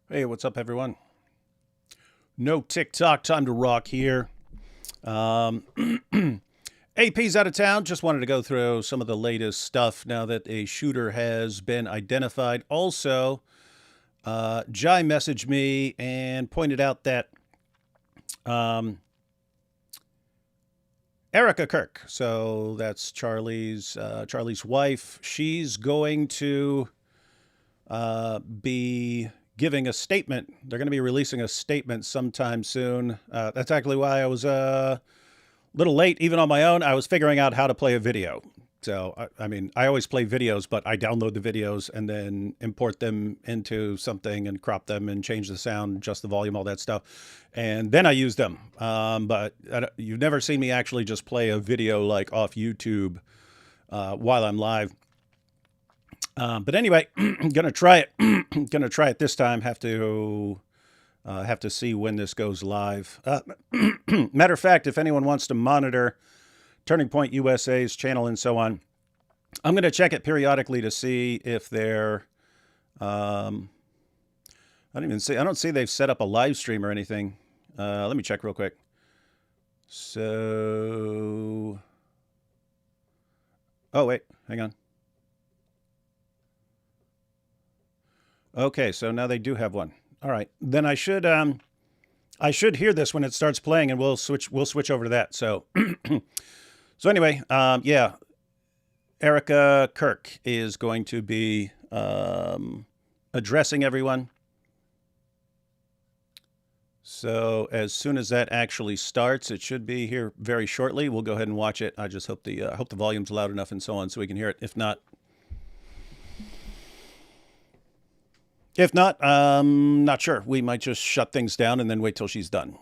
Hey, what's up, everyone? No TikTok, time to rock here. Um, AP's out of town. Just wanted to go through some of the latest stuff now that a shooter has been identified. Also, Jai messaged me and pointed out that um, Erica Kirk, so that's Charlie's wife, she's going to be giving a statement. They're going to be releasing a statement sometime soon. That's actually why I was a little late, even on my own. I was figuring out how to play a video. So, I mean, I always play videos, but I download the videos and then import them into something and crop them and change the sound, adjust the volume, all that stuff. And then I use them. But you've never seen me actually just play a video like off YouTube while I'm live. But anyway, I'm gonna try it. Gonna try it this time. Have to see when this goes live. Matter of fact, if anyone wants to monitor Turning Point USA's channel and so on, I'm gonna check it periodically to see if they're. I don't see they've set up a live stream or anything. Let me check real quick. So. Oh wait, hang on. Okay, so now they do have one. All right, then I should hear this when it starts playing, and we'll switch over to that. So, so anyway, yeah, Erica Kirk is going to be addressing everyone. So as soon as that actually starts, it should be here very shortly. We'll go ahead and watch it. I just hope the volume's loud enough and so on so we can hear it. If not, not sure. We might just shut things down and then wait till she's done.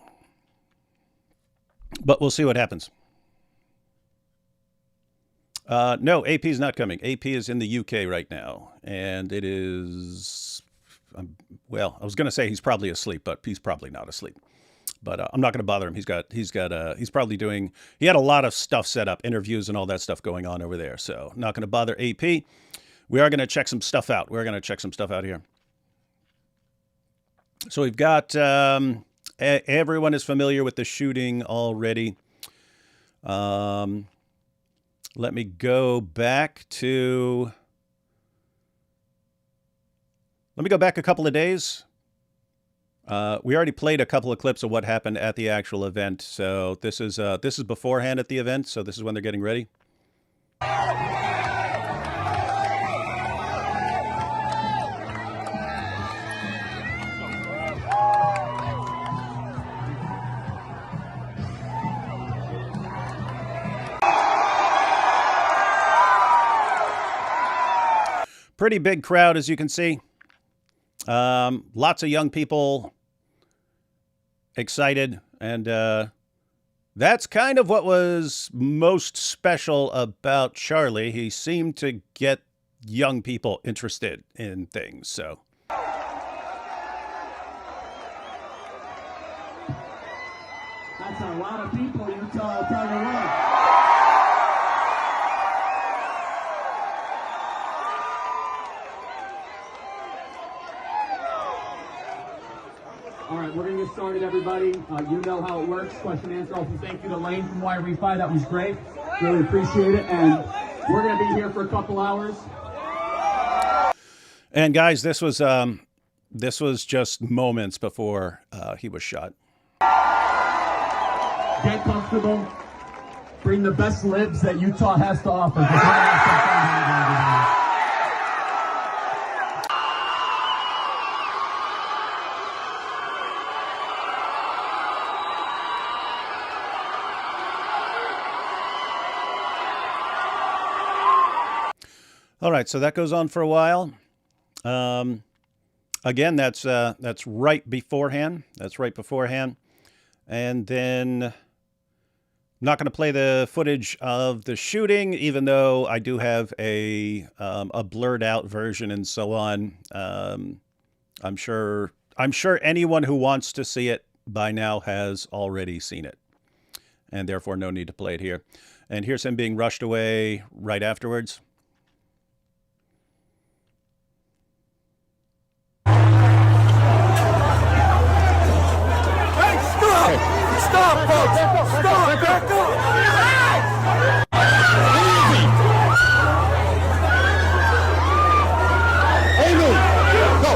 But we'll see what happens. No, AP is not coming. AP is in the UK right now, and it is. Well, I was going to say he's probably asleep, but he's probably not asleep. But I'm not going to bother him. He's probably doing. He had a lot of stuff set up, interviews and all that stuff going on over there. So not going to bother AP. We are going to check some stuff out. We're going to check some stuff out here. So we've got, everyone is familiar with the shooting already. Let me go back a couple of days. We already played a couple of clips of what happened at the actual event. So this is beforehand at the event. So this is when they're getting ready. Pretty big crowd, as you can see. Lots of young people excited. And that's kind of what was most special about Charlie. He seemed to get young people interested in things. So. That's a lot of people, you tell you what. All right, we're going to get started, everybody. You know how it works. Question and answer. Also, thank you to Lane from YRE5. That was great. Really appreciate it. And we're going to be here for a couple hours. And guys, this was just moments before he was shot. Get comfortable. Bring the best libs that Utah has to offer. All right, so that goes on for a while. Again, that's right beforehand. That's right beforehand. And then I'm not going to play the footage of the shooting, even though I do have a blurred out version and so on. I'm sure anyone who wants to see it by now has already seen it, and therefore no need to play it here. And here's him being rushed away right afterwards. Stop, folks! Stop! Back up! Easy! Amy! Go!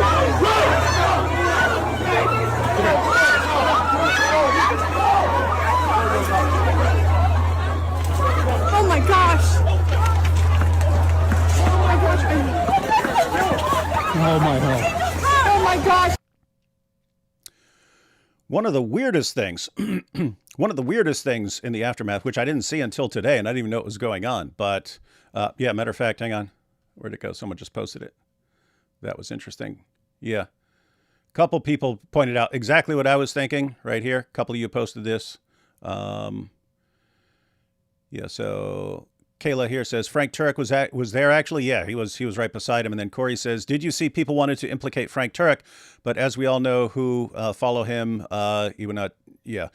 Oh my gosh! Oh my gosh! Oh my God! Oh my gosh! One of the weirdest things, one of the weirdest things in the aftermath, which I didn't see until today, and I didn't even know it was going on. But yeah, matter of fact, hang on. Where'd it go? Someone just posted it. That was interesting. Yeah. A couple people pointed out exactly what I was thinking right here. A couple of you posted this. Yeah, so Kayla here says Frank Turek was there actually. Yeah, he was right beside him. And then Corey says, did you see people wanted to implicate Frank Turek, but as we all know who follow him, he would not. Yeah,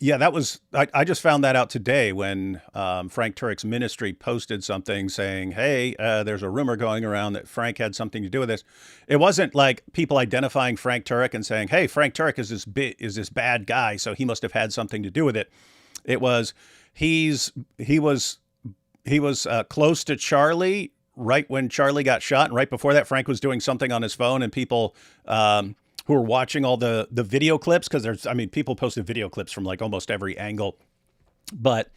that was. I just found that out today when Frank Turek's ministry posted something saying, hey, there's a rumor going around that Frank had something to do with this. It wasn't like people identifying Frank Turek and saying, hey, Frank Turek is this bad guy, so he must have had something to do with it. It was. He was close to Charlie right when Charlie got shot, and right before that, Frank was doing something on his phone, and people who were watching all the video clips, because people posted video clips from like almost every angle, but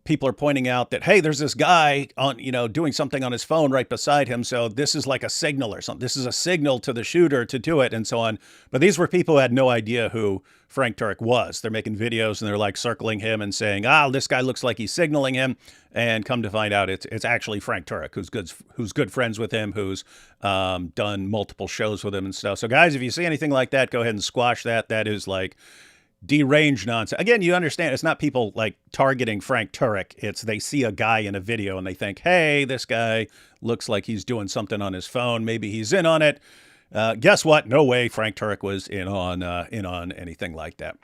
people are pointing out that, hey, there's this guy on, doing something on his phone right beside him. So this is like a signal or something. This is a signal to the shooter to do it and so on. But these were people who had no idea who Frank Turek was. They're making videos and they're like circling him and saying, this guy looks like he's signaling him. And come to find out it's actually Frank Turek, who's good friends with him, who's done multiple shows with him and stuff. So guys, if you see anything like that, go ahead and squash that. That is like deranged nonsense. Again, you understand it's not people like targeting Frank Turek. It's they see a guy in a video and they think, hey, this guy looks like he's doing something on his phone. Maybe he's in on it. Guess what? No way Frank Turek was in on anything like that.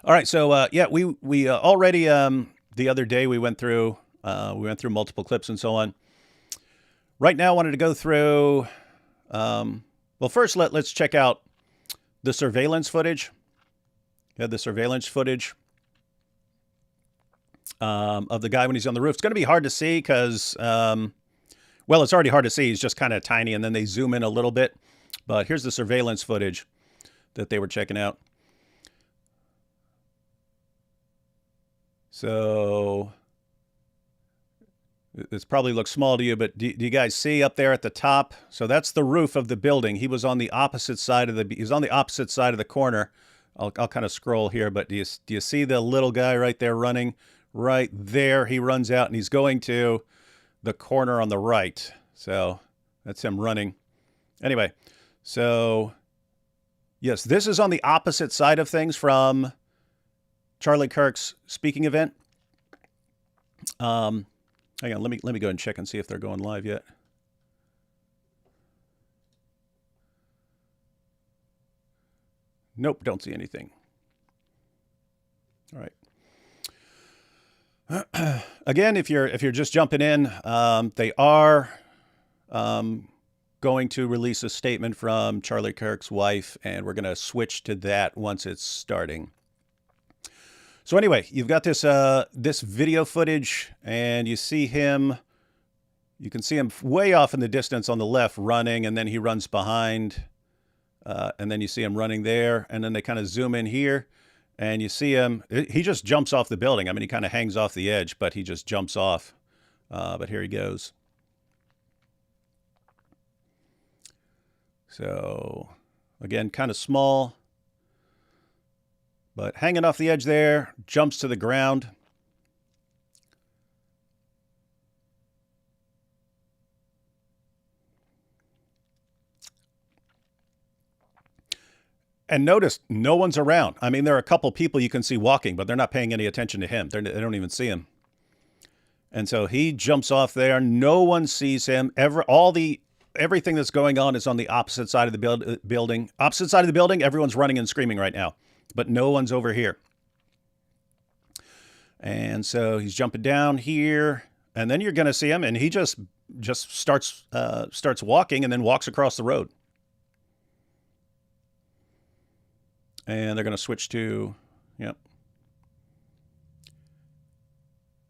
All right. So yeah, we already the other day we went through multiple clips and so on. Right now I wanted to go through well, first let's check out the surveillance footage. Yeah, the surveillance footage of the guy when he's on the roof. It's going to be hard to see because, well, it's already hard to see. He's just kind of tiny, and then they zoom in a little bit. But here's the surveillance footage that they were checking out. So this probably looks small to you, but do you guys see up there at the top? So that's the roof of the building. He was on the opposite side of the corner. I'll kind of scroll here, but do you see the little guy right there running? Right there, he runs out and he's going to the corner on the right. So that's him running. Anyway, so yes, this is on the opposite side of things from Charlie Kirk's speaking event. Hang on, let me go ahead and check and see if they're going live yet. Nope, don't see anything. All right. Again, if you're just jumping in, they are going to release a statement from Charlie Kirk's wife, and we're going to switch to that once it's starting. So anyway, you've got this this video footage, and you see him. You can see him way off in the distance on the left running, and then he runs behind, and then you see him running there, and then they kind of zoom in here, and you see him. He just jumps off the building. I mean, he kind of hangs off the edge, but he just jumps off. But here he goes. So again, kind of small. But hanging off the edge there, jumps to the ground. And notice, no one's around. I mean, there are a couple people you can see walking, but they're not paying any attention to him. They don't even see him. And so he jumps off there. No one sees him. Everything that's going on is on the opposite side of the building. Opposite side of the building, everyone's running and screaming right now. But no one's over here. And so he's jumping down here, and then you're going to see him, and he just starts walking and then walks across the road. And they're going to switch to, yep.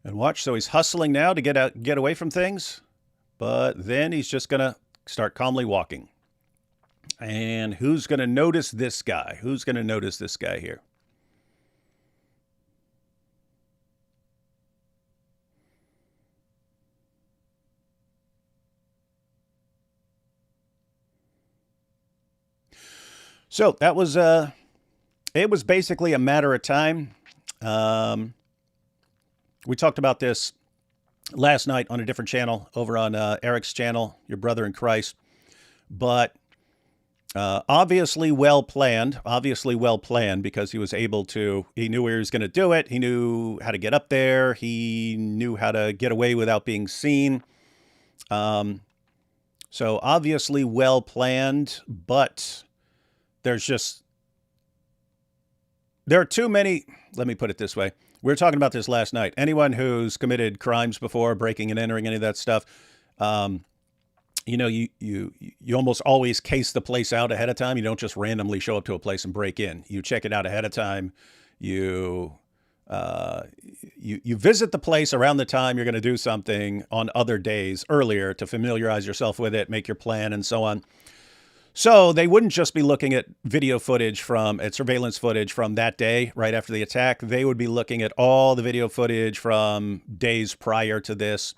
And watch, so he's hustling now to get away from things, but then he's just going to start calmly walking. And who's going to notice this guy? Who's going to notice this guy here? So that was, it was basically a matter of time. We talked about this last night on a different channel over on Eric's channel, Your Brother in Christ. But obviously well planned because he was able to, he knew where he was going to do it. He knew how to get up there. He knew how to get away without being seen. So obviously well planned, but there are too many, let me put it this way. We were talking about this last night. Anyone who's committed crimes before, breaking and entering, any of that stuff, you know, you almost always case the place out ahead of time. You don't just randomly show up to a place and break in. You check it out ahead of time. You visit the place around the time you're going to do something on other days earlier to familiarize yourself with it, make your plan, and so on. So they wouldn't just be looking at video footage surveillance footage from that day right after the attack. They would be looking at all the video footage from days prior to this,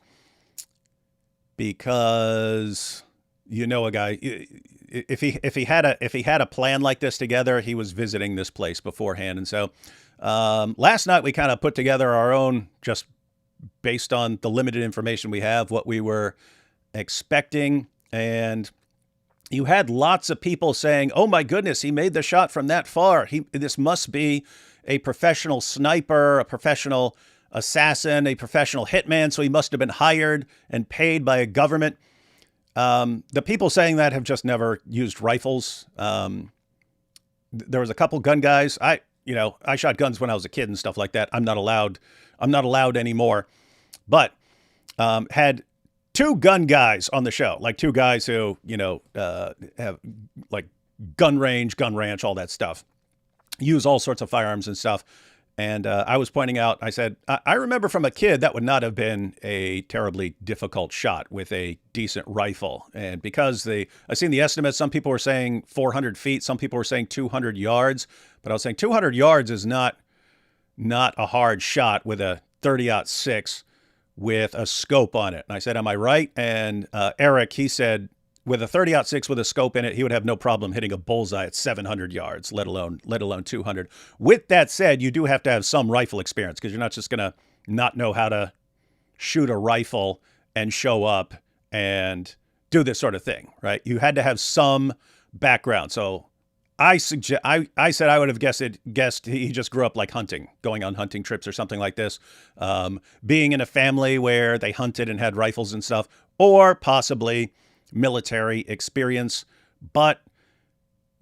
because you know a guy, if he had a plan like this together, he was visiting this place beforehand. And so last night we kind of put together our own, just based on the limited information we have, what we were expecting. And you had lots of people saying, oh my goodness, he made the shot from that far. This must be a professional sniper, a professional assassin, a professional hitman. So he must have been hired and paid by a government. The people saying that have just never used rifles. There was a couple gun guys. I shot guns when I was a kid and stuff like that. I'm not allowed anymore, but, had two gun guys on the show, like two guys who, have like gun range, gun ranch, all that stuff, use all sorts of firearms and stuff. And I was pointing out, I said, I remember from a kid that would not have been a terribly difficult shot with a decent rifle. And because I've seen the estimates, some people were saying 400 feet, some people were saying 200 yards, but I was saying 200 yards is not a hard shot with a 30-06 with a scope on it. And I said, am I right? And Eric, he said, with a 30-06 with a scope in it, he would have no problem hitting a bullseye at 700 yards, let alone 200. With that said, you do have to have some rifle experience, because you're not just going to not know how to shoot a rifle and show up and do this sort of thing, right? You had to have some background. So I said I would have guessed he just grew up like hunting, going on hunting trips or something like this, being in a family where they hunted and had rifles and stuff, or possibly military experience. But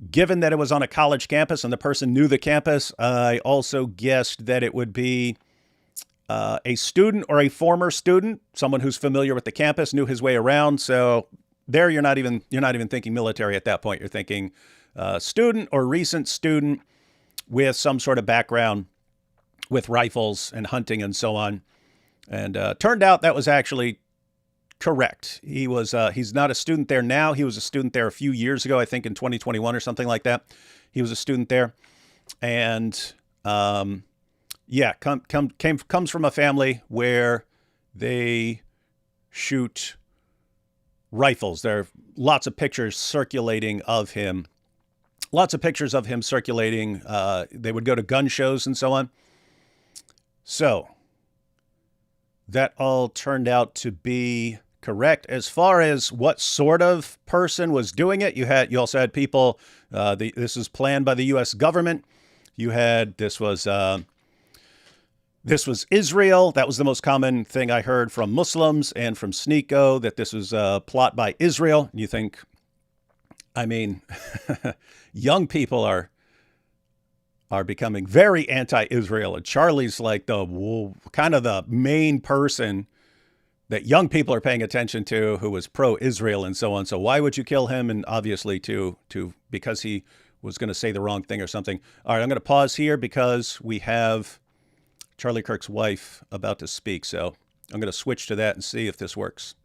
given that it was on a college campus and the person knew the campus, I also guessed that it would be a student or a former student, someone who's familiar with the campus, knew his way around. So there, you're not even thinking military at that point. You're thinking student or recent student with some sort of background with rifles and hunting and so on. And turned out that was actually correct. He's not a student there now. He was a student there a few years ago, I think in 2021 or something like that. He was a student there. And comes from a family where they shoot rifles. There are lots of pictures circulating of him. They would go to gun shows and so on. So that all turned out to be correct. As far as what sort of person was doing it, you also had people, this was planned by the U.S. government. This was Israel. That was the most common thing I heard from Muslims and from Sneeko, that this was a plot by Israel. You think, young people are becoming very anti-Israel, and Charlie's like kind of the main person that young people are paying attention to, who was pro-Israel and so on. So why would you kill him? And obviously because he was going to say the wrong thing or something. All right, I'm going to pause here because we have Charlie Kirk's wife about to speak. So I'm going to switch to that and see if this works.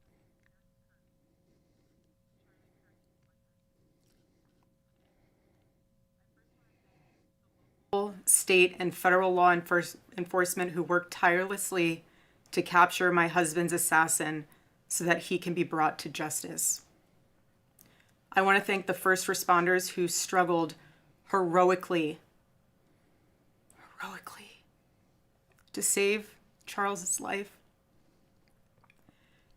State and federal law enforcement who worked tirelessly to capture my husband's assassin so that he can be brought to justice. I want to thank the first responders who struggled heroically to save Charles's life,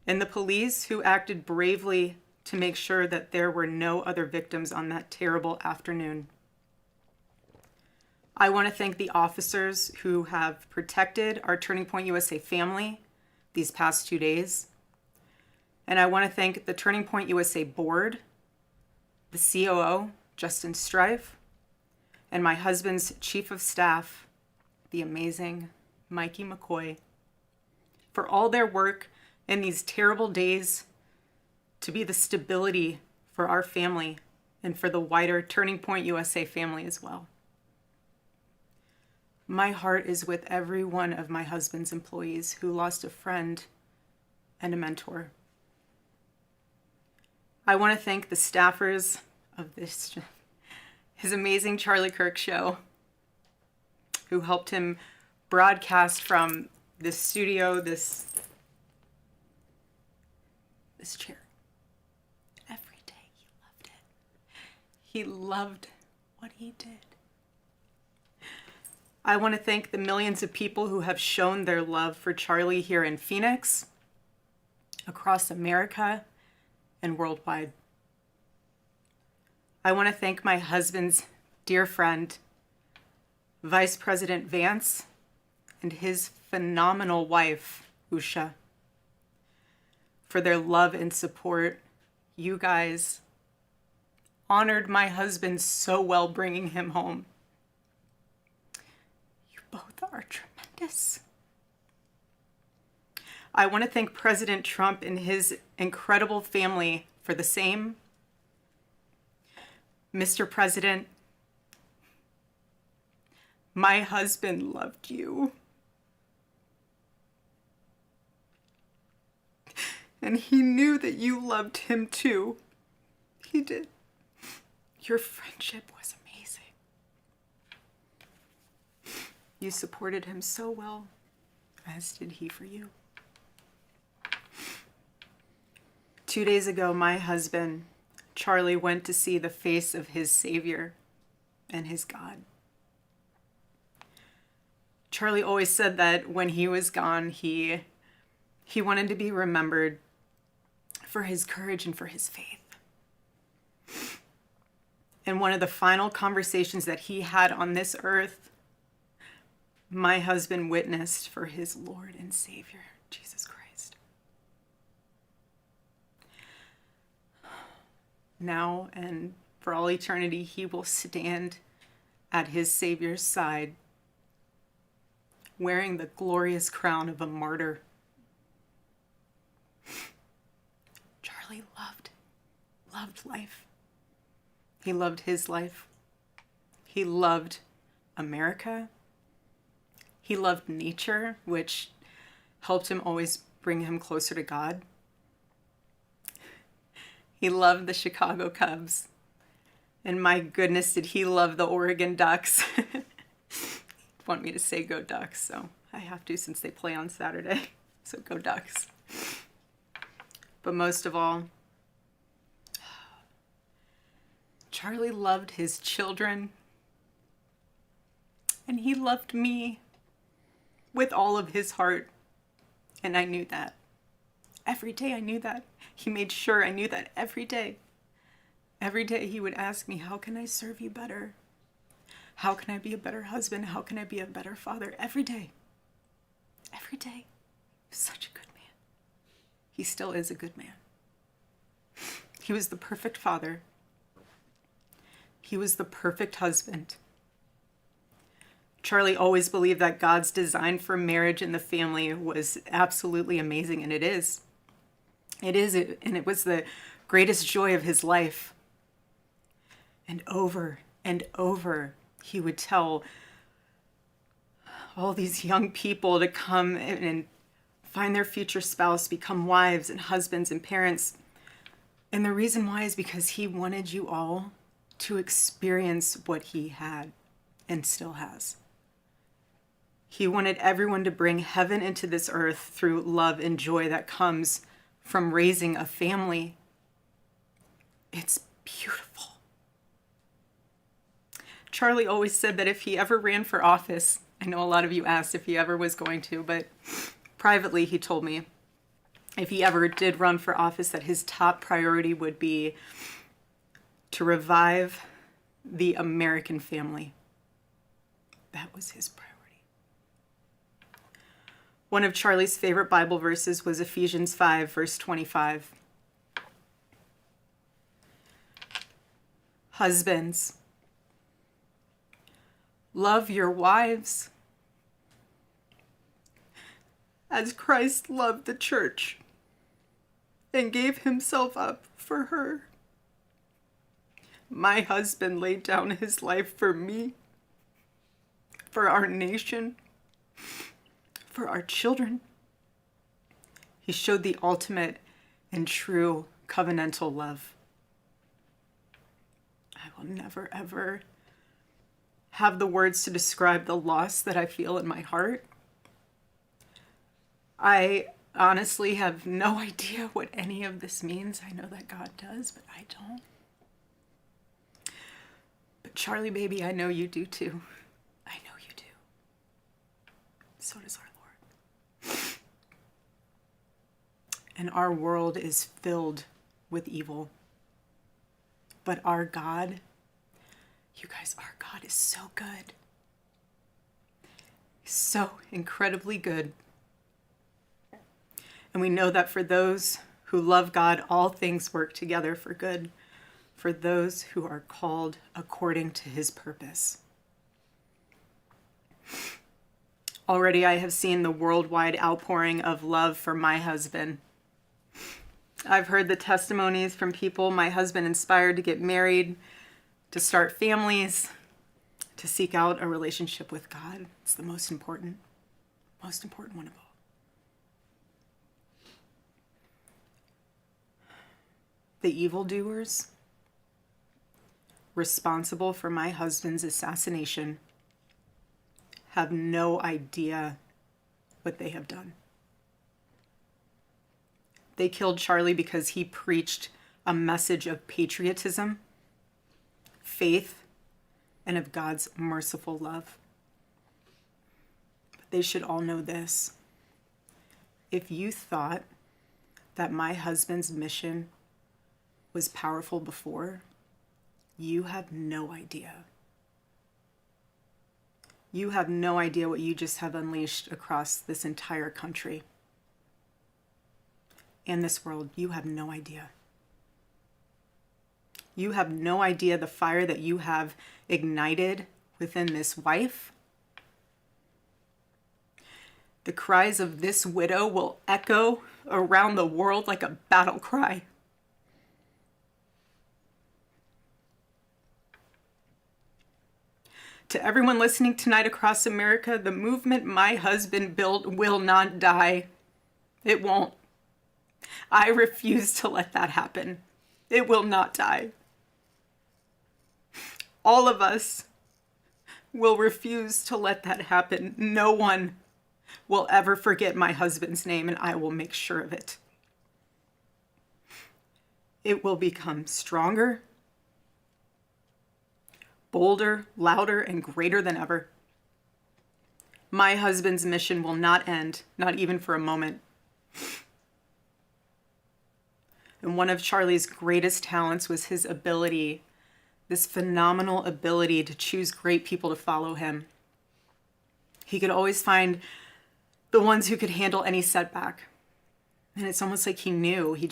and the police who acted bravely to make sure that there were no other victims on that terrible afternoon. I want to thank the officers who have protected our Turning Point USA family these past 2 days. And I want to thank the Turning Point USA board, the COO, Justin Strife, and my husband's chief of staff, the amazing Mikey McCoy, for all their work in these terrible days to be the stability for our family and for the wider Turning Point USA family as well. My heart is with every one of my husband's employees who lost a friend and a mentor. I want to thank the staffers of his amazing Charlie Kirk show, who helped him broadcast from this studio, this chair. Every day he loved it. He loved what he did. I want to thank the millions of people who have shown their love for Charlie here in Phoenix, across America, and worldwide. I want to thank my husband's dear friend, Vice President Vance, and his phenomenal wife, Usha, for their love and support. You guys honored my husband so well, bringing him home. Both are tremendous. I want to thank President Trump and his incredible family for the same. Mr. President, my husband loved you. And he knew that you loved him too. He did. Your friendship was amazing. You supported him so well, as did he for you. 2 days ago, my husband, Charlie, went to see the face of his Savior and his God. Charlie always said that when he was gone, he wanted to be remembered for his courage and for his faith. And one of the final conversations that he had on this earth, my husband witnessed for his Lord and Savior, Jesus Christ. Now and for all eternity, he will stand at his Savior's side, wearing the glorious crown of a martyr. Charlie loved life. He loved his life. He loved America. He loved nature, which helped him always bring him closer to God. He loved the Chicago Cubs. And my goodness, did he love the Oregon Ducks. Want me to say go Ducks, so I have to since they play on Saturday. So go Ducks. But most of all, Charlie loved his children. And he loved me with all of his heart. And I knew that. Every day I knew that. He made sure I knew that every day. Every day he would ask me, how can I serve you better? How can I be a better husband? How can I be a better father? Every day. Every day. Such a good man. He still is a good man. He was the perfect father. He was the perfect husband. Charlie always believed that God's design for marriage and the family was absolutely amazing, and it is. It is, and it was the greatest joy of his life. And over and over, he would tell all these young people to come and find their future spouse, become wives and husbands and parents. And the reason why is because he wanted you all to experience what he had and still has. He wanted everyone to bring heaven into this earth through love and joy that comes from raising a family. It's beautiful. Charlie always said that if he ever ran for office, I know a lot of you asked if he ever was going to, but privately he told me if he ever did run for office that his top priority would be to revive the American family. That was his priority. One of Charlie's favorite Bible verses was Ephesians 5, verse 25. Husbands, love your wives as Christ loved the church and gave himself up for her. My husband laid down his life for me, for our nation, for our children. He showed the ultimate and true covenantal love. I will never, ever have the words to describe the loss that I feel in my heart. I honestly have no idea what any of this means. I know that God does, but I don't. But Charlie, baby, I know you do too. I know you do. So does our Lord. And our world is filled with evil. But our God, you guys, our God is so good. He's so incredibly good. And we know that for those who love God, all things work together for good, for those who are called according to his purpose. Already I have seen the worldwide outpouring of love for my husband. I've heard the testimonies from people my husband inspired to get married, to start families, to seek out a relationship with God. It's the most important one of all. The evildoers responsible for my husband's assassination have no idea what they have done. They killed Charlie because he preached a message of patriotism, faith, and of God's merciful love. But they should all know this. If you thought that my husband's mission was powerful before, you have no idea. You have no idea what you just have unleashed across this entire country. In this world, you have no idea. You have no idea the fire that you have ignited within this wife. The cries of this widow will echo around the world like a battle cry. To everyone listening tonight across America, the movement my husband built will not die. It won't. I refuse to let that happen. It will not die. All of us will refuse to let that happen. No one will ever forget my husband's name, and I will make sure of it. It will become stronger, bolder, louder, and greater than ever. My husband's mission will not end, not even for a moment. And one of Charlie's greatest talents was his ability, this phenomenal ability to choose great people to follow him. He could always find the ones who could handle any setback. And it's almost like he knew. He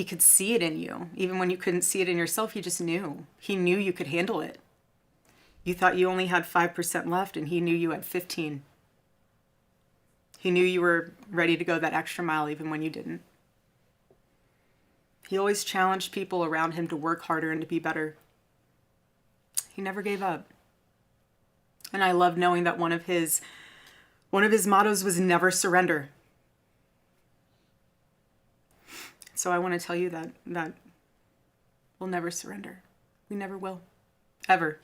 could see it in you. Even when you couldn't see it in yourself, he just knew. He knew you could handle it. You thought you only had 5% left, and he knew you had 15. He knew you were ready to go that extra mile even when you didn't. He always challenged people around him to work harder and to be better. He never gave up. And I love knowing that one of his mottos was never surrender. So I want to tell you that we'll never surrender. We never will. Ever.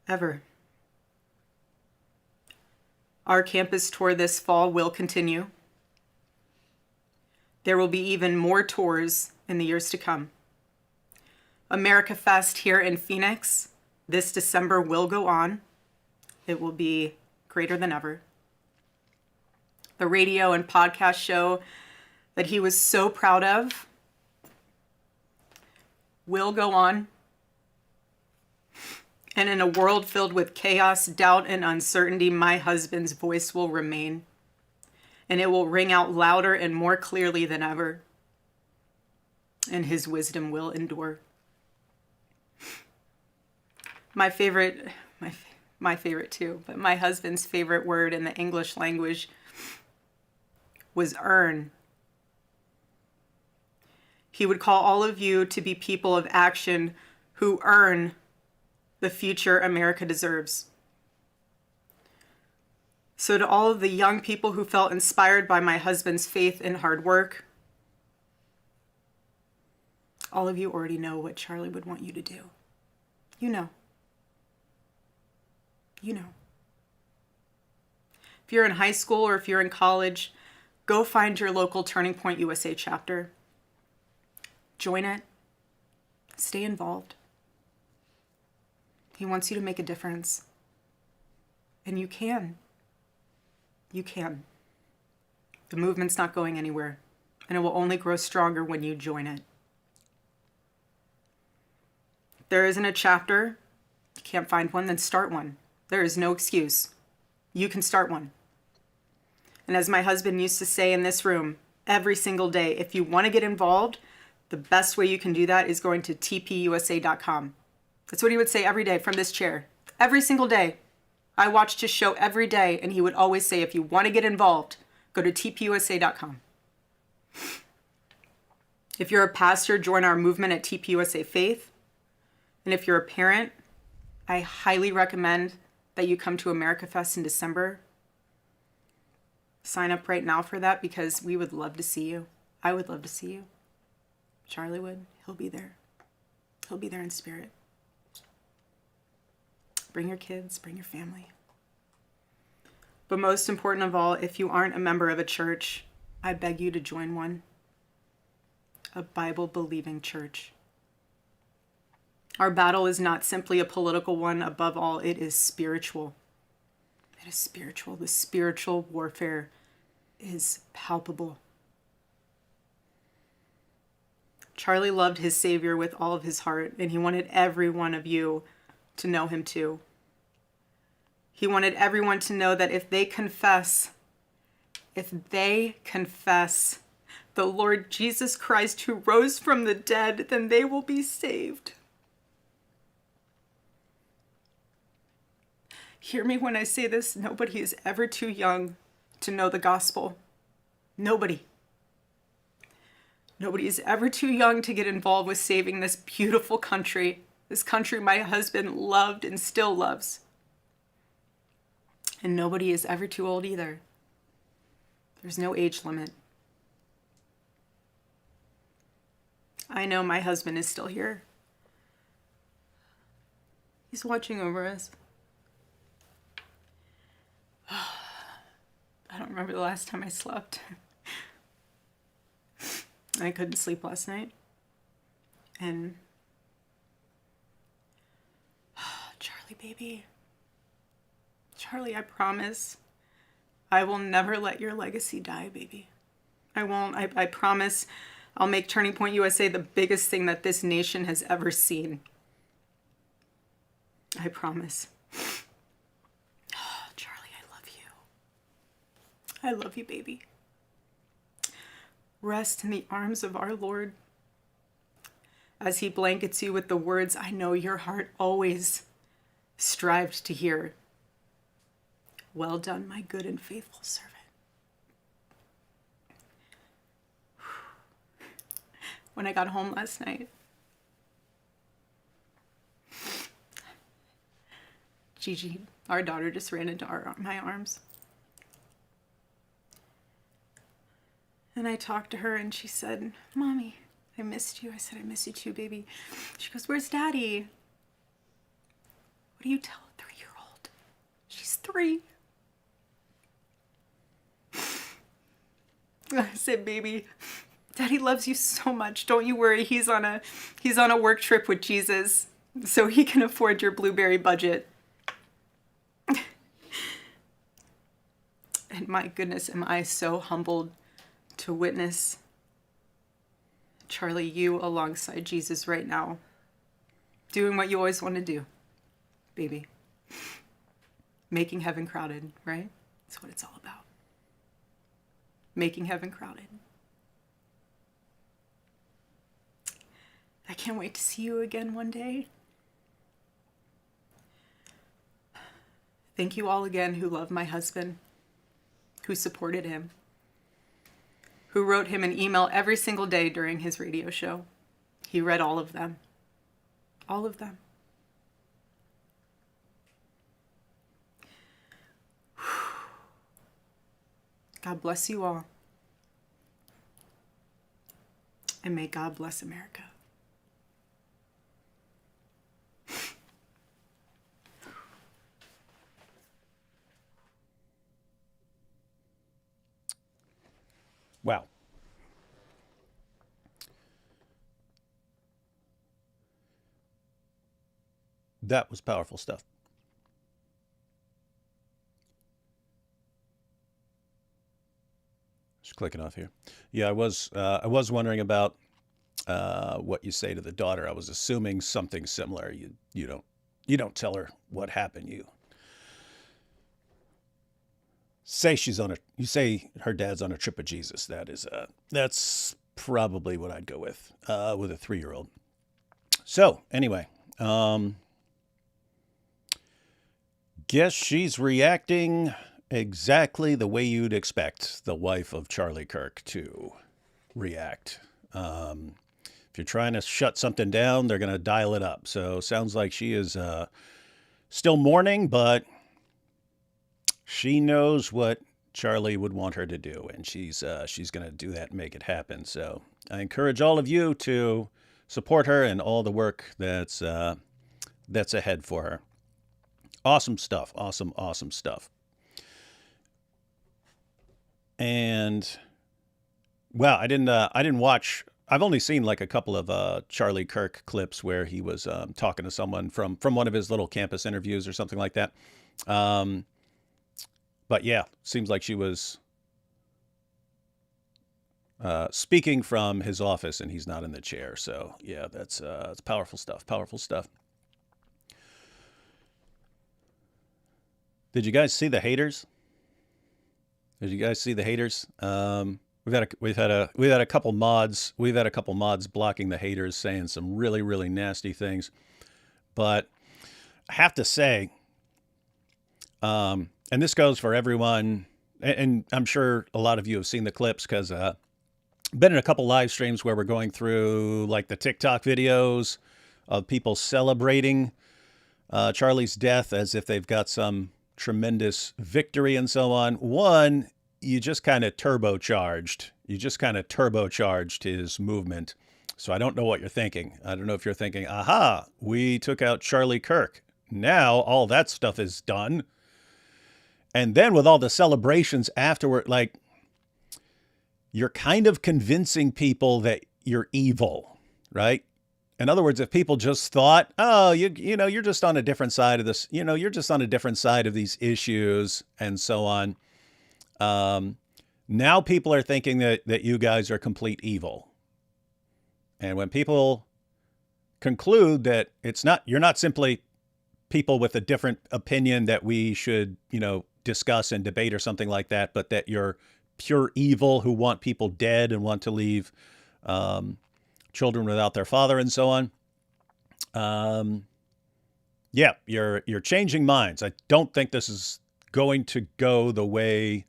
Ever. Our campus tour this fall will continue. There will be even more tours in the years to come. America Fest here in Phoenix this December will go on. It will be greater than ever. The radio and podcast show that he was so proud of will go on. And in a world filled with chaos, doubt, and uncertainty, my husband's voice will remain. And it will ring out louder and more clearly than ever. And his wisdom will endure. My favorite too, but my husband's favorite word in the English language was earn. He would call all of you to be people of action who earn the future America deserves. So to all of the young people who felt inspired by my husband's faith and hard work, all of you already know what Charlie would want you to do. You know. You know. If you're in high school or if you're in college, go find your local Turning Point USA chapter. Join it. Stay involved. He wants you to make a difference. And you can. You can. The movement's not going anywhere, and it will only grow stronger when you join it. If there isn't a chapter, you can't find one, then start one. There is no excuse. You can start one. And as my husband used to say in this room, every single day, if you want to get involved, the best way you can do that is going to tpusa.com. That's what he would say every day from this chair. Every single day. I watched his show every day, and he would always say, if you want to get involved, go to tpusa.com. If you're a pastor, join our movement at TPUSA Faith. And if you're a parent, I highly recommend that you come to America Fest in December. Sign up right now for that because we would love to see you. I would love to see you. Charlie would. He'll be there. He'll be there in spirit. Bring your kids, bring your family. But most important of all, if you aren't a member of a church, I beg you to join one. A Bible-believing church. Our battle is not simply a political one. Above all, it is spiritual. It is spiritual. The spiritual warfare is palpable. Charlie loved his Savior with all of his heart, and he wanted every one of you to know him too. He wanted everyone to know that if they confess the Lord Jesus Christ who rose from the dead, then they will be saved. Hear me when I say this, nobody is ever too young to know the gospel. Nobody. Nobody is ever too young to get involved with saving this beautiful country, this country my husband loved and still loves. And nobody is ever too old either. There's no age limit. I know my husband is still here. He's watching over us. I don't remember the last time I slept. I couldn't sleep last night. And Charlie, baby. Charlie, I promise I will never let your legacy die, baby. I won't. I promise I'll make Turning Point USA the biggest thing that this nation has ever seen. I promise. Charlie, I love you. I love you, baby. Rest in the arms of our Lord as he blankets you with the words I know your heart always strived to hear. Well done, my good and faithful servant. When I got home last night, Gigi, our daughter, just ran into my arms. And I talked to her and she said, Mommy, I missed you. I said, I miss you too, baby. She goes, where's Daddy? What do you tell a 3-year-old? She's 3. I said, baby, Daddy loves you so much. Don't you worry. He's on a work trip with Jesus, so he can afford your blueberry budget. And my goodness, am I so humbled to witness, Charlie, you alongside Jesus right now, doing what you always want to do, baby. Making heaven crowded, right? That's what it's all about. Making heaven crowded. I can't wait to see you again one day. Thank you all again who love my husband, who supported him, who wrote him an email every single day during his radio show. He read all of them. All of them. God bless you all. And may God bless America. Wow. That was powerful stuff. Just clicking off here. Yeah, I was wondering about what you say to the daughter. I was assuming something similar. You don't tell her what happened. You say you say her dad's on a trip with Jesus. That's probably what I'd go with a 3-year-old. So anyway, guess she's reacting exactly the way you'd expect the wife of Charlie Kirk to react. If you're trying to shut something down, they're going to dial it up. So sounds like she is still mourning, but she knows what Charlie would want her to do, and she's going to do that and make it happen. So I encourage all of you to support her and all the work that's ahead for her. Awesome stuff. Awesome stuff. And wow, I didn't watch. I've only seen like a couple of Charlie Kirk clips where he was talking to someone from one of his little campus interviews or something like that. But yeah, seems like she was speaking from his office and he's not in the chair. So yeah, that's powerful stuff. Powerful stuff. Did you guys see the haters? We've had a couple mods. We've had a couple mods blocking the haters, saying some really, really nasty things. But I have to say, and this goes for everyone, and I'm sure a lot of you have seen the clips because been in a couple live streams where we're going through like the TikTok videos of people celebrating Charlie's death as if they've got some tremendous victory and so on. One, you just kind of turbocharged his movement. So I don't know what you're thinking. I don't know if you're thinking, aha, we took out Charlie Kirk. Now all that stuff is done. And then with all the celebrations afterward, like, you're kind of convincing people that you're evil, right? In other words, if people just thought, oh, you know, you're just on a different side of this, you're just on a different side of these issues and so on. Now people are thinking that you guys are complete evil. And when people conclude that you're not simply people with a different opinion that we should, discuss and debate or something like that, but that you're pure evil who want people dead and want to leave children without their father and so on. Yeah, you're changing minds. I don't think this is going to go the way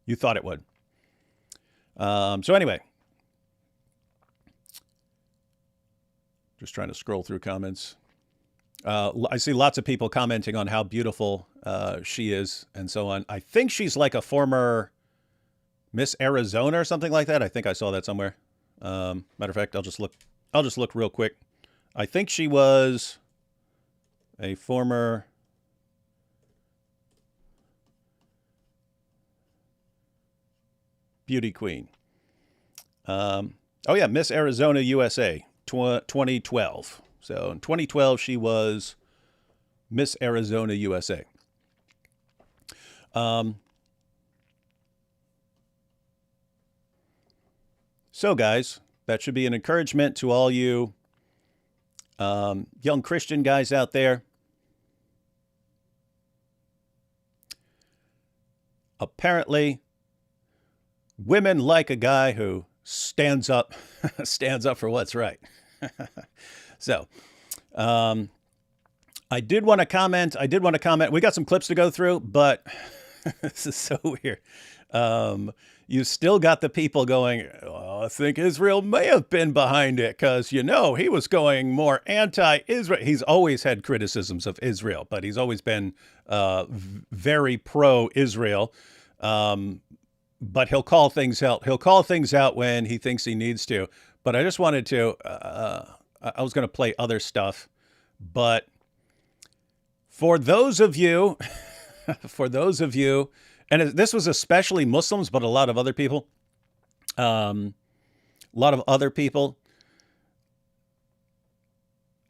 you thought it would. So anyway, just trying to scroll through comments. I see lots of people commenting on how beautiful she is and so on. I think she's like a former Miss Arizona or something like that. I think I saw that somewhere. Matter of fact, I'll just look real quick. I think she was a former beauty queen. Oh yeah, Miss Arizona USA 2012. So in 2012, she was Miss Arizona USA. So guys, that should be an encouragement to all you young Christian guys out there. Apparently, women like a guy who stands up, stands up for what's right. So, I did want to comment. We got some clips to go through, but this is so weird. You still got the people going, oh, I think Israel may have been behind it because, you know, he was going more anti-Israel. He's always had criticisms of Israel, but he's always been very pro-Israel. But he'll call things out. He'll call things out when he thinks he needs to. But I just wanted to, I was going to play other stuff. But for those of you, and this was especially Muslims, but a lot of other people, I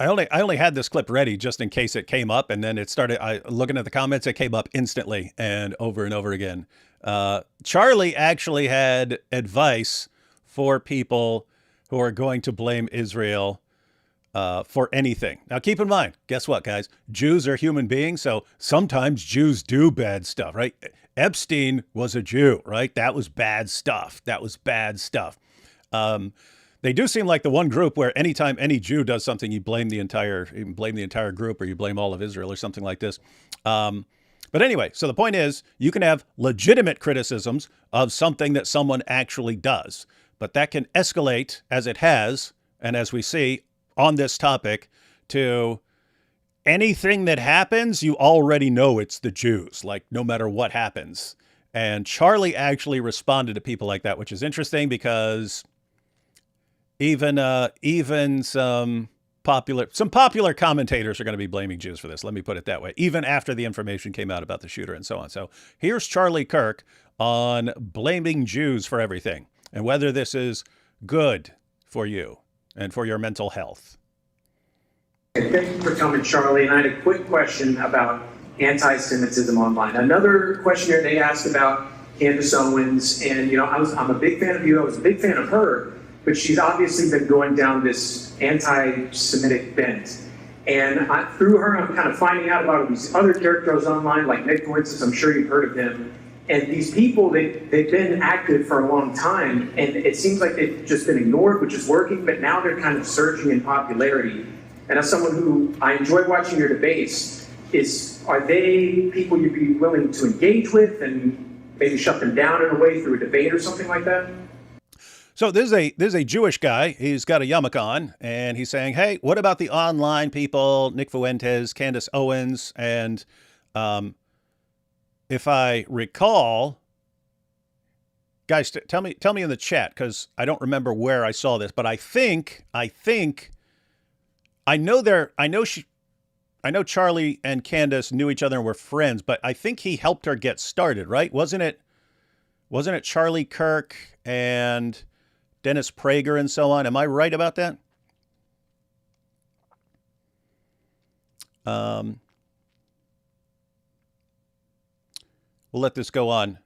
only had this clip ready just in case it came up, and then it started, looking at the comments, it came up instantly and over again. Charlie actually had advice for people who are going to blame Israel for anything. Now, keep in mind, guess what, guys? Jews are human beings, so sometimes Jews do bad stuff, right? Epstein was a Jew, right? That was bad stuff. They do seem like the one group where anytime any Jew does something, you blame the entire group, or you blame all of Israel or something like this. But anyway, so the point is, you can have legitimate criticisms of something that someone actually does, but that can escalate, as it has, and as we see on this topic, to anything that happens, you already know it's the Jews, like no matter what happens. And Charlie actually responded to people like that, which is interesting because even some popular commentators are going to be blaming Jews for this. Let me put it that way, even after the information came out about the shooter and so on. So here's Charlie Kirk on blaming Jews for everything and whether this is good for you and for your mental health. Thank you for coming, Charlie. And I had a quick question about anti-Semitism online. Another question here they asked about Candace Owens, and you know, I'm a big fan of you. I was a big fan of her, but she's obviously been going down this anti-Semitic bent. And through her, I'm kind of finding out about these other characters online, like Nick, for instance. I'm sure you've heard of him. And these people, they've been active for a long time, and it seems like they've just been ignored, which is working, but now they're kind of surging in popularity. And as someone who I enjoy watching your debates, are they people you'd be willing to engage with and maybe shut them down in a way through a debate or something like that? So there's a Jewish guy. He's got a yarmulke on, and he's saying, hey, what about the online people, Nick Fuentes, Candace Owens? And if I recall, guys, tell me in the chat, because I don't remember where I saw this, but I know Charlie and Candace knew each other and were friends, but I think he helped her get started, right? Wasn't it Charlie Kirk and Dennis Prager and so on? Am I right about that? We'll let this go on.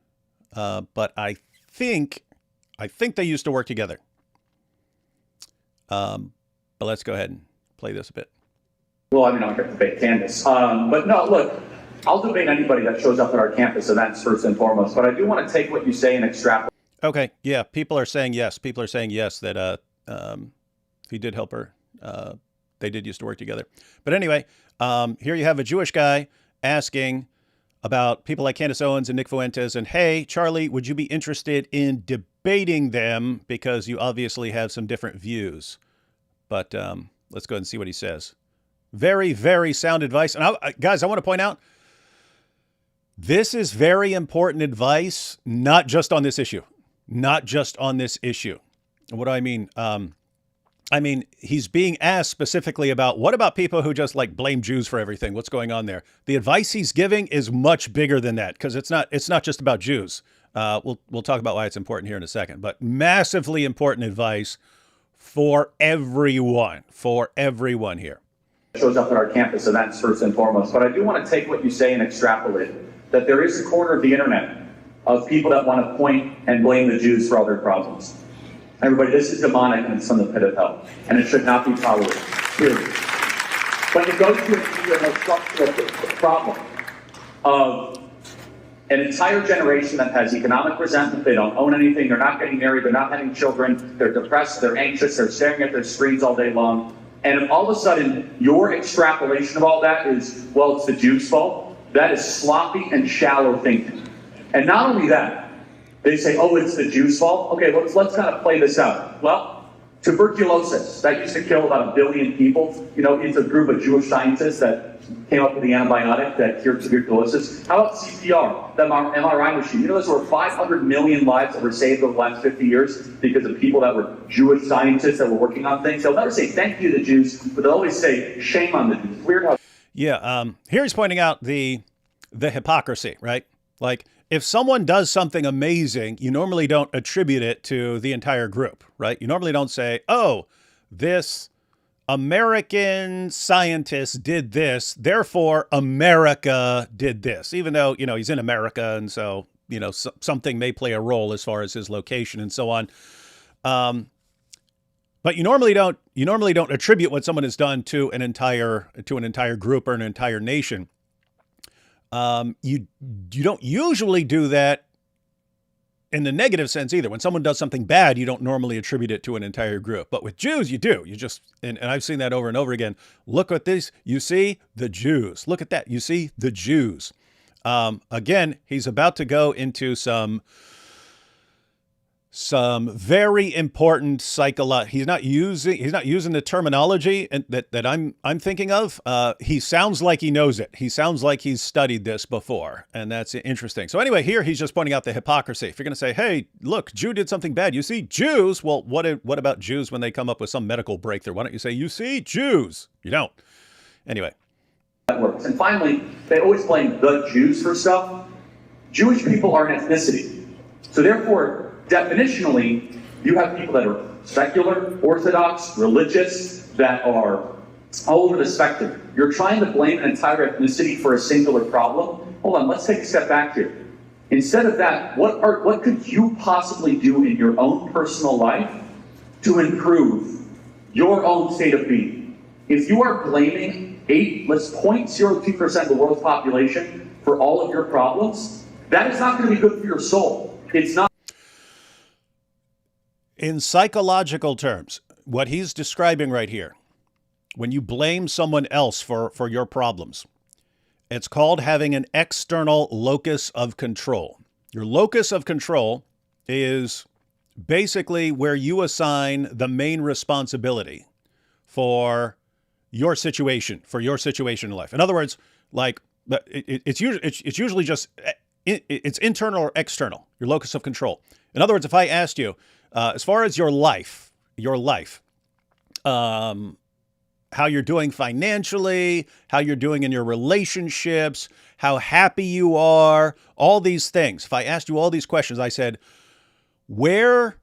But I think they used to work together. But let's go ahead and play this a bit. Well, I mean, I'm going to debate Candace. But no, look, I'll debate anybody that shows up at our campus events first and foremost. But I do want to take what you say and extrapolate. Okay. Yeah. People are saying yes. That he did help her. They did used to work together. But anyway, here you have a Jewish guy asking about people like Candace Owens and Nick Fuentes. And hey, Charlie, would you be interested in debating them? Because you obviously have some different views. But let's go ahead and see what he says. Very, very sound advice. And guys, I want to point out, this is very important advice, not just on this issue. Not just on this issue. What do I mean? I mean, he's being asked specifically about what about people who just like blame Jews for everything? What's going on there? The advice he's giving is much bigger than that, because it's not just about Jews. We'll talk about why it's important here in a second, but massively important advice for everyone here. Shows up at our campus events first and foremost. But I do want to take what you say and extrapolate that there is a corner of the internet of people that want to point and blame the Jews for all their problems. Everybody, this is demonic and it's from the pit of hell, and it should not be tolerated, period. But it goes to a structural problem of an entire generation that has economic resentment. They don't own anything, they're not getting married, they're not having children, they're depressed, they're anxious, they're staring at their screens all day long. And all of a sudden, your extrapolation of all that is, well, it's the Jews' fault. That is sloppy and shallow thinking. And not only that, they say, oh, it's the Jews' fault. Okay, let's kind of play this out. Well, tuberculosis, that used to kill about 1 billion people. You know, it's a group of Jewish scientists that came up with the antibiotic that cured tuberculosis. How about CPR, the MRI machine? You know, there's over 500 million lives that were saved over the last 50 years because of people that were Jewish scientists that were working on things. They'll never say thank you to the Jews, but they'll always say shame on the Jews. Weird how... Yeah, here he's pointing out the hypocrisy, right? Like, if someone does something amazing, you normally don't attribute it to the entire group, right? You normally don't say, oh, this American scientist did this, therefore America did this, even though, you know, he's in America. And so, you know, something may play a role as far as his location and so on. But you normally don't attribute what someone has done to an entire group or an entire nation. You don't usually do that in the negative sense either. When someone does something bad, you don't normally attribute it to an entire group. But with Jews, you do. You just, and I've seen that over and over again. Look at this. You see the Jews. Look at that. You see the Jews. Again, he's about to go into some very important he's not using the terminology that I'm thinking of. He sounds like he knows it. He sounds like he's studied this before, and that's interesting. So anyway, here he's just pointing out the hypocrisy. If you're going to say, hey, look, Jew did something bad. You see Jews. Well, what about Jews when they come up with some medical breakthrough? Why don't you say, you see Jews? You don't. Anyway. That works. And finally, they always blame the Jews for stuff. Jewish people are an ethnicity. So therefore, definitionally, you have people that are secular, orthodox, religious, that are all over the spectrum. You're trying to blame an entire ethnicity for a singular problem. Hold on, let's take a step back here. Instead of that, what could you possibly do in your own personal life to improve your own state of being? If you are blaming 0.02% of the world's population for all of your problems, that is not going to be good for your soul. It's not. In psychological terms, what he's describing right here, when you blame someone else for your problems, it's called having an external locus of control. Your locus of control is basically where you assign the main responsibility for your situation in life. In other words, like it's usually just it's internal or external, your locus of control. In other words, if I asked you, as far as your life, how you're doing financially, how you're doing in your relationships, how happy you are, all these things. If I asked you all these questions, I said, what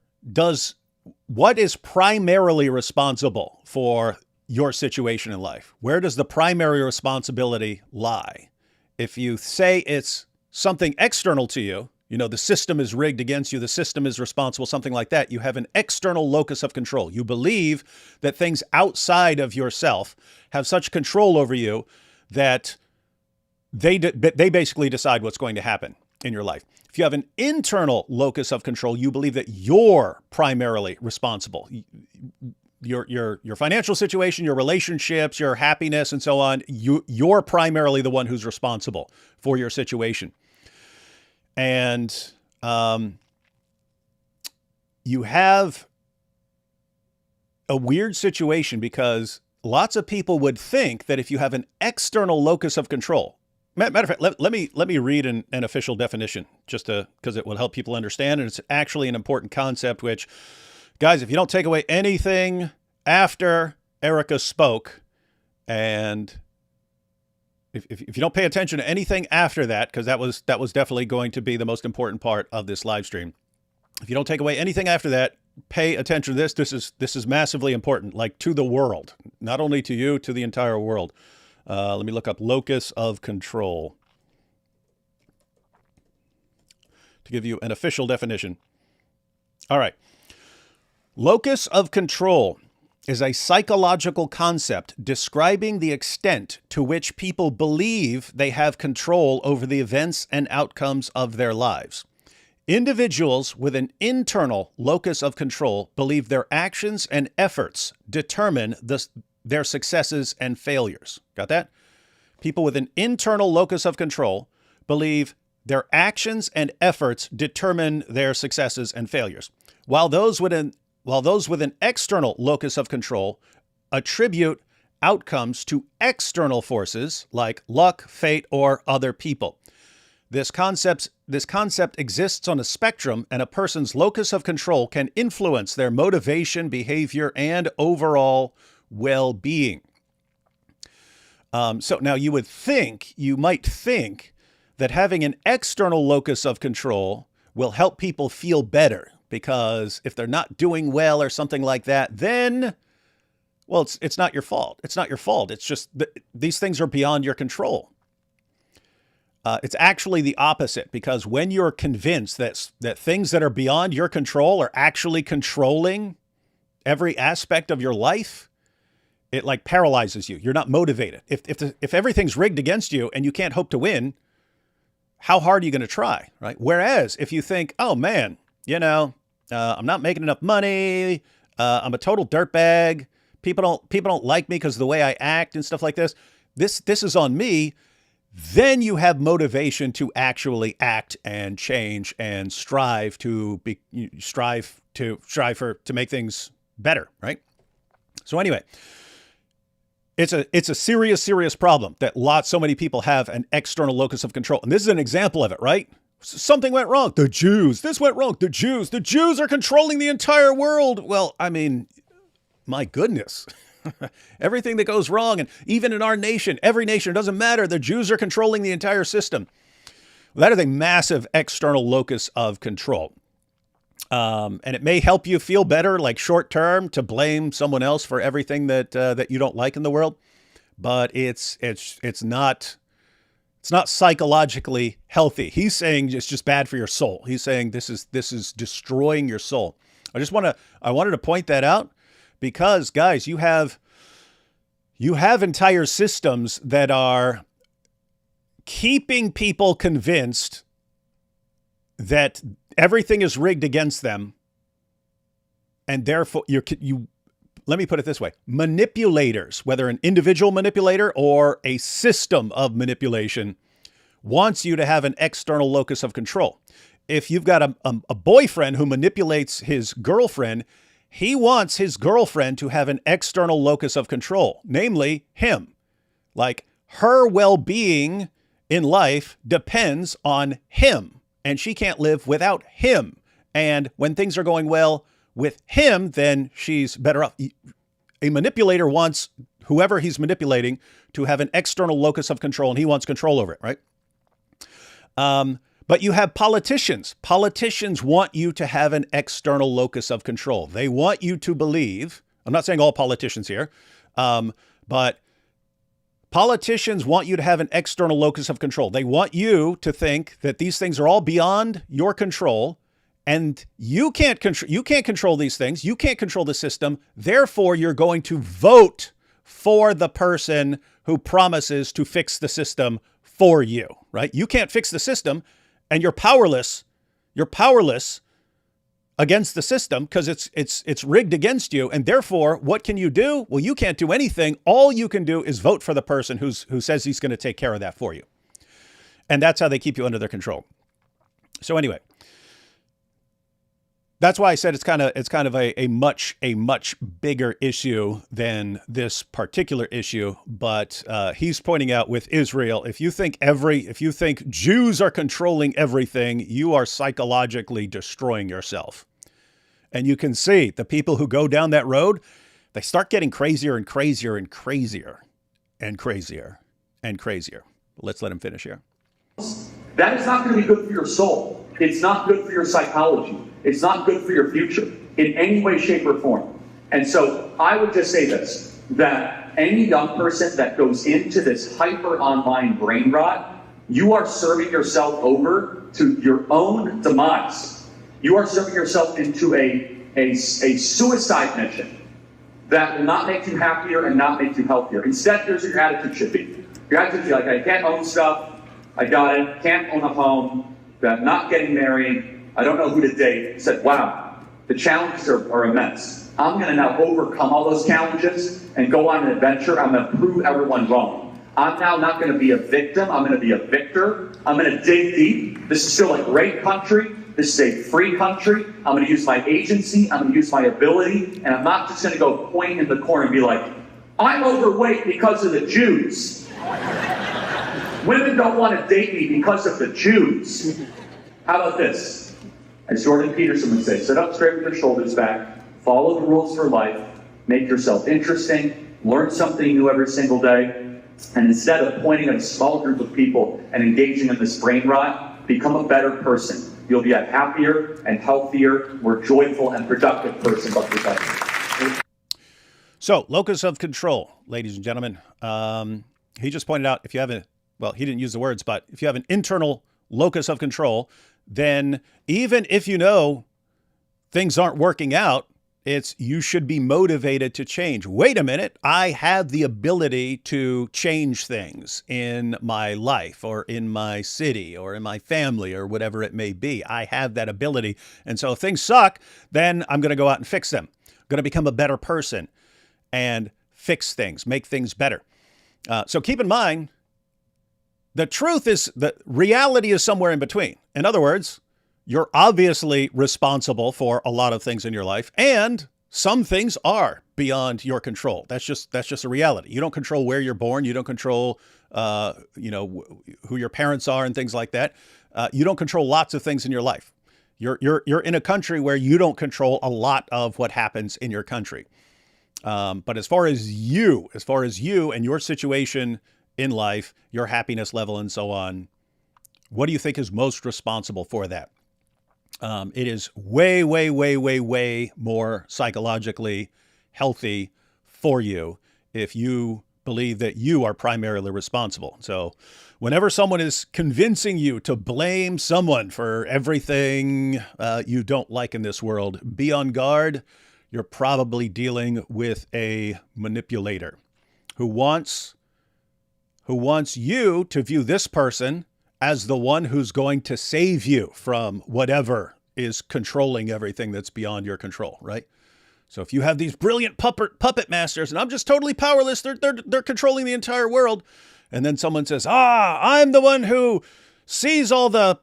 is primarily responsible for your situation in life? Where does the primary responsibility lie? If you say it's something external to you, you know, the system is rigged against you, the system is responsible, something like that, you have an external locus of control. You believe that things outside of yourself have such control over you that they basically decide what's going to happen in your life. If you have an internal locus of control, you believe that you're primarily responsible. Your financial situation, your relationships, your happiness, and so on, you're primarily the one who's responsible for your situation. And you have a weird situation because lots of people would think that if you have an external locus of control, matter of fact, let me read an official definition just because it will help people understand. And it's actually an important concept, which, guys, if you don't take away anything after Erica spoke, and if you don't pay attention to anything after that, because that was definitely going to be the most important part of this live stream. If you don't take away anything after that, pay attention to this. This is massively important, like to the world, not only to you, to the entire world. Let me look up locus of control to give you an official definition. All right. Locus of control is a psychological concept describing the extent to which people believe they have control over the events and outcomes of their lives. Individuals with an internal locus of control believe their actions and efforts determine their successes and failures. Got that? People with an internal locus of control believe their actions and efforts determine their successes and failures, while those with an external locus of control attribute outcomes to external forces like luck, fate, or other people. This concept exists on a spectrum, and a person's locus of control can influence their motivation, behavior, and overall well-being. So now you might think that having an external locus of control will help people feel better, because if they're not doing well or something like that, then, well, it's not your fault. It's not your fault. It's just these things are beyond your control. It's actually the opposite, because when you're convinced that things that are beyond your control are actually controlling every aspect of your life, it like paralyzes you. You're not motivated. If everything's rigged against you and you can't hope to win, how hard are you going to try, right? Whereas if you think, oh man, I'm not making enough money, I'm a total dirtbag, people don't like me because of the way I act and stuff like this. This is on me. Then you have motivation to actually act and change and strive to make things better, right? So anyway, it's a serious problem that so many people have an external locus of control. And this is an example of it, right? Something went wrong. The Jews, this went wrong. The Jews are controlling the entire world. Well, I mean, my goodness. Everything that goes wrong, and even in our nation, every nation, it doesn't matter. The Jews are controlling the entire system. That is a massive external locus of control. And it may help you feel better, like short term, to blame someone else for everything that you don't like in the world. But it's not psychologically healthy. He's saying it's just bad for your soul. He's saying this is destroying your soul. I wanted to point that out, because guys, you have entire systems that are keeping people convinced that everything is rigged against them, and therefore let me put it this way: manipulators, whether an individual manipulator or a system of manipulation, wants you to have an external locus of control. If you've got a boyfriend who manipulates his girlfriend, he wants his girlfriend to have an external locus of control, namely him. Like, her well-being in life depends on him, and she can't live without him. And when things are going well with him, then she's better off. A manipulator wants whoever he's manipulating to have an external locus of control, and he wants control over it, right? But you have politicians. Politicians want you to have an external locus of control. They want you to believe, I'm not saying all politicians here, but politicians want you to have an external locus of control. They want you to think that these things are all beyond your control, and you can't control these things. You can't control the system. Therefore, you're going to vote for the person who promises to fix the system for you, right? You can't fix the system, and you're powerless. You're powerless against the system because it's rigged against you. And therefore, what can you do? Well, you can't do anything. All you can do is vote for the person who says he's going to take care of that for you. And that's how they keep you under their control. So anyway, That's why I said it's kind of a much bigger issue than this particular issue. But he's pointing out with Israel, if you think Jews are controlling everything, you are psychologically destroying yourself. And you can see the people who go down that road, they start getting crazier and crazier and crazier and crazier and crazier. Let's let him finish here. That is not going to be good for your soul. It's not good for your psychology. It's not good for your future in any way, shape, or form. And so I would just say this, that any young person that goes into this hyper online brain rot, you are serving yourself over to your own demise. You are serving yourself into a suicide mission that will not make you happier and not make you healthier. Instead, here's what your attitude should be. Your attitude should be like, I can't own stuff. I got it. Can't own a home. Not getting married. I don't know who to date. Said, wow, the challenges are immense. I'm going to now overcome all those challenges and go on an adventure. I'm going to prove everyone wrong. I'm now not going to be a victim. I'm going to be a victor. I'm going to dig deep. This is still a great country. This is a free country. I'm going to use my agency. I'm going to use my ability. And I'm not just going to go point in the corner and be like, I'm overweight because of the Jews. Women don't want to date me because of the Jews. How about this? As Jordan Peterson would say, sit up straight with your shoulders back, follow the rules for life, make yourself interesting, learn something new every single day, and instead of pointing at a small group of people and engaging in this brain rot, become a better person. You'll be a happier and healthier, more joyful and productive person. So, locus of control, ladies and gentlemen. He just pointed out if you have he didn't use the words, but if you have an internal locus of control, then even if you know things aren't working out, you should be motivated to change. Wait a minute, I have the ability to change things in my life or in my city or in my family or whatever it may be. I have that ability. And so if things suck, then I'm going to go out and fix them. I'm going to become a better person and fix things, make things better. So keep in mind, the truth is that reality is somewhere in between. In other words, you're obviously responsible for a lot of things in your life, and some things are beyond your control. That's just a reality. You don't control where you're born. You don't control, who your parents are and things like that. You don't control lots of things in your life. You're in a country where you don't control a lot of what happens in your country. But as far as you and your situation in life, your happiness level and so on, what do you think is most responsible for that? It is way, way, way, way, way more psychologically healthy for you if you believe that you are primarily responsible. So whenever someone is convincing you to blame someone for everything you don't like in this world, be on guard. You're probably dealing with a manipulator who wants you to view this person as the one who's going to save you from whatever is controlling everything that's beyond your control, right? So if you have these brilliant puppet masters and I'm just totally powerless, they're controlling the entire world. And then someone says, I'm the one who sees all the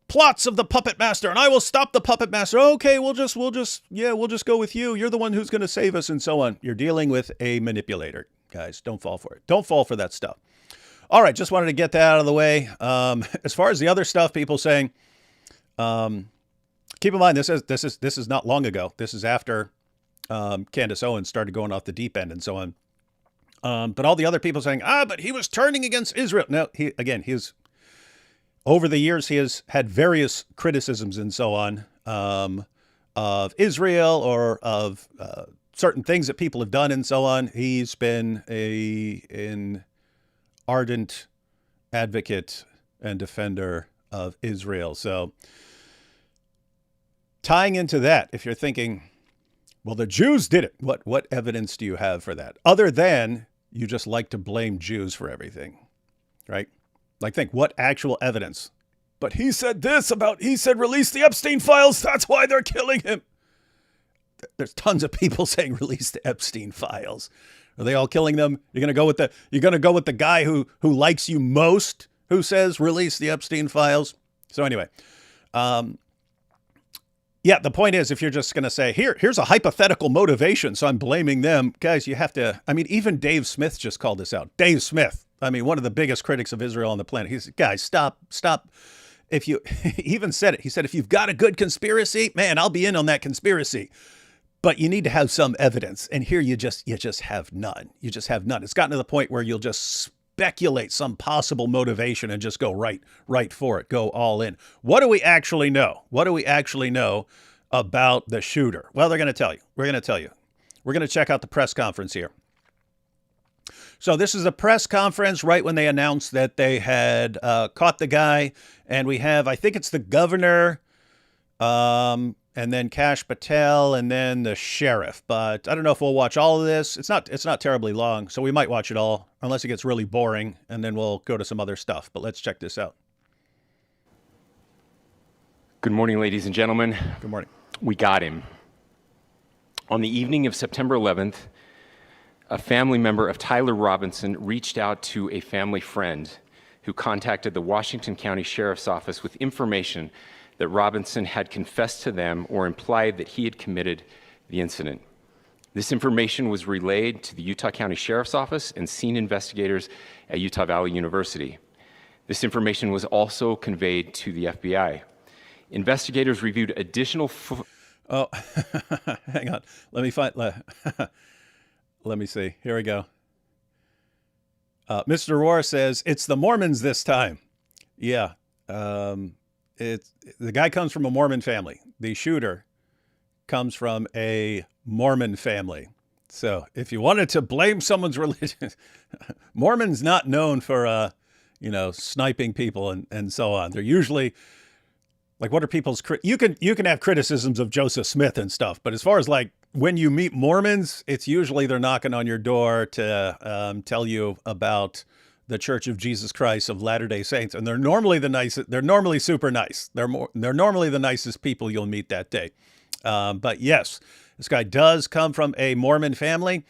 plots of the puppet master and I will stop the puppet master. Okay, we'll just go with you. You're the one who's going to save us and so on. You're dealing with a manipulator, guys. Don't fall for it. Don't fall for that stuff. All right, just wanted to get that out of the way. As far as the other stuff, people saying, keep in mind this is not long ago. This is after Candace Owens started going off the deep end and so on. But all the other people saying, but he was turning against Israel. No, he's over the years he has had various criticisms and so on of Israel or of certain things that people have done and so on. He's been an ardent advocate and defender of Israel. So tying into that, if you're thinking, well, the Jews did it, what evidence do you have for that? Other than you just like to blame Jews for everything, right? Like think, what actual evidence? But he said release the Epstein files. That's why they're killing him. There's tons of people saying release the Epstein files. Are they all killing them? You're going to go with the guy who likes you most, who says release the Epstein files. So anyway, Yeah, the point is, if you're just going to say, here's a hypothetical motivation, so I'm blaming them, guys, you have to, I mean, even Dave Smith just called this out. Dave Smith, I mean, one of the biggest critics of Israel on the planet. He's, guys, stop. If you, he even said it, he said, if you've got a good conspiracy, man, I'll be in on that conspiracy. But you need to have some evidence. And here you just have none. You just have none. It's gotten to the point where you'll just speculate some possible motivation and just go right for it. Go all in. What do we actually know? What do we actually know about the shooter? Well, they're going to tell you. We're going to tell you. We're going to check out the press conference here. So this is a press conference right when they announced that they had caught the guy. And we have, I think it's the governor, and then Kash Patel, and then the sheriff. But I don't know if we'll watch all of this. It's not terribly long, so we might watch it all, unless it gets really boring, and then we'll go to some other stuff. But let's check this out. Good morning, ladies and gentlemen. Good morning. We got him. On the evening of September 11th, a family member of Tyler Robinson reached out to a family friend who contacted the Washington County Sheriff's Office with information that Robinson had confessed to them or implied that he had committed the incident. This information was relayed to the Utah County Sheriff's Office and scene investigators at Utah Valley University. This information was also conveyed to the FBI. Investigators reviewed additional... Oh, hang on. Let me find... Let me see. Here we go. Mr. Rohr says, it's the Mormons this time. Yeah. The guy comes from a Mormon family. The shooter comes from a Mormon family. So if you wanted to blame someone's religion, Mormons not known for, sniping people and so on. They're usually like, what are people's, you can have criticisms of Joseph Smith and stuff, but as far as like when you meet Mormons, it's usually they're knocking on your door to tell you about the Church of Jesus Christ of Latter-day Saints. And they're normally the nicest. They're normally super nice. They're normally the nicest people you'll meet that day. But yes, this guy does come from a Mormon family.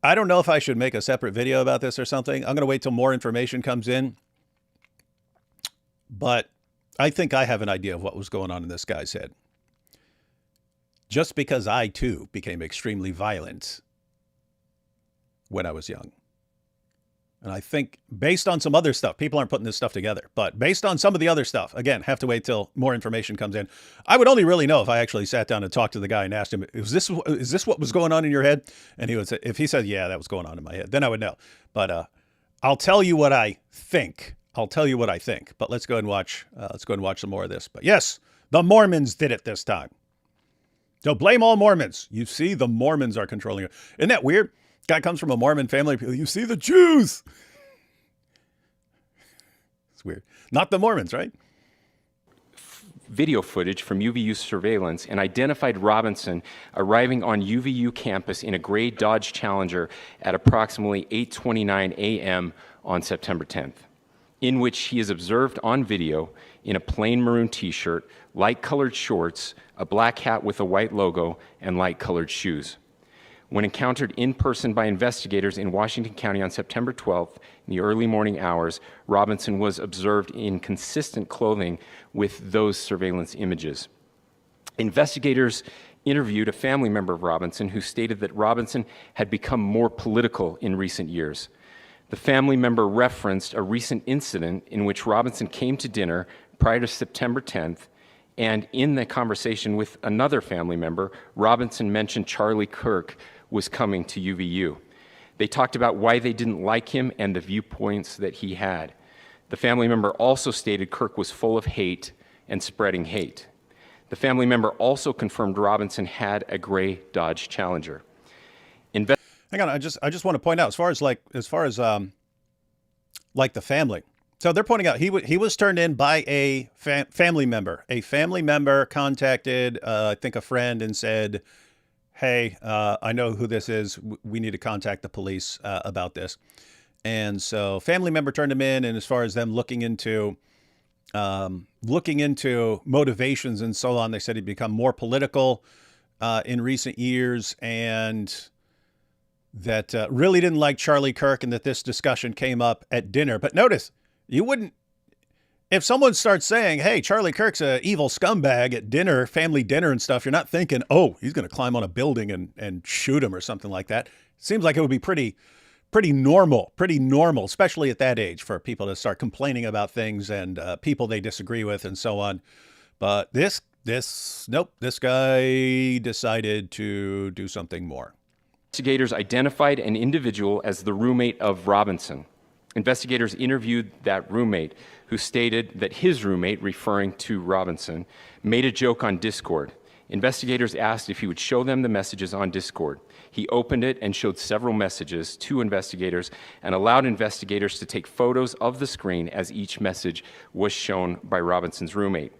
I don't know if I should make a separate video about this or something. I'm going to wait till more information comes in. But I think I have an idea of what was going on in this guy's head. Just because I, too, became extremely violent when I was young. And I think based on some other stuff, people aren't putting this stuff together, but based on some of the other stuff, again, have to wait till more information comes in. I would only really know if I actually sat down and talked to the guy and asked him, is this what was going on in your head? And he would say, if he said, yeah, that was going on in my head, then I would know. But I'll tell you what I think. But let's go and watch some more of this. But yes, the Mormons did it this time. So blame all Mormons. You see, the Mormons are controlling it. Isn't that weird? Guy comes from a Mormon family. You see the Jews. It's weird. Not the Mormons, right? Video footage from UVU surveillance and identified Robinson arriving on UVU campus in a gray Dodge Challenger at approximately 8:29 a.m. on September 10th, in which he is observed on video in a plain maroon t-shirt, light-colored shorts, a black hat with a white logo, and light-colored shoes. When encountered in person by investigators in Washington County on September 12th, in the early morning hours, Robinson was observed in consistent clothing with those surveillance images. Investigators interviewed a family member of Robinson who stated that Robinson had become more political in recent years. The family member referenced a recent incident in which Robinson came to dinner prior to September 10th, and in the conversation with another family member, Robinson mentioned Charlie Kirk was coming to UVU. They talked about why they didn't like him and the viewpoints that he had. The family member also stated Kirk was full of hate and spreading hate. The family member also confirmed Robinson had a gray Dodge Challenger. Hang on, I just want to point out as far as the family. So they're pointing out he was turned in by a family member. A family member contacted I think a friend and said, hey, I know who this is. We need to contact the police about this. And so family member turned him in. And as far as them looking into motivations and so on, they said he'd become more political in recent years and that really didn't like Charlie Kirk and that this discussion came up at dinner. But notice, you wouldn't if someone starts saying, hey, Charlie Kirk's a evil scumbag at dinner, family dinner and stuff, you're not thinking, oh, he's going to climb on a building and shoot him or something like that. It seems like it would be pretty normal, especially at that age, for people to start complaining about things and people they disagree with and so on. But nope, this guy decided to do something more. Investigators identified an individual as the roommate of Robinson. Investigators interviewed that roommate, who stated that his roommate, referring to Robinson, made a joke on Discord. Investigators asked if he would show them the messages on Discord. He opened it and showed several messages to investigators and allowed investigators to take photos of the screen as each message was shown by Robinson's roommate.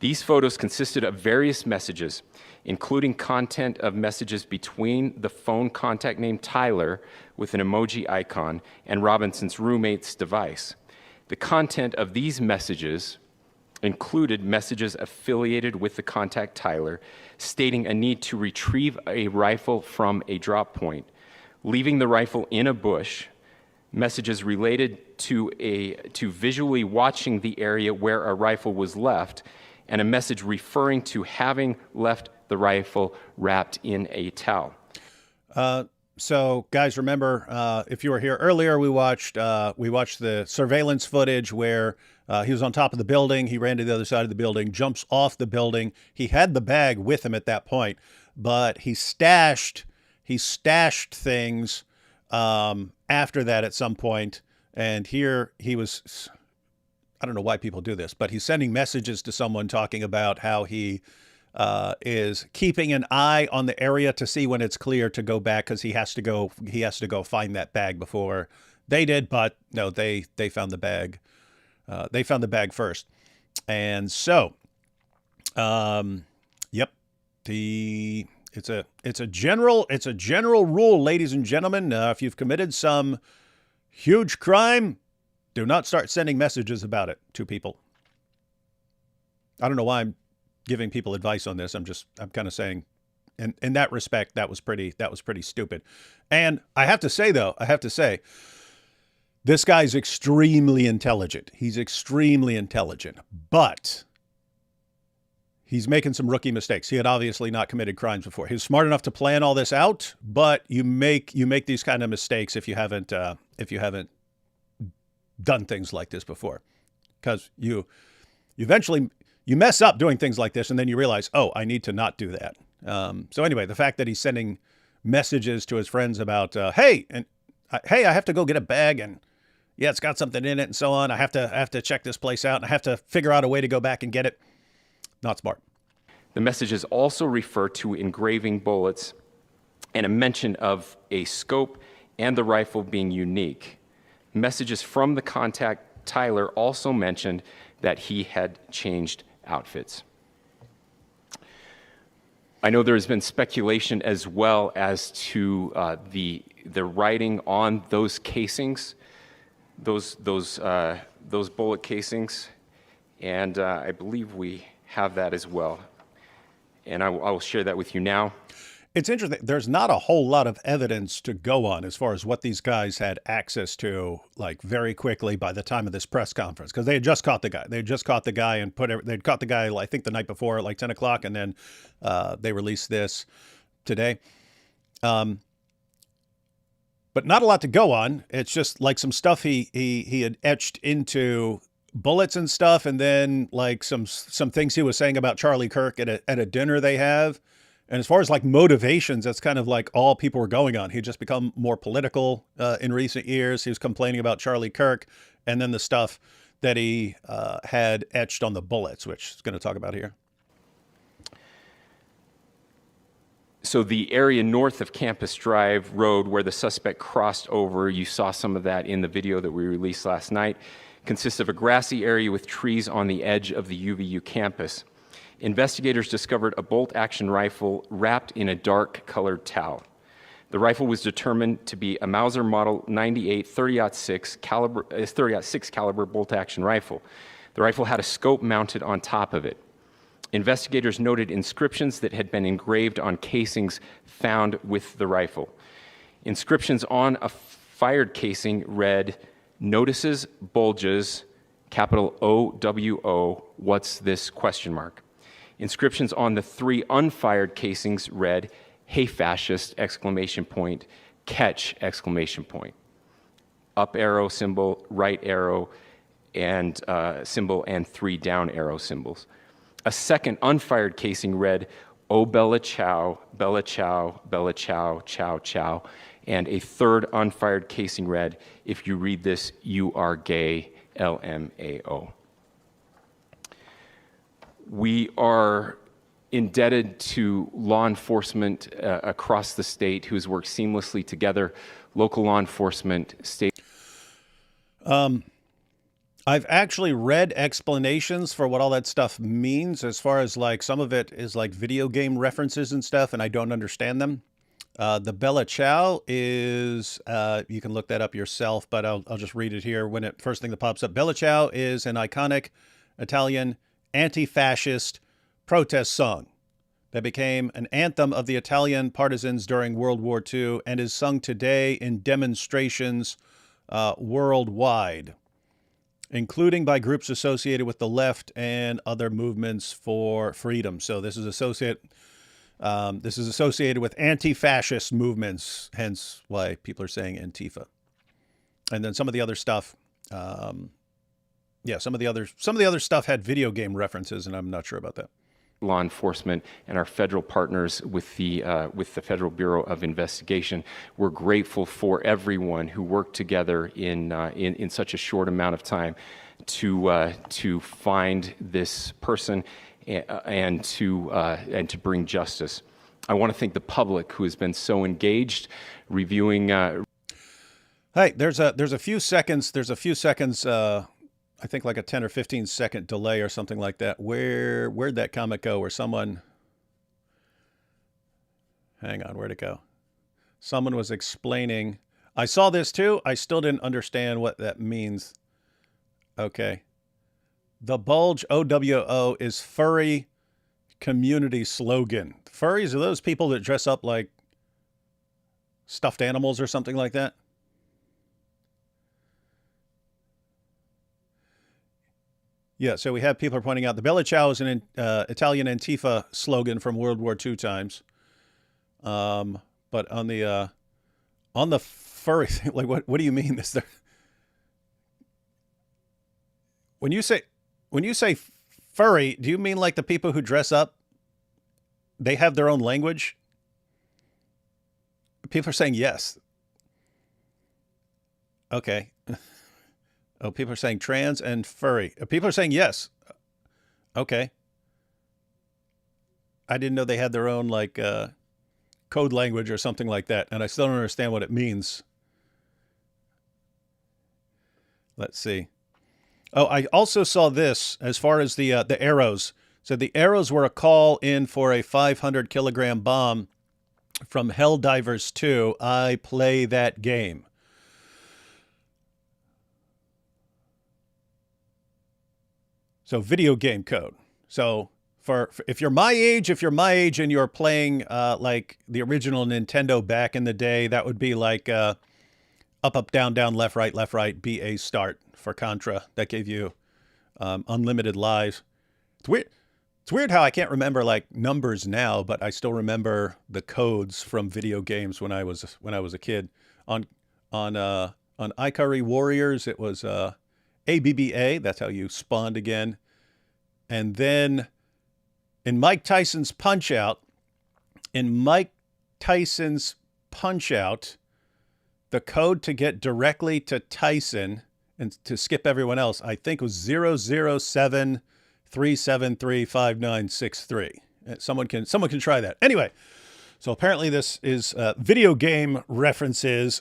These photos consisted of various messages, including content of messages between the phone contact named Tyler with an emoji icon and Robinson's roommate's device. The content of these messages included messages affiliated with the contact Tyler, stating a need to retrieve a rifle from a drop point, leaving the rifle in a bush, messages related to visually watching the area where a rifle was left, and a message referring to having left the rifle wrapped in a towel. So, guys, remember, if you were here earlier, we watched the surveillance footage where he was on top of the building. He ran to the other side of the building, jumps off the building. He had the bag with him at that point, but he stashed things after that at some point. And here he was. I don't know why people do this, but he's sending messages to someone talking about how he is keeping an eye on the area to see when it's clear to go back, because he has to go find that bag before they did. But no, they found the bag. They found the bag first. And so, yep, it's a general rule, ladies and gentlemen. If you've committed some huge crime, do not start sending messages about it to people. I don't know why I'm giving people advice on this. I'm kind of saying, in that respect, that was pretty stupid. And I have to say, this guy's extremely intelligent. He's extremely intelligent, but he's making some rookie mistakes. He had obviously not committed crimes before. He was smart enough to plan all this out, but you make these kind of mistakes if you haven't done things like this before, because you eventually mess up doing things like this, and then you realize, oh, I need to not do that. So anyway, the fact that he's sending messages to his friends about, hey, I have to go get a bag, and yeah, it's got something in it, and so on. I have to check this place out, and I have to figure out a way to go back and get it. Not smart. The messages also refer to engraving bullets and a mention of a scope and the rifle being unique. Messages from the contact Tyler also mentioned that he had changed outfits. I know there's been speculation as well as to the writing on those casings, those bullet casings, and I believe we have that as well. And I will share that with you now. It's interesting. There's not a whole lot of evidence to go on as far as what these guys had access to, like, very quickly by the time of this press conference, because they had just caught the guy. They'd caught the guy, I think, the night before at like 10 o'clock, and then they released this today. But not a lot to go on. It's just like some stuff he had etched into bullets and stuff, and then like some things he was saying about Charlie Kirk at a dinner they have. And as far as like motivations, that's kind of like all people were going on. He'd just become more political in recent years. He was complaining about Charlie Kirk, and then the stuff that he had etched on the bullets, which he's going to talk about here. So the area north of Campus Drive Road where the suspect crossed over, you saw some of that in the video that we released last night, consists of a grassy area with trees on the edge of the UVU campus. Investigators discovered a bolt-action rifle wrapped in a dark-colored towel. The rifle was determined to be a Mauser Model 98 30-06 caliber bolt-action rifle. The rifle had a scope mounted on top of it. Investigators noted inscriptions that had been engraved on casings found with the rifle. Inscriptions on a fired casing read, "Notices, bulges, capital OWO, what's this question mark. Inscriptions on the 3 unfired casings read, "Hey fascist!" exclamation point, "Catch!" exclamation point. Up arrow symbol, right arrow and symbol, and 3 down arrow symbols. A second unfired casing read, "Oh Bella Ciao, Bella Ciao, Bella Ciao, Ciao Ciao." And a third unfired casing read, "If you read this, you are gay, LMAO." We are indebted to law enforcement across the state who's worked seamlessly together, local law enforcement, state. I've actually read explanations for what all that stuff means, as far as like some of it is like video game references and stuff, and I don't understand them. The Bella Ciao is, you can look that up yourself, but I'll just read it here when it first thing that pops up. Bella Ciao is an iconic Italian anti-fascist protest song that became an anthem of the Italian partisans during World War II and is sung today in demonstrations worldwide, including by groups associated with the left and other movements for freedom. So this is associated with anti-fascist movements, hence why people are saying Antifa. And then some of the other stuff, some of the other stuff had video game references, and I'm not sure about that. Law enforcement and our federal partners with the Federal Bureau of Investigation. We're grateful for everyone who worked together in such a short amount of time to find this person and to bring justice. I want to thank the public who has been so engaged, reviewing. Hey, there's a few seconds. I think like a 10 or 15 second delay or something like that. Where'd that comment go? Where someone, hang on, where'd it go? Someone was explaining. I saw this too. I still didn't understand what that means. Okay. The Bulge, OWO, is furry community slogan. Furries are those people that dress up like stuffed animals or something like that. Yeah, so we have people are pointing out the Bella Ciao is an Italian Antifa slogan from World War II times. But on the furry thing, like what do you mean? Is there, when you say furry, do you mean like the people who dress up? They have their own language? People are saying yes. Okay. Oh, people are saying trans and furry. People are saying yes. Okay. I didn't know they had their own like code language or something like that, and I still don't understand what it means. Let's see. Oh, I also saw this as far as the arrows. So the arrows were a call in for a 500 kilogram bomb from Helldivers 2. I play that game. So video game code. So for if you're my age and you're playing like the original Nintendo back in the day, that would be like up, up, down, down, left, right, BA start for Contra. That gave you unlimited lives. It's weird how I can't remember like numbers now, but I still remember the codes from video games when I was a kid. On Ikari Warriors, it was ABBA. That's how you spawned again. And then in Mike Tyson's Punch-Out, the code to get directly to Tyson and to skip everyone else, I think was 007-373-5963. Someone can try that. Anyway, so apparently this is video game references.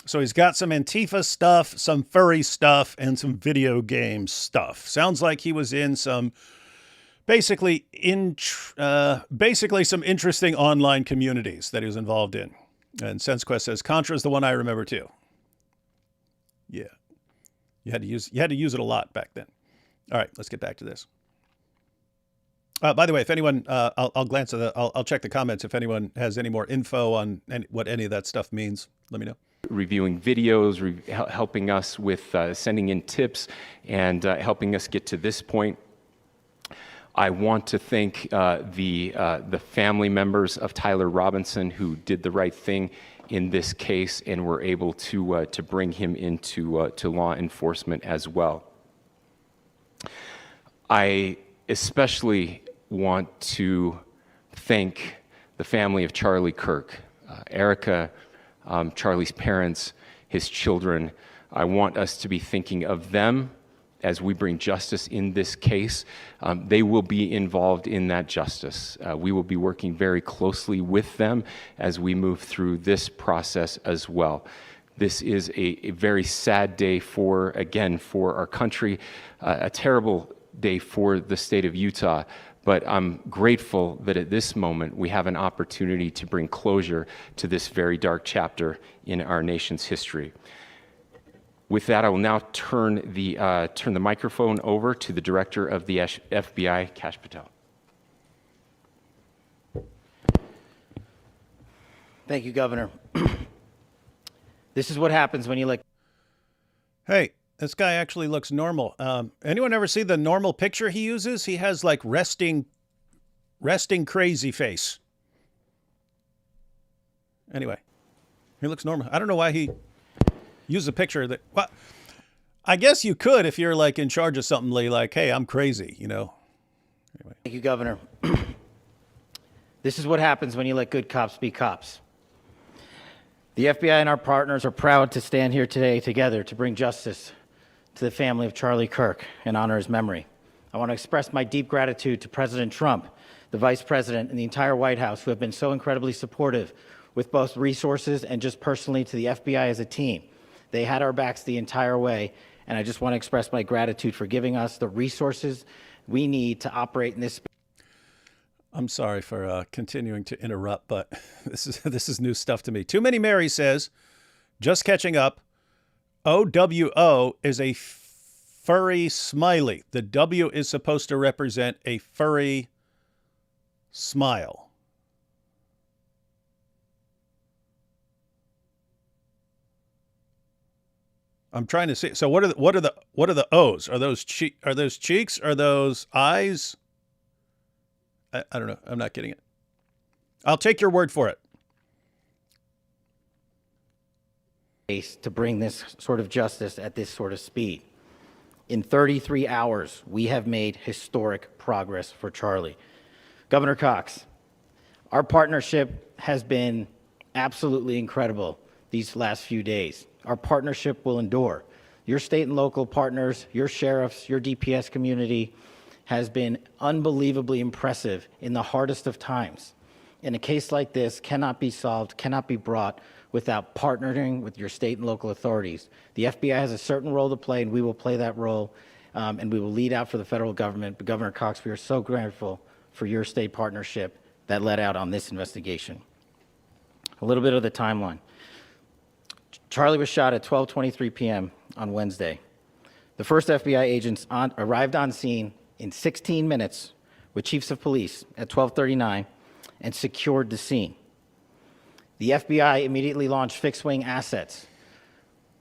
So he's got some Antifa stuff, some furry stuff, and some video game stuff. Sounds like he was in some basically some interesting online communities that he was involved in. And SenseQuest says Contra is the one I remember too. Yeah, you had to use it a lot back then. All right, let's get back to this. By the way, if anyone, I'll glance at I'll check the comments. If anyone has any more info on what any of that stuff means, let me know. reviewing videos, helping us with sending in tips, and helping us get to this point. I want to thank the family members of Tyler Robinson who did the right thing in this case and were able to bring him into to law enforcement as well. I especially want to thank the family of Charlie Kirk, Erica, Charlie's parents, his children. I want us to be thinking of them as we bring justice in this case. They will be involved in that justice. We will be working very closely with them as we move through this process as well. This is a very sad day for our country, a terrible day for the state of Utah. But I'm grateful that at this moment we have an opportunity to bring closure to this very dark chapter in our nation's history. With that, I will now turn the microphone over to the Director of the FBI, Kash Patel. Thank you, Governor. This is what happens when you let... Hey, this guy actually looks normal. Anyone ever see the normal picture he uses? He has like resting crazy face. Anyway, he looks normal. I don't know why he used a picture that, well, I guess you could if you're like in charge of something like, hey, I'm crazy, you know. Anyway. Thank you, Governor. This is what happens when you let good cops be cops. The FBI and our partners are proud to stand here today together to bring justice to the family of Charlie Kirk and honor his memory. I want to express my deep gratitude to President Trump, the Vice President, and the entire White House who have been so incredibly supportive with both resources and just personally to the FBI as a team. They had our backs the entire way, and I just want to express my gratitude for giving us the resources we need to operate in this space. I'm sorry for continuing to interrupt, but this is new stuff to me. Too Many Mary says, just catching up, OWO is a furry smiley. The W is supposed to represent a furry smile. I'm trying to see. So what are the O's? Are those cheeks? Are those eyes? I don't know. I'm not getting it. I'll take your word for it. To bring this sort of justice at this sort of speed. In 33 hours, we have made historic progress for Charlie. Governor Cox, our partnership has been absolutely incredible these last few days. Our partnership will endure. Your state and local partners, your sheriffs, your DPS community has been unbelievably impressive in the hardest of times. And a case like this cannot be solved, cannot be brought without partnering with your state and local authorities. The FBI has a certain role to play, and we will play that role, and we will lead out for the federal government. But Governor Cox, we are so grateful for your state partnership that led out on this investigation. A little bit of the timeline. Charlie was shot at 12:23 p.m. on Wednesday. The first FBI agents arrived on scene in 16 minutes with chiefs of police at 12:39 and secured the scene. The FBI immediately launched fixed-wing assets.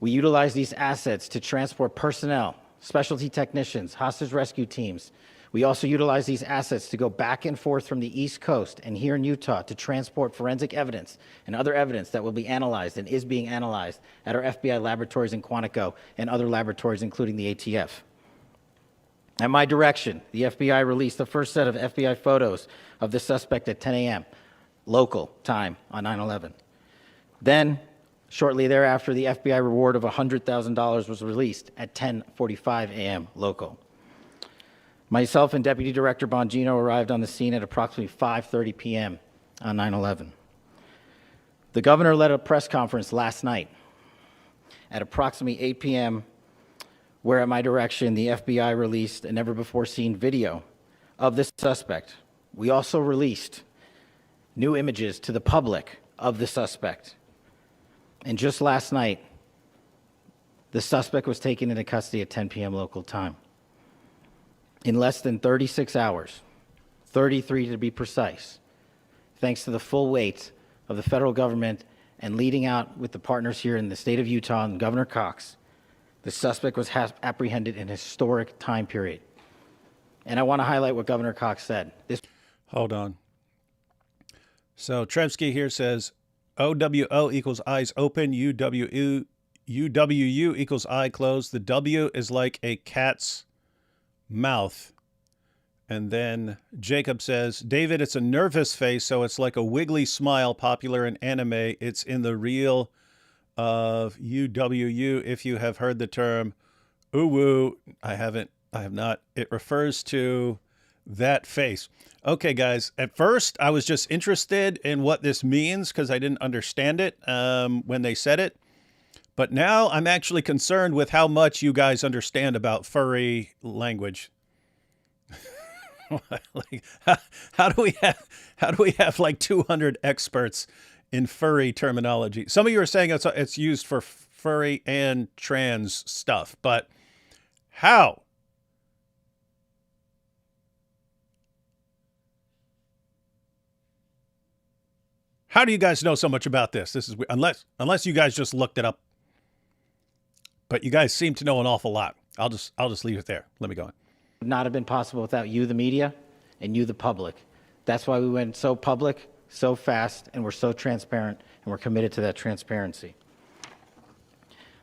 We utilized these assets to transport personnel, specialty technicians, hostage rescue teams. We also utilized these assets to go back and forth from the East Coast and here in Utah to transport forensic evidence and other evidence that will be analyzed and is being analyzed at our FBI laboratories in Quantico and other laboratories, including the ATF. At my direction, the FBI released the first set of FBI photos of the suspect at 10 a.m. local time on 9/11. Then, shortly thereafter, the FBI reward of $100,000 was released at 10:45 a.m. local. Myself and Deputy Director Bongino arrived on the scene at approximately 5:30 p.m. on 9/11. The governor led a press conference last night at approximately 8 p.m., where at my direction, the FBI released a never-before-seen video of this suspect. We also released new images to the public of the suspect. And just last night, the suspect was taken into custody at 10 p.m. local time. In less than 36 hours, 33 to be precise, thanks to the full weight of the federal government and leading out with the partners here in the state of Utah and Governor Cox, the suspect was apprehended in a historic time period. And I want to highlight what Governor Cox said. Hold on. So Trevsky here says OWO equals eyes open, UWU equals eye closed. The W is like a cat's mouth. And then Jacob says, David, it's a nervous face, so it's like a wiggly smile popular in anime. It's in the reel of UWU. If you have heard the term uwu, I have not. It refers to that face. Okay, guys, at first I was just interested in what this means because I didn't understand it when they said it. But now I'm actually concerned with how much you guys understand about furry language. Like, how do we have like 200 experts in furry terminology? Some of you are saying it's used for furry and trans stuff, but how? How do you guys know so much about this? This is unless you guys just looked it up. But you guys seem to know an awful lot. I'll just leave it there. Let me go on. Would not have been possible without you, the media, and you, the public. That's why we went so public, so fast, and we're so transparent, and we're committed to that transparency.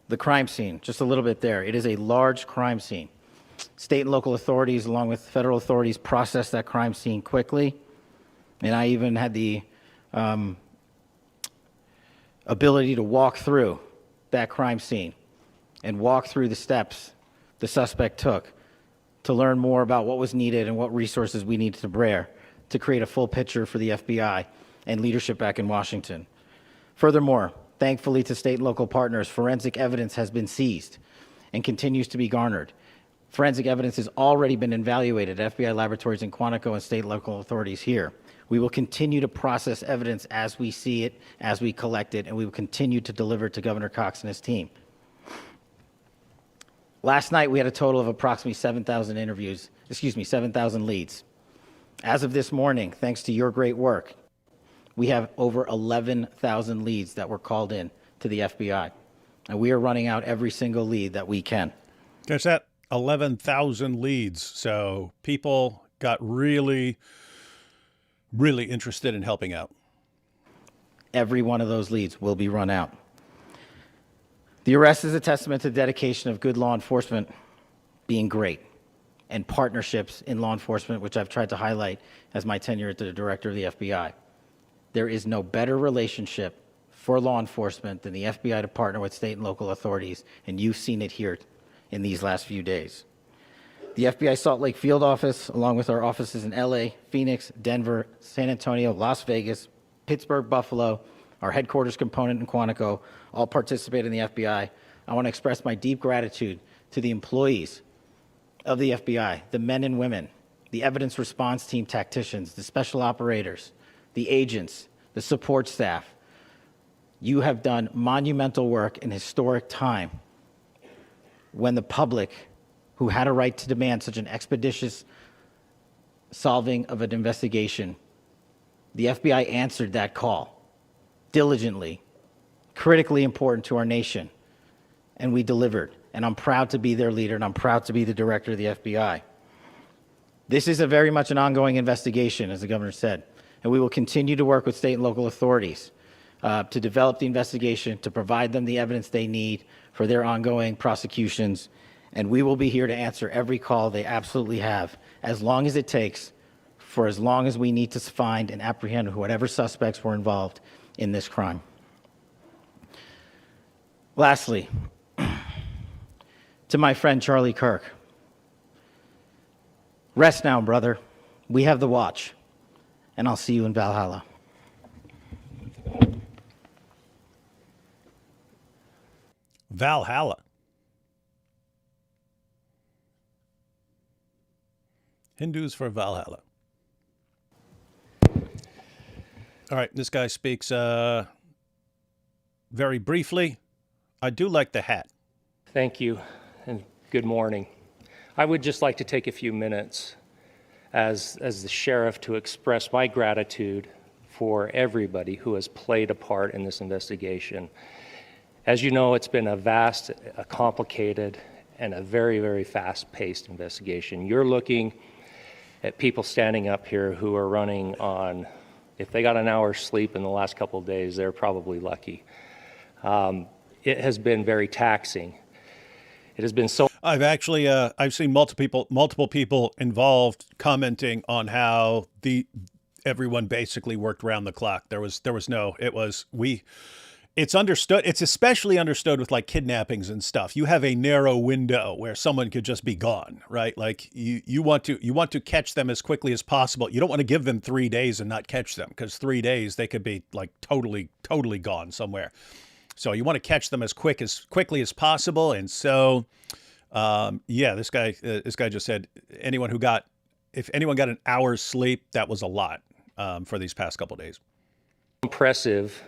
The crime scene, just a little bit there. It is a large crime scene. State and local authorities, along with federal authorities, processed that crime scene quickly, and I even had the ability to walk through that crime scene and walk through the steps the suspect took to learn more about what was needed and what resources we needed to bear to create a full picture for the FBI and leadership back in Washington. Furthermore, thankfully to state and local partners, forensic evidence has been seized and continues to be garnered. Forensic evidence has already been evaluated at FBI laboratories in Quantico and state and local authorities here. We will continue to process evidence as we see it, as we collect it, and we will continue to deliver to Governor Cox and his team. Last night, we had a total of approximately 7,000 leads. As of this morning, thanks to your great work, we have over 11,000 leads that were called in to the FBI. And we are running out every single lead that we can. There's that 11,000 leads. So people got really interested in helping out. Every one of those leads will be run out. The arrest is a testament to the dedication of good law enforcement being great and partnerships in law enforcement, which I've tried to highlight as my tenure as the director of the FBI. There is no better relationship for law enforcement than the FBI to partner with state and local authorities, and you've seen it here in these last few days. The FBI Salt Lake field office, along with our offices in LA, Phoenix, Denver, San Antonio, Las Vegas, Pittsburgh, Buffalo, our headquarters component in Quantico, all participate in the FBI. I want to express my deep gratitude to the employees of the FBI, the men and women, the evidence response team tacticians, the special operators, the agents, the support staff. You have done monumental work in historic time when the public, who had a right to demand such an expeditious solving of an investigation, the FBI answered that call diligently, critically important to our nation, and we delivered. And I'm proud to be their leader, and I'm proud to be the director of the FBI. This is a very much an ongoing investigation, as the governor said, and we will continue to work with state and local authorities to develop the investigation, to provide them the evidence they need for their ongoing prosecutions, and we will be here to answer every call they absolutely have, as long as it takes, for as long as we need to find and apprehend whatever suspects were involved in this crime. Lastly, to my friend Charlie Kirk, rest now, brother. We have the watch, and I'll see you in Valhalla. Valhalla. Hindus for Valhalla. All right, this guy speaks very briefly. I do like the hat. Thank you, and good morning. I would just like to take a few minutes as the sheriff to express my gratitude for everybody who has played a part in this investigation. As you know, it's been a vast, a complicated, and a very, very fast-paced investigation. You're looking at people standing up here who are running on, if they got an hour's sleep in the last couple of days, they're probably lucky. It has been very taxing. It has been so. I've seen multiple people involved commenting on how everyone basically worked round the clock. It's understood. It's especially understood with like kidnappings and stuff. You have a narrow window where someone could just be gone, right? Like you want to catch them as quickly as possible. You don't want to give them 3 days and not catch them, because 3 days they could be like totally gone somewhere. So you want to catch them as quickly as possible. And so, this guy just said if anyone got an hour's sleep, that was a lot for these past couple of days. Impressive.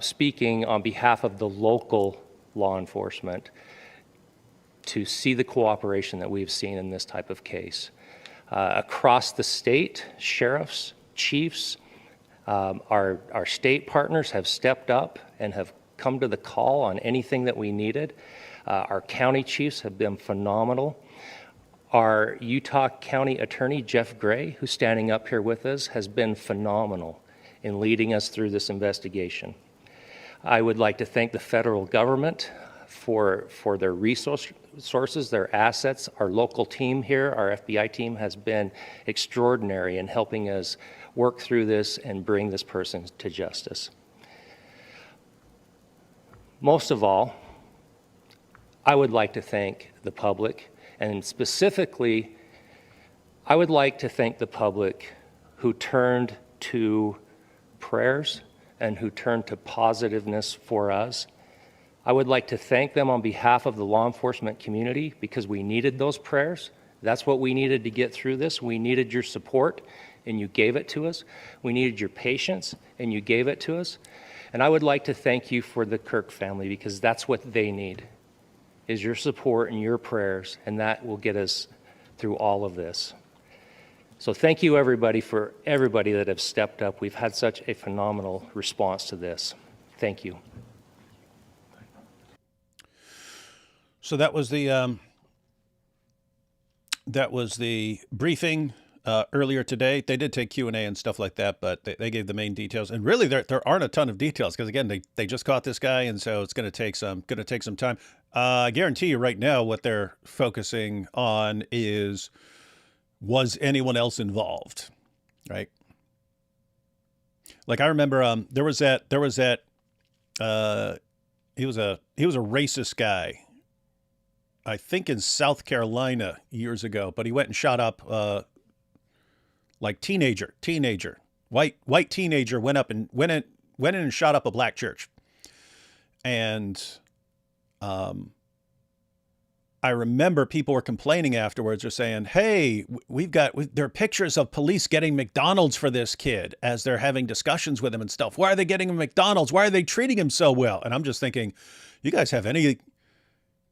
Speaking on behalf of the local law enforcement, to see the cooperation that we've seen in this type of case. Across the state, sheriffs, chiefs, our state partners have stepped up and have come to the call on anything that we needed. Our county chiefs have been phenomenal. Our Utah County Attorney, Jeff Gray, who's standing up here with us, has been phenomenal in leading us through this investigation. I would like to thank the federal government for their resources, their assets. Our local team here, our FBI team, has been extraordinary in helping us work through this and bring this person to justice. Most of all, I would like to thank the public, and specifically, I would like to thank the public who turned to prayers and who turned to positiveness for us. I would like to thank them on behalf of the law enforcement community, because we needed those prayers. That's what we needed to get through this. We needed your support, and you gave it to us. We needed your patience, and you gave it to us. And I would like to thank you for the Kirk family, because that's what they need, is your support and your prayers, and that will get us through all of this. So thank you, everybody, for everybody that have stepped up. We've had such a phenomenal response to this. Thank you. So that was the briefing earlier today. They did take Q&A and stuff like that, but they gave the main details. And really, there aren't a ton of details, because again, they just caught this guy, and so it's going to take some time. I guarantee you right now, what they're focusing on is, was anyone else involved, right? Like I remember, there was that he was a racist guy, I think in South Carolina years ago, but he went and shot up like teenager, white teenager went in and shot up a black church. And I remember people were complaining afterwards, or saying, hey, there are pictures of police getting McDonald's for this kid as they're having discussions with him and stuff. Why are they getting him McDonald's? Why are they treating him so well? And I'm just thinking, you guys have any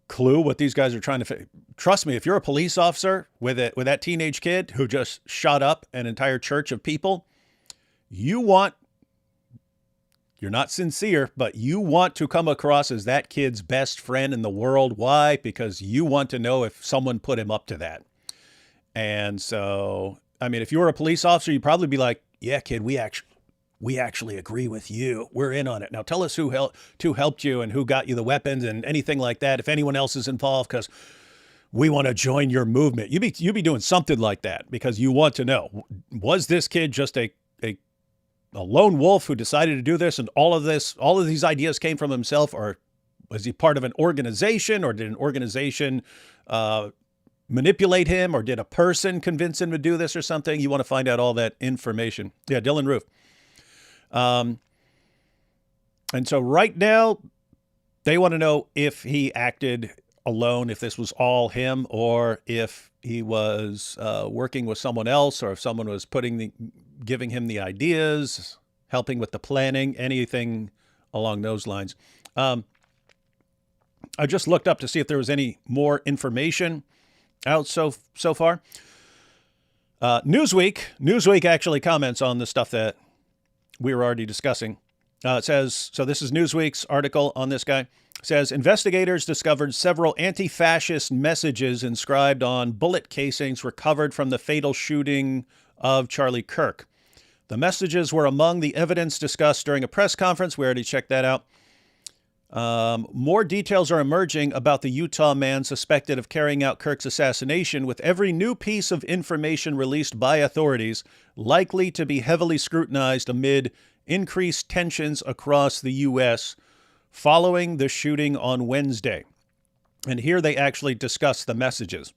clue what these guys are trying to trust me, if you're a police officer with that teenage kid who just shot up an entire church of people, you're not sincere, but you want to come across as that kid's best friend in the world. Why? Because you want to know if someone put him up to that. And so, I mean, if you were a police officer, you'd probably be like, yeah, kid, we actually agree with you. We're in on it. Now tell us who helped you and who got you the weapons and anything like that. If anyone else is involved, because we want to join your movement. You'd be doing something like that, because you want to know, was this kid just a lone wolf who decided to do this, and all of these ideas came from himself, or was he part of an organization, or did an organization manipulate him, or did a person convince him to do this or something? You want to find out all that information. Yeah, Dylan Roof. And so right now, they want to know if he acted alone, if this was all him, or if he was working with someone else, or if someone was giving him the ideas, helping with the planning, anything along those lines. I just looked up to see if there was any more information out so far. Newsweek actually comments on the stuff that we were already discussing. It says, so this is Newsweek's article on this guy. It says, investigators discovered several anti-fascist messages inscribed on bullet casings recovered from the fatal shooting of Charlie Kirk. The messages were among the evidence discussed during a press conference. We already checked that out. More details are emerging about the Utah man suspected of carrying out Kirk's assassination, with every new piece of information released by authorities likely to be heavily scrutinized amid increased tensions across the U.S. following the shooting on Wednesday. And here they actually discuss the messages,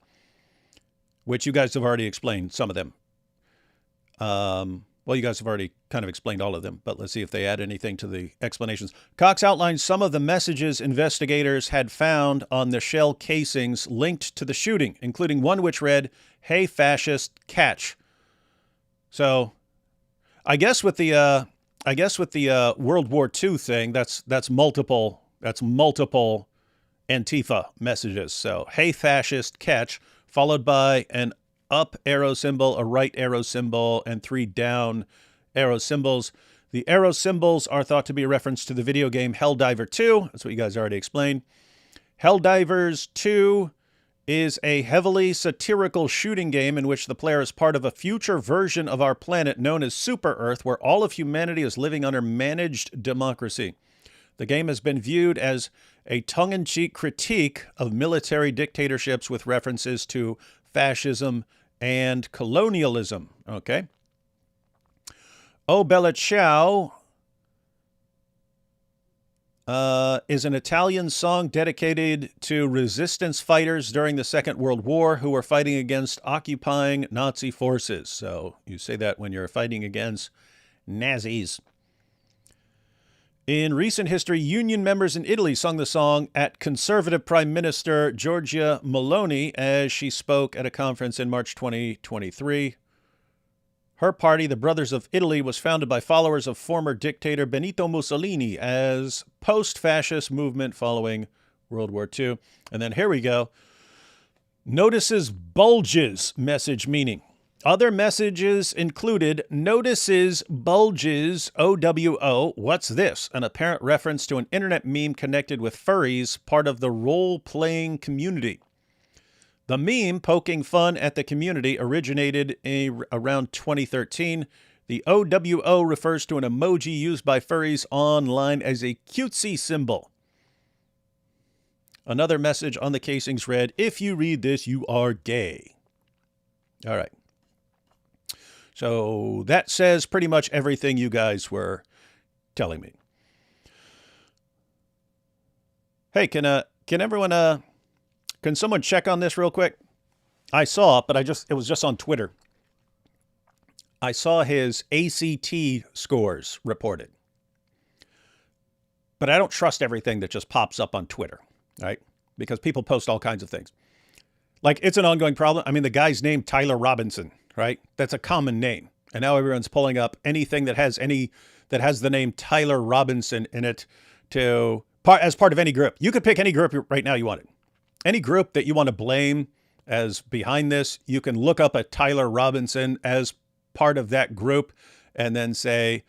which you guys have already explained, some of them. Well, you guys have already kind of explained all of them, but let's see if they add anything to the explanations. Cox outlines some of the messages investigators had found on the shell casings linked to the shooting, including one which read, "Hey, fascist, catch." So, I guess with the World War II thing, that's multiple Antifa messages. So, "Hey, fascist, catch," followed by an up arrow symbol, a right arrow symbol, and 3 down arrow symbols. The arrow symbols are thought to be a reference to the video game Helldivers 2. That's what you guys already explained. Helldivers 2 is a heavily satirical shooting game in which the player is part of a future version of our planet known as Super Earth, where all of humanity is living under managed democracy. The game has been viewed as a tongue-in-cheek critique of military dictatorships with references to fascism and colonialism. Okay. O Bella Ciao is an Italian song dedicated to resistance fighters during the Second World War who were fighting against occupying Nazi forces. So you say that when you're fighting against Nazis. In recent history, union members in Italy sung the song at conservative Prime Minister Giorgia Meloni as she spoke at a conference in March 2023. Her party, the Brothers of Italy, was founded by followers of former dictator Benito Mussolini as post-fascist movement following World War II. And then here we go. Notices bulges message meaning. Other messages included notices bulges, OWO. What's this? An apparent reference to an internet meme connected with furries, part of the role-playing community. The meme, poking fun at the community, originated around 2013. The OWO refers to an emoji used by furries online as a cutesy symbol. Another message on the casings read, "If you read this, you are gay." All right. So that says pretty much everything you guys were telling me. Hey, can everyone can someone check on this real quick? I saw it, but it was just on Twitter. I saw his ACT scores reported. But I don't trust everything that just pops up on Twitter, right? Because people post all kinds of things. Like, it's an ongoing problem. I mean, the guy's named Tyler Robinson, right? That's a common name. And now everyone's pulling up anything that has the name Tyler Robinson in it as part of any group. You could pick any group right now you wanted. Any group that you want to blame as behind this, you can look up a Tyler Robinson as part of that group and then say,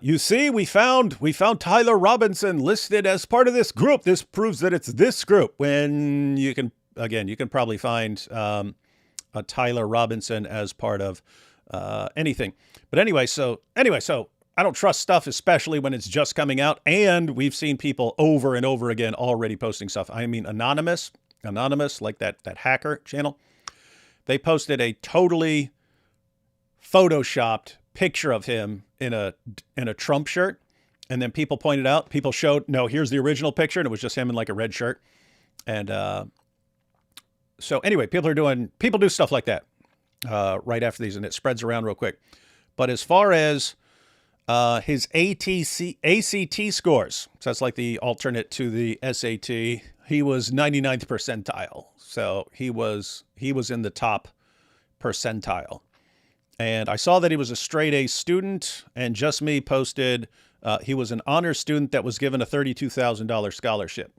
you see, we found Tyler Robinson listed as part of this group. This proves that it's this group. When you can probably find a Tyler Robinson as part of anything. But anyway, so I don't trust stuff, especially when it's just coming out. And we've seen people over and over again already posting stuff. I mean, Anonymous, like that hacker channel. They posted a totally photoshopped picture of him in a Trump shirt. And then people pointed out, showed, no, here's the original picture. And it was just him in like a red shirt. And so anyway, people do stuff like that right after these, and it spreads around real quick. But as far as his ACT scores, so that's like the alternate to the SAT, he was 99th percentile. So he was in the top percentile. And I saw that he was a straight A student, and Just Me posted he was an honor student that was given a $32,000 scholarship.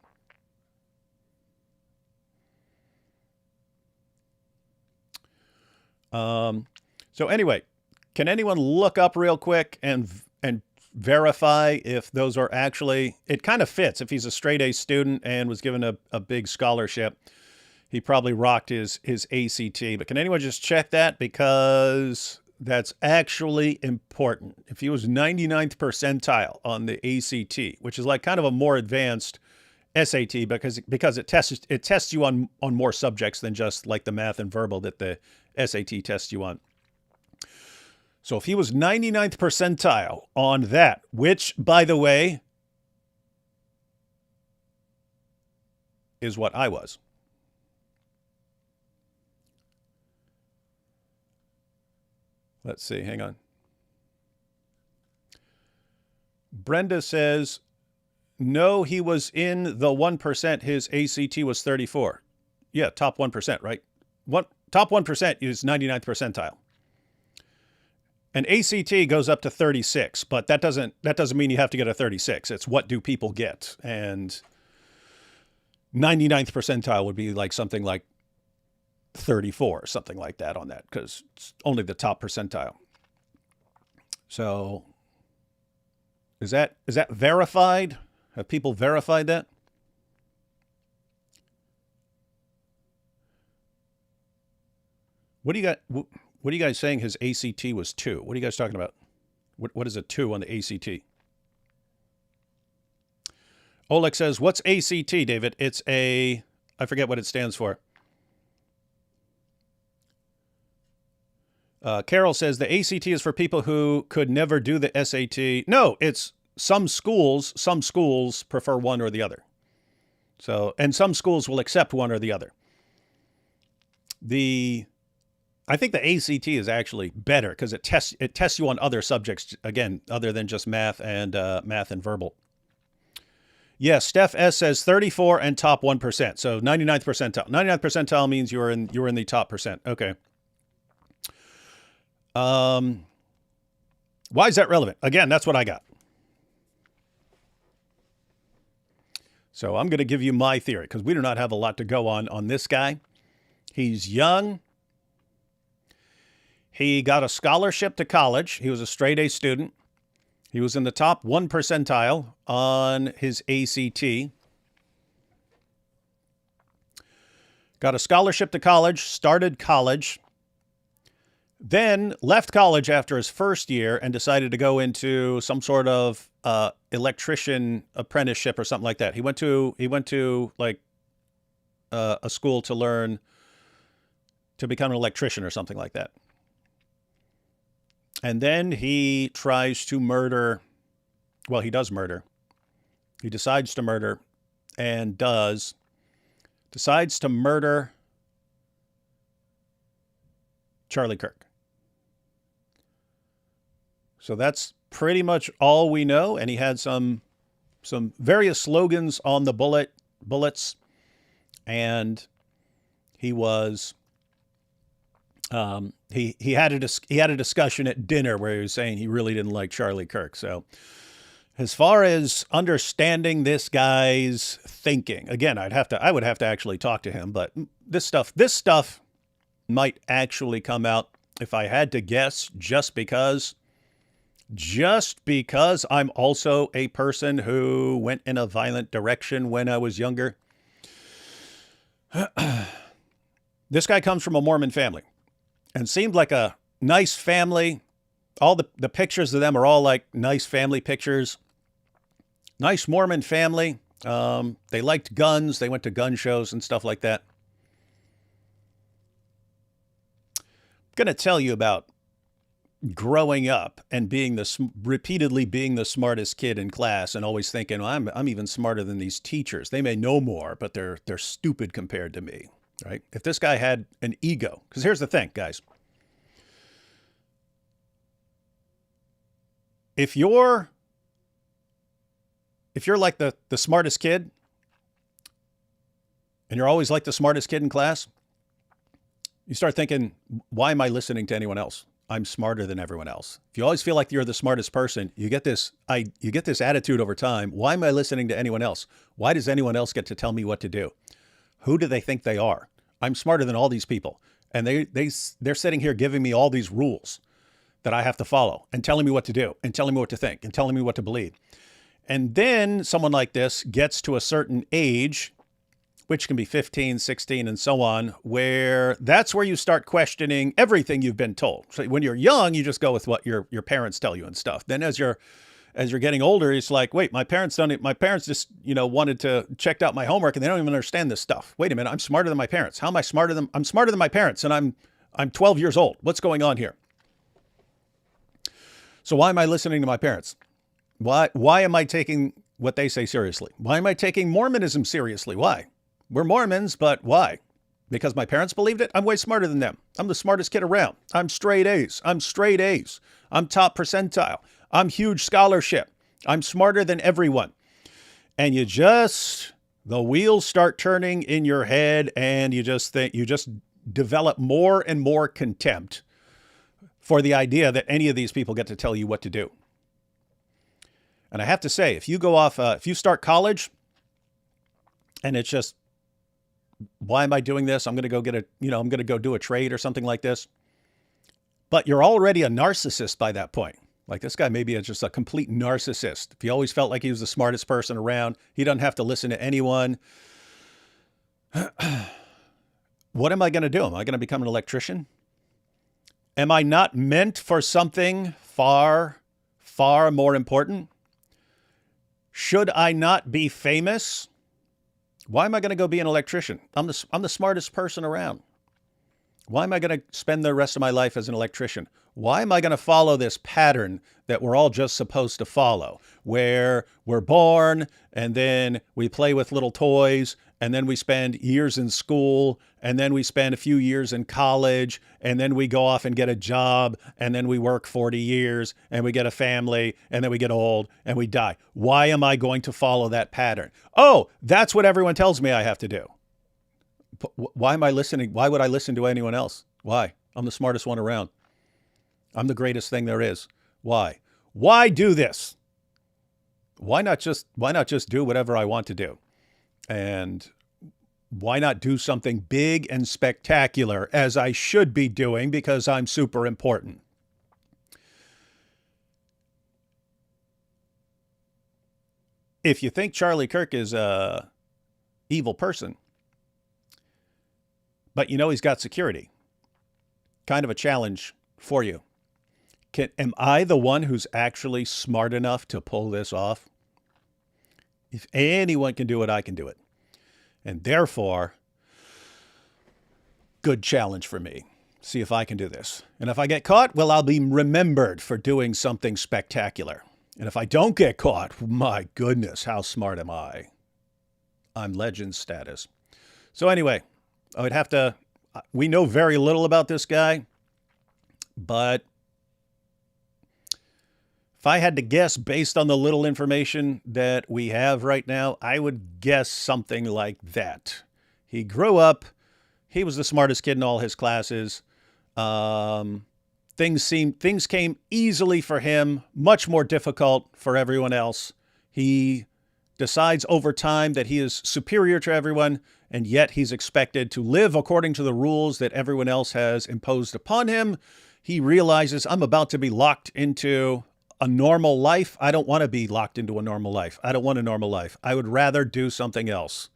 So anyway, Can anyone look up real quick and verify if those are actually, it kind of fits. If he's a straight A student and was given a big scholarship, he probably rocked his ACT. But can anyone just check that? Because that's actually important. If he was 99th percentile on the ACT, which is like kind of a more advanced SAT, because it tests you on more subjects than just like the math and verbal that the SAT tests you on. So if he was 99th percentile on that, which, by the way, is what I was. Let's see, hang on. Brenda says, no, he was in the 1%. His ACT was 34. Yeah, top 1%, right? Top 1% is 99th percentile. And ACT goes up to 36, but that doesn't mean you have to get a 36. It's what do people get? And 99th percentile would be like something like 34 or something like that on that, because it's only the top percentile. So is that verified? Have people verified that? What do you got? What are you guys saying his ACT was 2? What are you guys talking about? What is a 2 on the ACT? Oleg says, what's ACT, David? It's I forget what it stands for. Carol says the ACT is for people who could never do the SAT. No, it's some schools prefer one or the other. So, and some schools will accept one or the other. I think the ACT is actually better because it tests you on other subjects, again, other than just math and verbal. Yes, Steph S says 34 and top 1%. So 99th percentile. 99th percentile means you're in the top percent. Okay. Why is that relevant? Again, that's what I got. So I'm going to give you my theory because we do not have a lot to go on this guy. He's young. He got a scholarship to college. He was a straight A student. He was in the top 1 percentile on his ACT. Got a scholarship to college, started college, then left college after his first year and decided to go into some sort of electrician apprenticeship or something like that. He went to like a school to learn to become an electrician or something like that. And then he tries to murder. Well, he does murder. He decides to murder and decides to murder Charlie Kirk. So that's pretty much all we know. And he had some various slogans on the bullets. And he was... he had a discussion at dinner where he was saying he really didn't like Charlie Kirk. So as far as understanding this guy's thinking, again, I would have to actually talk to him, but this stuff might actually come out, if I had to guess, just because I'm also a person who went in a violent direction when I was younger. This guy comes from a Mormon family. And seemed like a nice family. All the pictures of them are all like nice family pictures. Nice Mormon family. They liked guns. They went to gun shows and stuff like that. I'm going to tell you about growing up and repeatedly being the smartest kid in class and always thinking, well, I'm even smarter than these teachers. They may know more, but they're stupid compared to me. Right? If this guy had an ego, because here's the thing, guys. If you're like the smartest kid, and you're always like the smartest kid in class, you start thinking, why am I listening to anyone else? I'm smarter than everyone else. If you always feel like you're the smartest person, you get this attitude over time. Why am I listening to anyone else? Why does anyone else get to tell me what to do? Who do they think they are? I'm smarter than all these people. And they're sitting here giving me all these rules. that I have to follow and telling me what to do and telling me what to think and telling me what to believe. And then someone like this gets to a certain age, which can be 15, 16, and so on, where that's where you start questioning everything you've been told. So when you're young, you just go with what your parents tell you and stuff. Then as you're getting older, it's like, wait, my parents just, wanted to check out my homework and they don't even understand this stuff. Wait a minute, I'm smarter than my parents. How am I smarter than I'm smarter than my parents and I'm 12 years old. What's going on here? So why am I listening to my parents? Why am I taking what they say seriously? Why am I taking Mormonism seriously? Why? We're Mormons, but why? Because my parents believed it? I'm way smarter than them. I'm the smartest kid around. I'm straight A's. I'm top percentile. I'm huge scholarship. I'm smarter than everyone. And the wheels start turning in your head and you just develop more and more contempt for the idea that any of these people get to tell you what to do. And I have to say, if you start college and it's just, why am I doing this? I'm going to go I'm going to go do a trade or something like this. But you're already a narcissist by that point. Like this guy maybe is just a complete narcissist. If he always felt like he was the smartest person around, he doesn't have to listen to anyone. What am I going to do? Am I going to become an electrician? Am I not meant for something far, far more important? Should I not be famous? Why am I going to go be an electrician? I'm the smartest person around. Why am I going to spend the rest of my life as an electrician? Why am I going to follow this pattern that we're all just supposed to follow, where we're born and then we play with little toys and then we spend years in school and then we spend a few years in college and then we go off and get a job and then we work 40 years and we get a family and then we get old and we die? Why am I going to follow that pattern? Oh, that's what everyone tells me I have to do. Why am I listening? Why would I listen to anyone else? Why? I'm the smartest one around. I'm the greatest thing there is. Why? Why do this? Why not just do whatever I want to do? And why not do something big and spectacular as I should be doing because I'm super important? If you think Charlie Kirk is a evil person, but he's got security, kind of a challenge for you. Am I the one who's actually smart enough to pull this off? If anyone can do it, I can do it. And therefore, good challenge for me. See if I can do this. And if I get caught, well, I'll be remembered for doing something spectacular. And if I don't get caught, my goodness, how smart am I? I'm legend status. So anyway, we know very little about this guy, but if I had to guess based on the little information that we have right now, I would guess something like that. He grew up, he was the smartest kid in all his classes. Things came easily for him, much more difficult for everyone else. He decides over time that he is superior to everyone, and yet he's expected to live according to the rules that everyone else has imposed upon him. He realizes, I'm about to be locked into a normal life. I don't want to be locked into a normal life. I don't want a normal life. I would rather do something else,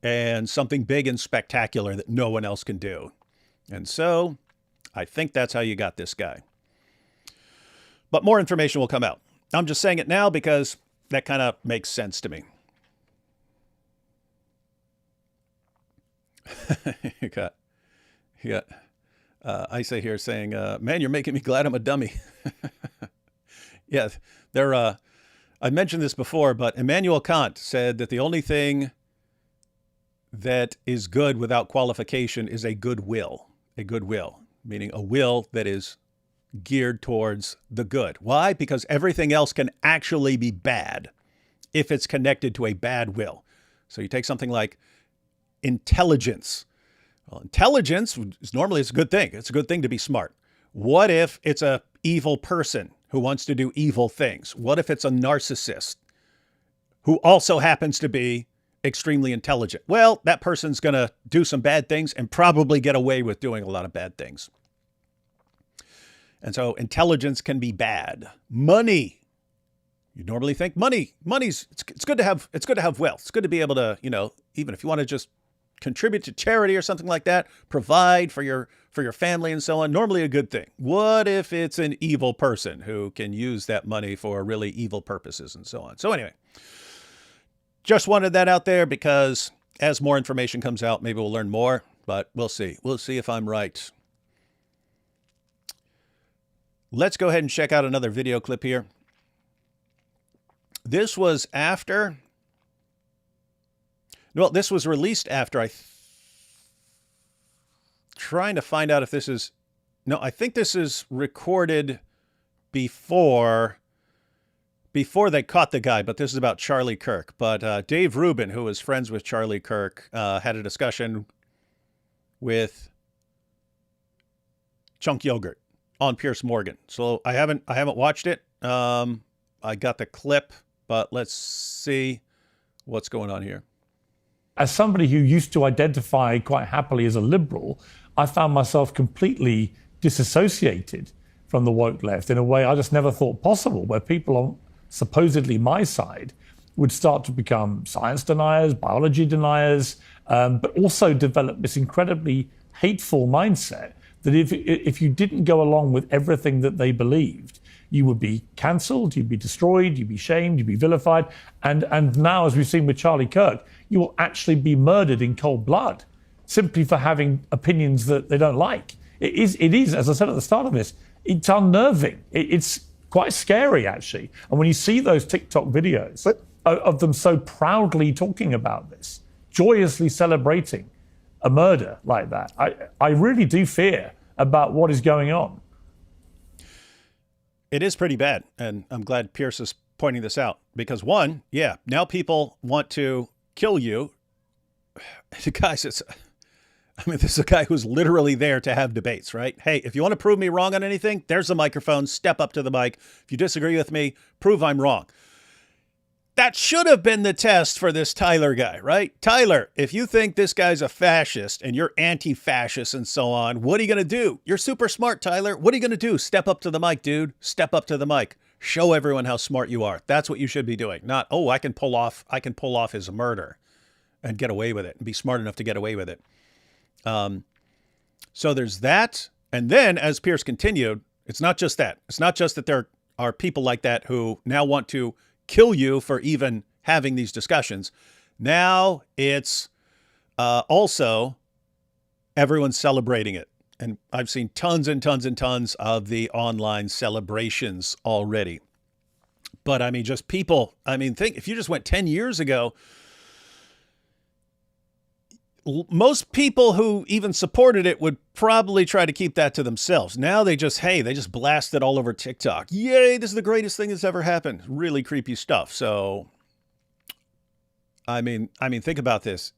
and something big and spectacular that no one else can do. And so I think that's how you got this guy. But more information will come out. I'm just saying it now because that kind of makes sense to me. you got Isa here saying, man, you're making me glad I'm a dummy. Yeah, I mentioned this before, but Immanuel Kant said that the only thing that is good without qualification is a good will, meaning a will that is geared towards the good. Why? Because everything else can actually be bad if it's connected to a bad will. So you take something like intelligence. Well, intelligence is normally a good thing. It's a good thing to be smart. What if it's a evil person who wants to do evil things? What if it's a narcissist who also happens to be extremely intelligent? Well, that person's going to do some bad things and probably get away with doing a lot of bad things. And so intelligence can be bad. Money. You normally think money's it's good to have wealth. It's good to be able to, even if you want to just contribute to charity or something like that, provide for your family and so on, normally a good thing. What if it's an evil person who can use that money for really evil purposes and so on? So anyway, just wanted that out there because as more information comes out, maybe we'll learn more, but we'll see. We'll see if I'm right. Let's go ahead and check out another video clip here. This was after, well, this was released after trying to find out if this is, no, I think this is recorded before they caught the guy, but this is about Charlie Kirk. But Dave Rubin, who was friends with Charlie Kirk, had a discussion with Chunk Yogurt on Piers Morgan. So I haven't watched it. I got the clip, but let's see what's going on here. As somebody who used to identify quite happily as a liberal, I found myself completely disassociated from the woke left in a way I just never thought possible, where people on supposedly my side would start to become science deniers, biology deniers, but also develop this incredibly hateful mindset that if you didn't go along with everything that they believed, you would be cancelled, you'd be destroyed, you'd be shamed, you'd be vilified. And now, as we've seen with Charlie Kirk, you will actually be murdered in cold blood simply for having opinions that they don't like. It is, as I said at the start of this, it's unnerving. It's quite scary, actually. And when you see those TikTok videos of them so proudly talking about this, joyously celebrating a murder like that, I really do fear about what is going on. It is pretty bad, and I'm glad Pierce is pointing this out because one, yeah, now people want to kill you. Guys, this is a guy who's literally there to have debates, right? Hey, if you want to prove me wrong on anything, there's a microphone, step up to the mic. If you disagree with me, prove I'm wrong. That should have been the test for this Tyler guy, right? Tyler, if you think this guy's a fascist and you're anti-fascist and so on, what are you going to do? You're super smart, Tyler. What are you going to do? Step up to the mic, dude. Step up to the mic. Show everyone how smart you are. That's what you should be doing. Not, oh, I can pull off his murder and get away with it and be smart enough to get away with it. So there's that. And then as Pierce continued, it's not just that. It's not just that there are people like that who now want to kill you for even having these discussions. Now it's also everyone's celebrating it. And I've seen tons and tons and tons of the online celebrations already. But I mean, just people, think if you just went 10 years ago, most people who even supported it would probably try to keep that to themselves. Now they just blast it all over TikTok. Yay, this is the greatest thing that's ever happened. Really creepy stuff. So, think about this.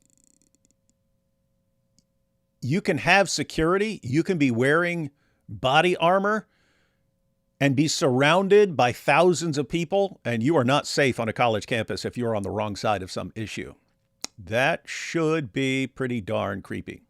You can have security. You can be wearing body armor and be surrounded by thousands of people, and you are not safe on a college campus if you're on the wrong side of some issue. That should be pretty darn creepy.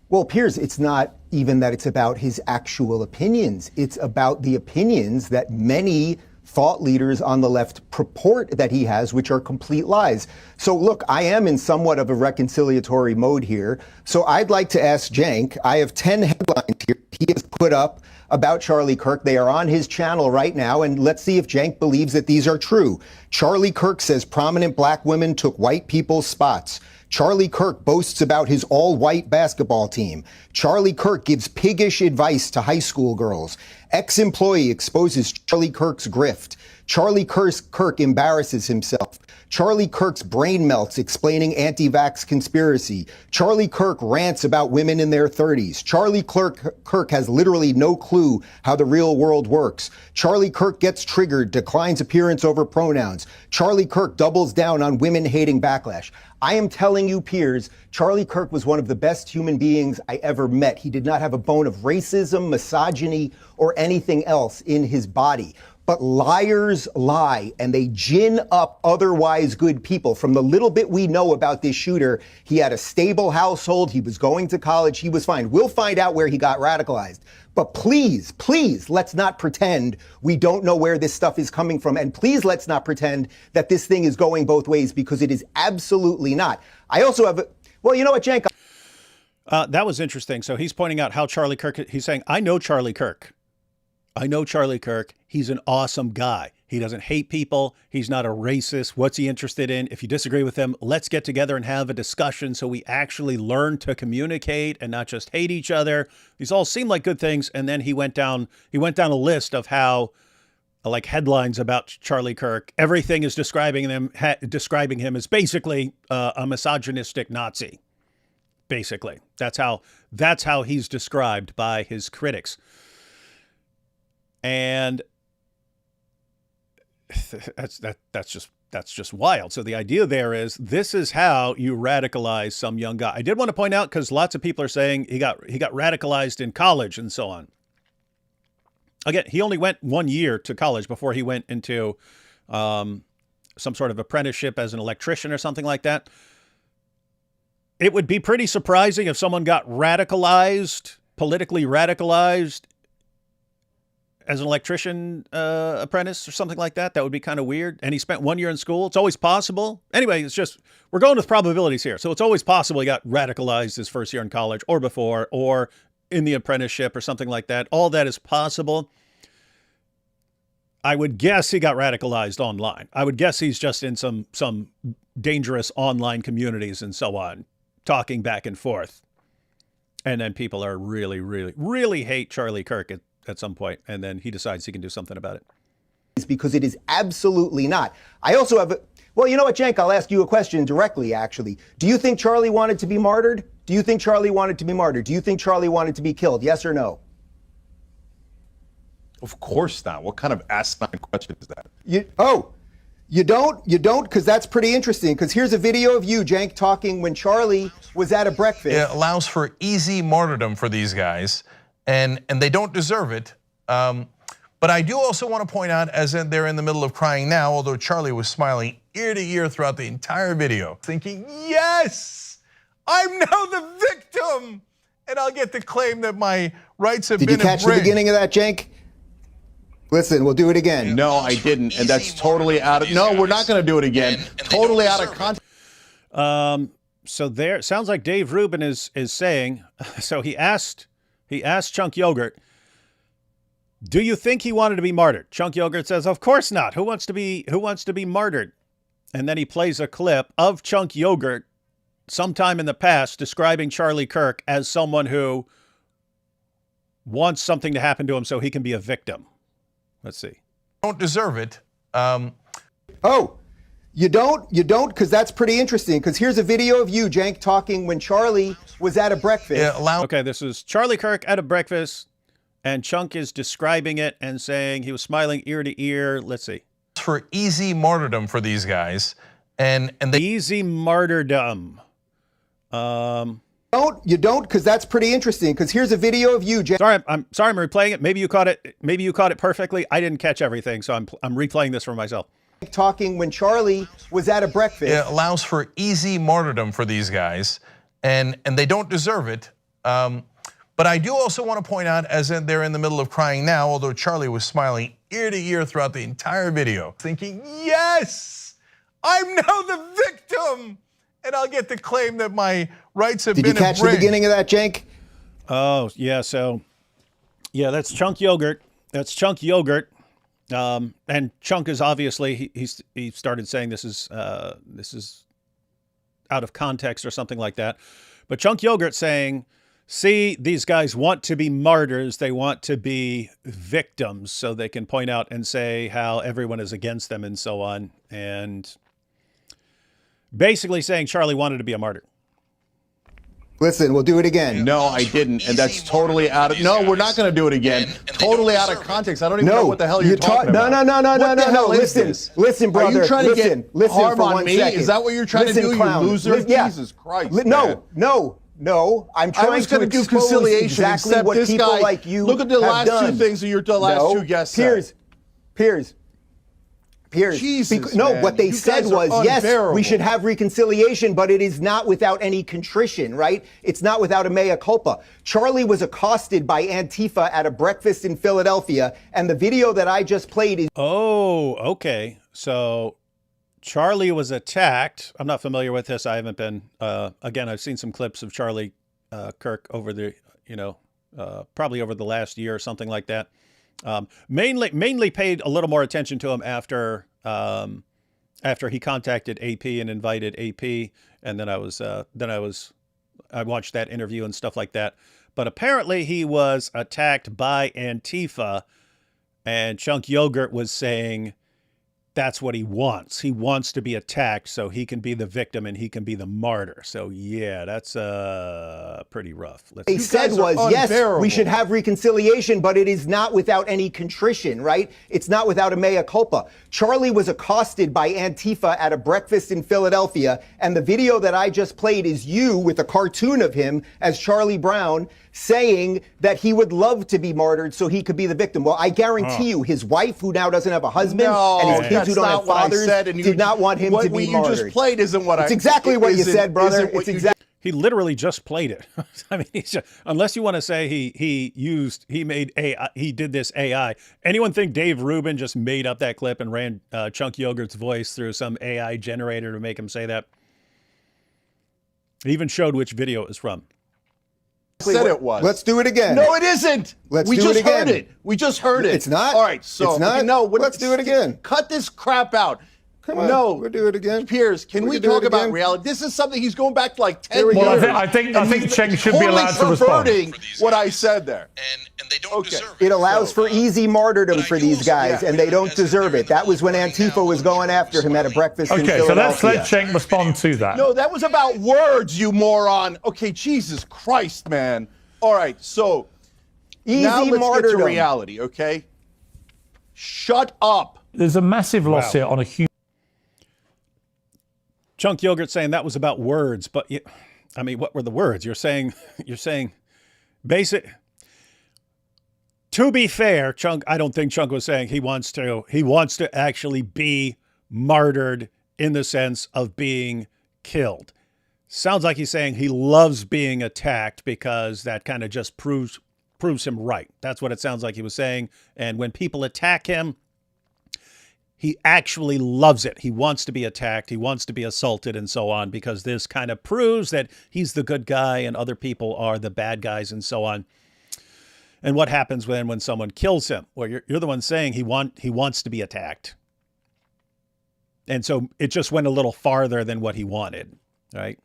Well, Piers, it's not even that it's about his actual opinions. It's about the opinions that many thought leaders on the left purport that he has, which are complete lies. So look, I am in somewhat of a reconciliatory mode here. So I'd like to ask Cenk, I have 10 headlines here he has put up about Charlie Kirk. They are on his channel right now, and let's see if Cenk believes that these are true. Charlie Kirk says prominent black women took white people's spots. Charlie Kirk boasts about his all-white basketball team. Charlie Kirk gives piggish advice to high school girls. Ex-employee exposes Charlie Kirk's grift. Charlie Kirk embarrasses himself. Charlie Kirk's brain melts explaining anti-vax conspiracy. Charlie Kirk rants about women in their 30s. Charlie Kirk has literally no clue how the real world works. Charlie Kirk gets triggered, declines appearance over pronouns. Charlie Kirk doubles down on women-hating backlash. I am telling you, Piers, Charlie Kirk was one of the best human beings I ever met. He did not have a bone of racism, misogyny, or anything else in his body. But liars lie, and they gin up otherwise good people. From the little bit we know about this shooter, he had a stable household, he was going to college, he was fine. We'll find out where he got radicalized. But please, please, let's not pretend we don't know where this stuff is coming from. And please, let's not pretend that this thing is going both ways, because it is absolutely not. I also have, well, you know what, Cenk? That was interesting. So he's pointing out how Charlie Kirk, he's saying, I know Charlie Kirk. I know Charlie Kirk. He's an awesome guy. He doesn't hate people. He's not a racist. What's he interested in? If you disagree with him, let's get together and have a discussion so we actually learn to communicate and not just hate each other. These all seem like good things. And then he went down a list of how, like, headlines about Charlie Kirk, everything is describing him as basically a misogynistic Nazi. Basically, that's how he's described by his critics. And that's just wild. So the idea there is this is how you radicalize some young guy. I did want to point out, because lots of people are saying he got radicalized in college and so on. Again, he only went 1 year to college before he went into some sort of apprenticeship as an electrician or something like that. It would be pretty surprising if someone got radicalized, politically radicalized, as an electrician apprentice or something like that. That would be kind of weird. And he spent 1 year in school. It's always possible. Anyway, it's just, we're going with probabilities here. So it's always possible he got radicalized his first year in college or before, or in the apprenticeship or something like that. All that is possible. I would guess he got radicalized online. I would guess he's just in some dangerous online communities and so on, talking back and forth. And then people are really, really, really hate Charlie Kirk at some point, and then he decides he can do something about it. Because it is absolutely not. I also have, well, you know what, Cenk, I'll ask you a question directly, actually. Do you think Charlie wanted to be martyred? Do you think Charlie wanted to be martyred? Do you think Charlie wanted to be killed? Yes or no? Of course not. What kind of asinine question is that? You don't? Because that's pretty interesting. Because here's a video of you, Cenk, talking when Charlie was at a breakfast. It allows for easy martyrdom for these guys, and they don't deserve it. But I do also want to point out, as they're in the middle of crying now, although Charlie was smiling ear to ear throughout the entire video, thinking, yes, I'm now the victim, and I'll get to claim that my rights have been infringed. Did you catch the beginning of that, Cenk? Listen, we'll do it again. No, I didn't, and that's totally out of, no, we're not going to do it again. Totally out of context. So there, sounds like Dave Rubin is saying, so he asked Chunk Yogurt, do you think he wanted to be martyred? Chunk Yogurt says, of course not. Who wants to be martyred? And then he plays a clip of Chunk Yogurt sometime in the past describing Charlie Kirk as someone who wants something to happen to him so he can be a victim. Let's see. Don't deserve it. You don't? Because that's pretty interesting. Because here's a video of you, Cenk, talking when Charlie was at a breakfast. Okay, this is Charlie Kirk at a breakfast, and Chunk is describing it and saying he was smiling ear to ear. Let's see. For easy martyrdom for these guys, and they easy martyrdom. You don't? Because that's pretty interesting. Because here's a video of you, Cenk. Sorry, I'm replaying it. Maybe you caught it. Maybe you caught it perfectly. I didn't catch everything, so I'm replaying this for myself. Talking when Charlie was at a breakfast. It allows for easy martyrdom for these guys, and they don't deserve it. But I do also want to point out, as they're in the middle of crying now, although Charlie was smiling ear to ear throughout the entire video, thinking, yes, I'm now the victim, and I'll get to claim that my rights have been infringed. Did you catch the beginning of that, Cenk? Oh, yeah, so, yeah, that's Chunk Yogurt. That's Chunk Yogurt. And Chunk is obviously, he started saying this is out of context or something like that. But Chunk Yogurt saying, see, these guys want to be martyrs. They want to be victims so they can point out and say how everyone is against them and so on. And basically saying Charlie wanted to be a martyr. Listen, we'll do it again. No, I didn't, and that's totally out of, no, we're not going to do it again. Totally out of context. I don't even know what the hell you're talking about. No, listen, brother. Are you trying to get harm on me? Second. Is that what you're trying to do, clown. you loser? Yeah. Jesus Christ. No. I'm trying to do conciliation, exactly what people like you look at the last two things of your last two guests said. Jesus, no, man. What they said was, yes, we should have reconciliation, but it is not without any contrition, right? It's not without a mea culpa. Charlie was accosted by Antifa at a breakfast in Philadelphia, and the video that I just played is... Oh, okay. So Charlie was attacked. I'm not familiar with this. I haven't been, again, I've seen some clips of Charlie Kirk over the, probably over the last year or something like that. Mainly paid a little more attention to him after he contacted AP and invited AP, and then I watched that interview and stuff like that. But apparently he was attacked by Antifa, and Chunk Yogurt was saying that's what he wants. He wants to be attacked so he can be the victim and he can be the martyr. So yeah, that's pretty rough. They said was, yes, we should have reconciliation, but it is not without any contrition, right? It's not without a mea culpa. Charlie was accosted by Antifa at a breakfast in Philadelphia, and the video that I just played is you with a cartoon of him as Charlie Brown saying that he would love to be martyred so he could be the victim. Well, I guarantee you, his wife, who now doesn't have a husband, and his kids who don't have fathers, did not want him to be martyred. What you just played isn't what It's exactly what you said, brother. It's exactly. He literally just played it. I mean, unless you want to say he did this AI. Anyone think Dave Rubin just made up that clip and ran Chunk Yogurt's voice through some AI generator to make him say that? He even showed which video it was from. Said it was. Let's do it again. No, it isn't. We just heard it. We just heard it. It's not. All right, so it's not. Okay, no, let's do it again. Cut this crap out. Come on. No, we'll do it again. Piers, can we talk about reality? This is something he's going back to like 10 years. Well, I think Cheng should be allowed to respond. What I said there. And they don't deserve it. It allows for easy martyrdom for these guys, and they don't deserve it. That was when Antifa was going after him at a breakfast in Philadelphia. Okay, so let's let Cheng respond to that. No, that was about words, you moron. Okay, Jesus Christ, man. All right, so now let's get to reality, okay? Shut up. There's a massive loss here on a human. Chunk Yogurt saying that was about words, but I mean, what were the words? You're saying basic. To be fair, Chunk, I don't think Chunk was saying he wants to actually be martyred in the sense of being killed. Sounds like he's saying he loves being attacked because that kind of just proves him right. That's what it sounds like he was saying. And when people attack him, he actually loves it. He wants to be attacked. He wants to be assaulted and so on, because this kind of proves that he's the good guy and other people are the bad guys and so on. And what happens when someone kills him? Well, you're the one saying he wants to be attacked. And so it just went a little farther than what he wanted, right?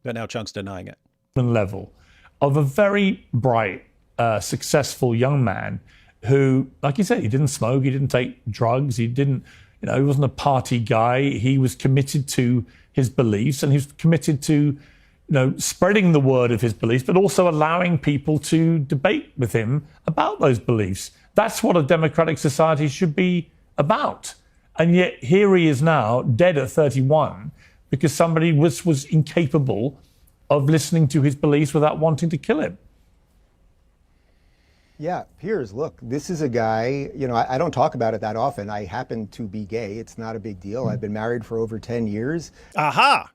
But now Chunk's denying it. Level of a very bright, successful young man who, like you said, he didn't smoke, he didn't take drugs, he wasn't a party guy. He was committed to his beliefs, and he was committed to, spreading the word of his beliefs, but also allowing people to debate with him about those beliefs. That's what a democratic society should be about. And yet here he is now, dead at 31, because somebody was incapable of listening to his beliefs without wanting to kill him. Yeah, Piers, look, this is a guy, I don't talk about it that often. I happen to be gay. It's not a big deal. I've been married for over 10 years. Aha.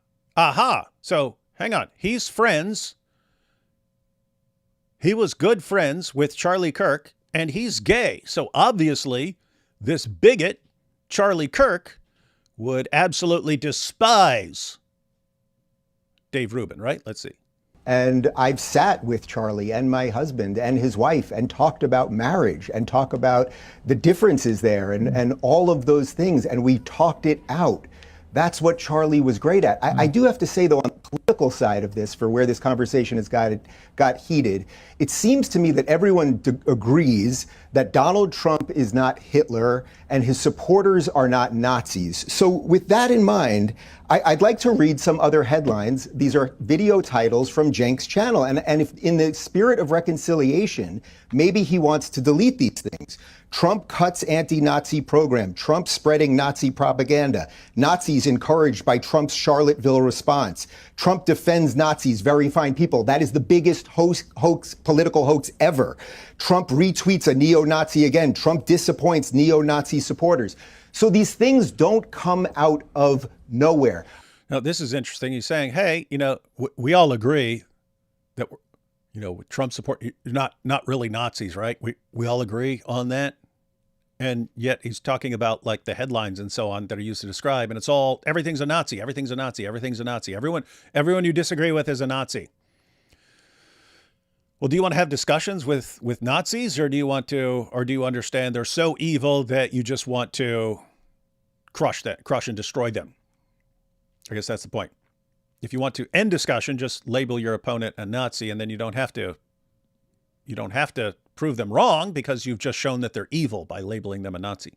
So hang on. He's friends. He was good friends with Charlie Kirk, and he's gay. So obviously, this bigot, Charlie Kirk, would absolutely despise Dave Rubin, right? Let's see. And I've sat with Charlie and my husband and his wife and talked about marriage and talk about the differences there and all of those things. And we talked it out. That's what Charlie was great at. I do have to say, though, on the political side of this, for where this conversation has got heated, it seems to me that everyone agrees that Donald Trump is not Hitler and his supporters are not Nazis. So with that in mind, I'd like to read some other headlines. These are video titles from Cenk's channel. And if in the spirit of reconciliation, maybe he wants to delete these things. Trump cuts anti-Nazi program. Trump spreading Nazi propaganda. Nazis encouraged by Trump's Charlottesville response. Trump defends Nazis, very fine people. That is the biggest hoax, political hoax ever. Trump retweets a neo-Nazi again. Trump disappoints neo-Nazi supporters. So these things don't come out of nowhere. Now, this is interesting. He's saying, hey, we all agree that, with Trump support, you're not really Nazis, right? We all agree on that. And yet he's talking about like the headlines and so on that are used to describe. And it's all, everything's a Nazi, everything's a Nazi, everything's a Nazi. Everyone you disagree with is a Nazi. Well, do you want to have discussions with Nazis, or do you understand they're so evil that you just want to crush and destroy them? I guess that's the point. If you want to end discussion, just label your opponent a Nazi, and then you don't have to prove them wrong because you've just shown that they're evil by labeling them a Nazi.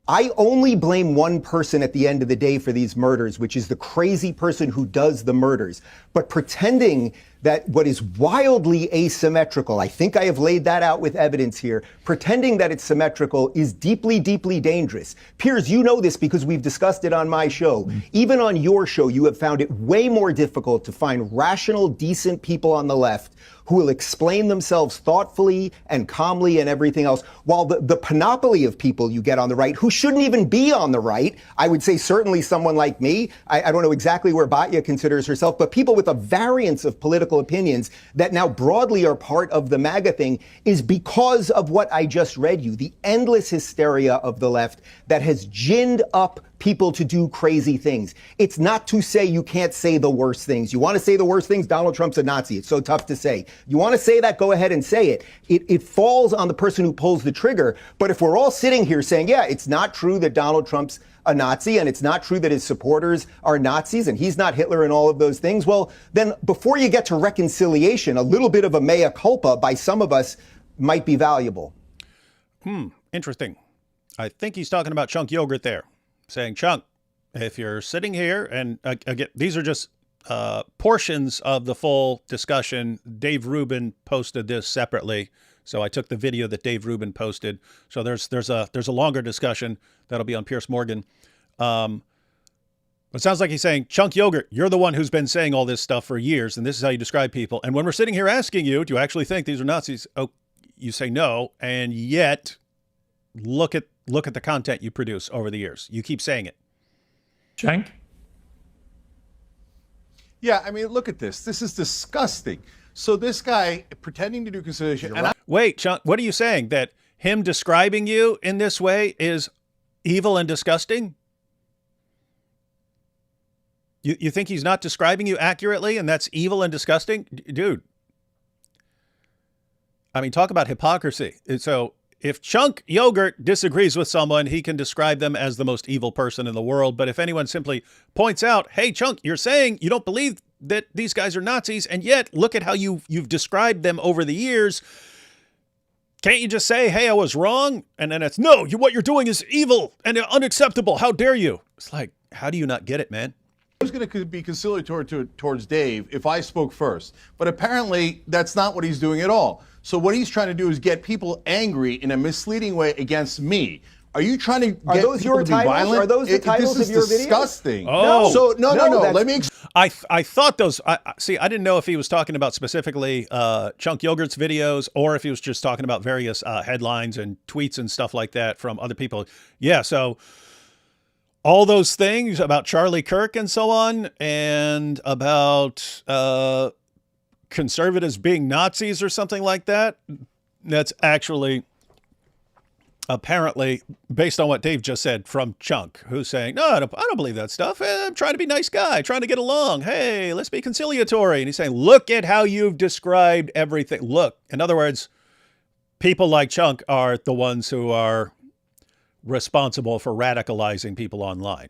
I only blame one person at the end of the day for these murders, which is the crazy person who does the murders. But pretending that what is wildly asymmetrical, I think I have laid that out with evidence here, pretending that it's symmetrical is deeply, deeply dangerous. Piers, you know this because we've discussed it on my show. Even on your show, you have found it way more difficult to find rational, decent people on the left who will explain themselves thoughtfully and calmly and everything else, while the panoply of people you get on the right who shouldn't even be on the right, I would say certainly someone like me, I don't know exactly where Batya considers herself, but people with a variance of political opinions that now broadly are part of the MAGA thing, is because of what I just read you, the endless hysteria of the left that has ginned up people to do crazy things. It's not to say you can't say the worst things. You want to say the worst things? Donald Trump's a Nazi. It's so tough to say. You want to say that? Go ahead and say it. It falls on the person who pulls the trigger. But if we're all sitting here saying, yeah, it's not true that Donald Trump's a Nazi, and it's not true that his supporters are Nazis, and he's not Hitler and all of those things, well, then before you get to reconciliation, a little bit of a mea culpa by some of us might be valuable. Interesting. I think he's talking about Chunk Yogurt there, saying, Chunk, if you're sitting here, and again, these are just portions of the full discussion. Dave Rubin posted this separately, so I took the video that Dave Rubin posted. So there's a longer discussion that'll be on Piers Morgan. It sounds like he's saying, Chunk Yogurt, you're the one who's been saying all this stuff for years, and this is how you describe people. And when we're sitting here asking you, do you actually think these are Nazis? Oh, you say no, and yet look at the content you produce over the years. You keep saying it. Chunk? Yeah, I mean, look at this. This is disgusting. So this guy pretending to do conciliation. And Wait, Chunk, what are you saying? That him describing you in this way is evil and disgusting? You think he's not describing you accurately and that's evil and disgusting? Dude. I mean, talk about hypocrisy. So if Chunk Yogurt disagrees with someone, he can describe them as the most evil person in the world. But if anyone simply points out, hey, Chunk, you're saying you don't believe that these guys are Nazis, and yet look at how you've described them over the years. Can't you just say, hey, I was wrong? And then it's, no, what you're doing is evil and unacceptable. How dare you? It's like, how do you not get it, man? I was going to be conciliatory towards Dave if I spoke first. But apparently, that's not what he's doing at all. So what he's trying to do is get people angry in a misleading way against me. Are you trying to get those people your to be titles? violent? Are those the titles this of your is disgusting. Oh. So no. Let me I thought those. See, I didn't know if he was talking about specifically Chunk Yogurt's videos or if he was just talking about various headlines and tweets and stuff like that from other people. Yeah, so all those things about Charlie Kirk and so on, and about conservatives being Nazis or something like that. That's actually apparently based on what Dave just said from Chunk, who's saying, no, I don't believe that stuff. I'm trying to be a nice guy, trying to get along. Hey, let's be conciliatory. And he's saying, look at how you've described everything. Look, in other words, people like Chunk are the ones who are responsible for radicalizing people online.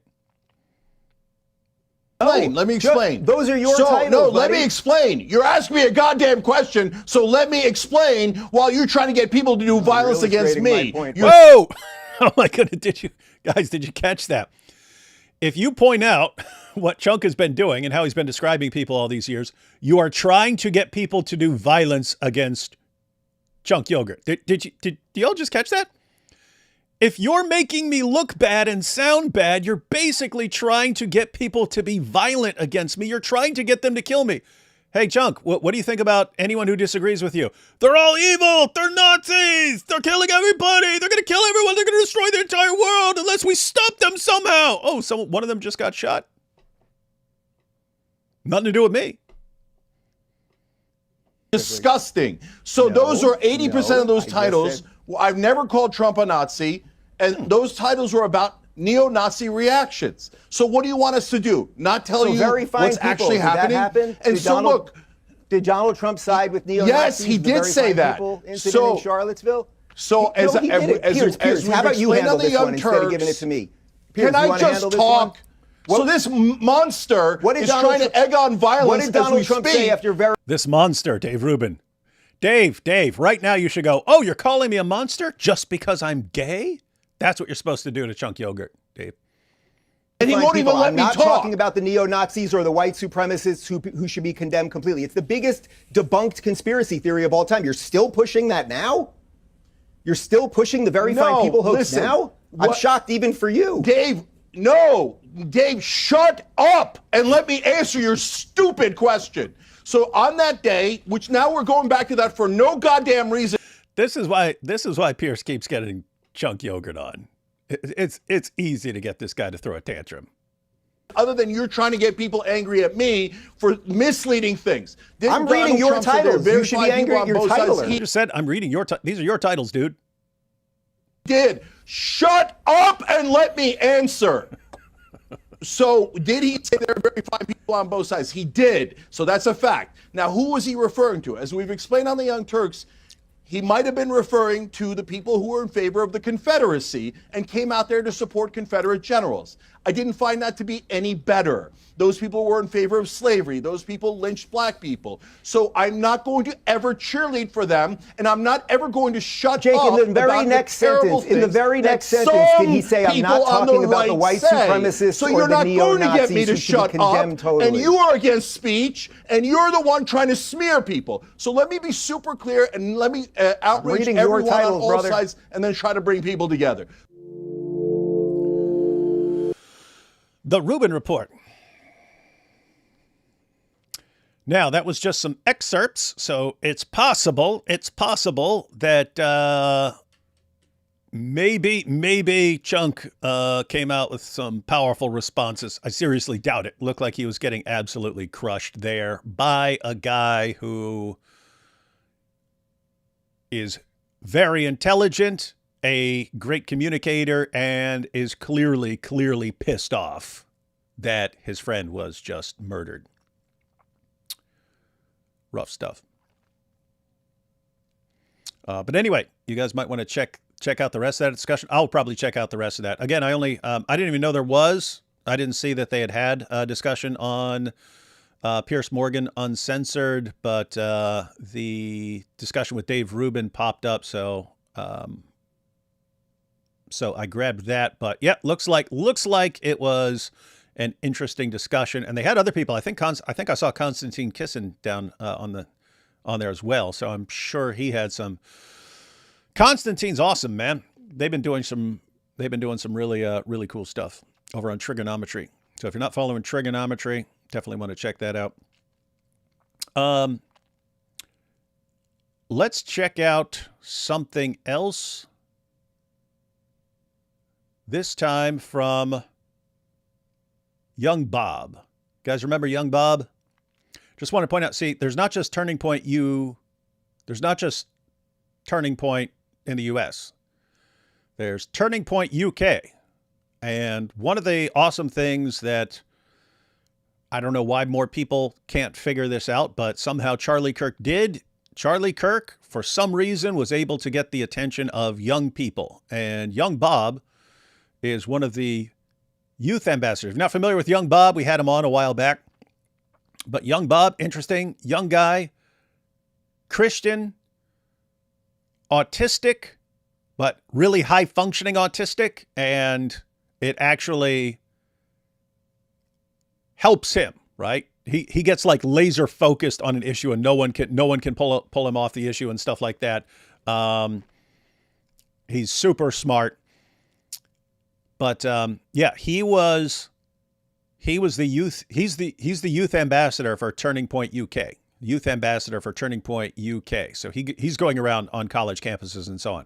Let me explain. Those are your titles, No, buddy. let me explain. You're asking me a goddamn question, so let me explain while you're trying to get people to do violence against me. Whoa! Oh my goodness, did you catch that? If you point out what Chunk has been doing and how he's been describing people all these years, you are trying to get people to do violence against Chunk Yogurt. Did y'all just catch that? If you're making me look bad and sound bad, you're basically trying to get people to be violent against me. You're trying to get them to kill me. Hey, Chunk, what do you think about anyone who disagrees with you? They're all evil. They're Nazis. They're killing everybody. They're going to kill everyone. They're going to destroy the entire world unless we stop them somehow. Oh, so one of them just got shot? Nothing to do with me. Disgusting. So those are 80% of those titles. I've never called Trump a Nazi, and those titles were about neo-Nazi reactions. So what do you want us to do? Not tell you what's actually happening? And did Donald Trump side with neo-Nazis? Yes, he did say that. Incident in Charlottesville? So as we've how about you handle this one instead of giving it to me? Piers, can I just talk? So this monster is trying to egg on violence. What did Donald Trump say after this monster, Dave Rubin? Dave, right now you should go, oh, you're calling me a monster just because I'm gay? That's what you're supposed to do to Chunk Yogurt, Dave. And he won't even let me talk. I'm not talking about the neo-Nazis or the white supremacists who should be condemned completely. It's the biggest debunked conspiracy theory of all time. You're still pushing that now? You're still pushing the very fine people hoax now? I'm shocked even for you. Dave, shut up and let me answer your stupid question. So on that day, which now we're going back to that for no goddamn reason. This is why Pierce keeps getting Chunk Yogurt on. It's easy to get this guy to throw a tantrum. Other than you're trying to get people angry at me for misleading things. I'm reading your titles. You should be angry at your title. He just said, I'm reading these are your titles, dude. Shut up and let me answer. So did he say there are very fine people on both sides? He did. So that's a fact. Now, who was he referring to? As we've explained on the Young Turks, he might have been referring to the people who were in favor of the Confederacy and came out there to support Confederate generals. I didn't find that to be any better. Those people were in favor of slavery. Those people lynched black people. So I'm not going to ever cheerlead for them, and I'm not ever going to shut Jake, up in the very next sentence, did he say, I'm not talking about the white supremacists so or you're the not going to get me neo-Nazis to who should be shut condemned up, totally. and you are against speech, and you're the one trying to smear people. So let me be super clear, and let me outrage everyone on all sides, and then try to bring people together. The Rubin Report. Now, that was just some excerpts, so it's possible that maybe Chunk came out with some powerful responses. I seriously doubt it. Looked like he was getting absolutely crushed there by a guy who is very intelligent, a great communicator, and is clearly pissed off that his friend was just murdered. Rough stuff. But anyway, you guys might want to check out the rest of that discussion. I'll probably check out the rest of that. Again, I didn't even know there was. I didn't see that they had a discussion on Piers Morgan Uncensored, but the discussion with Dave Rubin popped up, so I grabbed that. But yeah, looks like it was an interesting discussion, and they had other people. I think I saw Konstantin Kisin down on there as well, so I'm sure he had some. Konstantin's awesome, man. They've been doing some really cool stuff over on Trigonometry. So if you're not following Trigonometry, definitely want to check that out. Let's check out something else. This time from Young Bob. You guys remember Young Bob? Just want to point out, see, there's not just Turning Point in the US. There's Turning Point UK. And one of the awesome things that I don't know why more people can't figure this out, but somehow Charlie Kirk did. Charlie Kirk, for some reason, was able to get the attention of young people. And Young Bob is one of the youth ambassadors. If you're not familiar with Young Bob, we had him on a while back. But Young Bob, interesting, young guy, Christian, autistic, but really high-functioning autistic, and it actually helps him, right? He gets like laser focused on an issue, and no one can pull him off the issue and stuff like that. He's super smart. But yeah, he's the youth ambassador for Turning Point UK. Youth ambassador for Turning Point UK. So he's going around on college campuses and so on.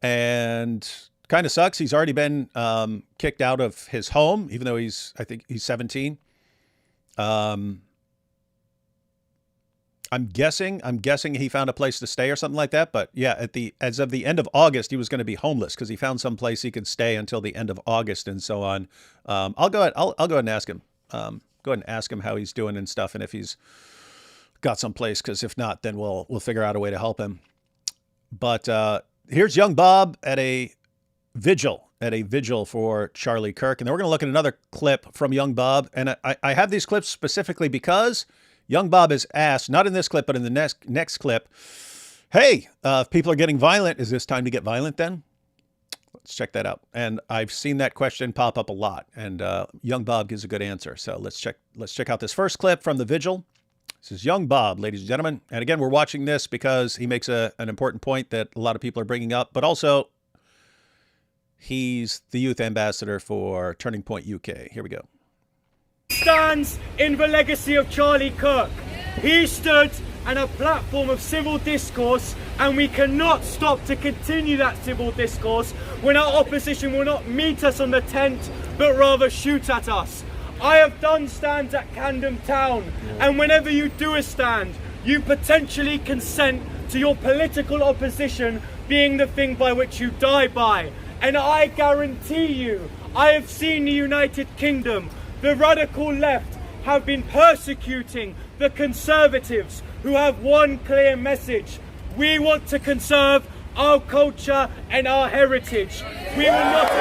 And kind of sucks. He's already been kicked out of his home, even though I think he's 17. I'm guessing he found a place to stay or something like that. But yeah, as of the end of August, he was going to be homeless because he found some place he could stay until the end of August and so on. I'll go ahead and ask him. Go ahead and ask him how he's doing and stuff, and if he's got some place. Because if not, then we'll figure out a way to help him. But here's young Bob at a vigil for Charlie Kirk, and then we're going to look at another clip from young Bob. And I have these clips specifically because young Bob is asked, not in this clip, but in the next clip, hey, if people are getting violent, is this time to get violent then? Let's check that out. And I've seen that question pop up a lot, and young Bob gives a good answer. So let's check out this first clip from the vigil. This is young Bob, ladies and gentlemen. And again, we're watching this because he makes an important point that a lot of people are bringing up, but also he's the youth ambassador for Turning Point UK. Here we go. Stands in the legacy of Charlie Kirk. He stood on a platform of civil discourse, and we cannot stop to continue that civil discourse when our opposition will not meet us on the tent, but rather shoot at us. I have done stands at Camden Town, and whenever you do a stand, you potentially consent to your political opposition being the thing by which you die by. And I guarantee you, I have seen the United Kingdom, the radical left have been persecuting the conservatives who have one clear message. We want to conserve our culture and our heritage. We will not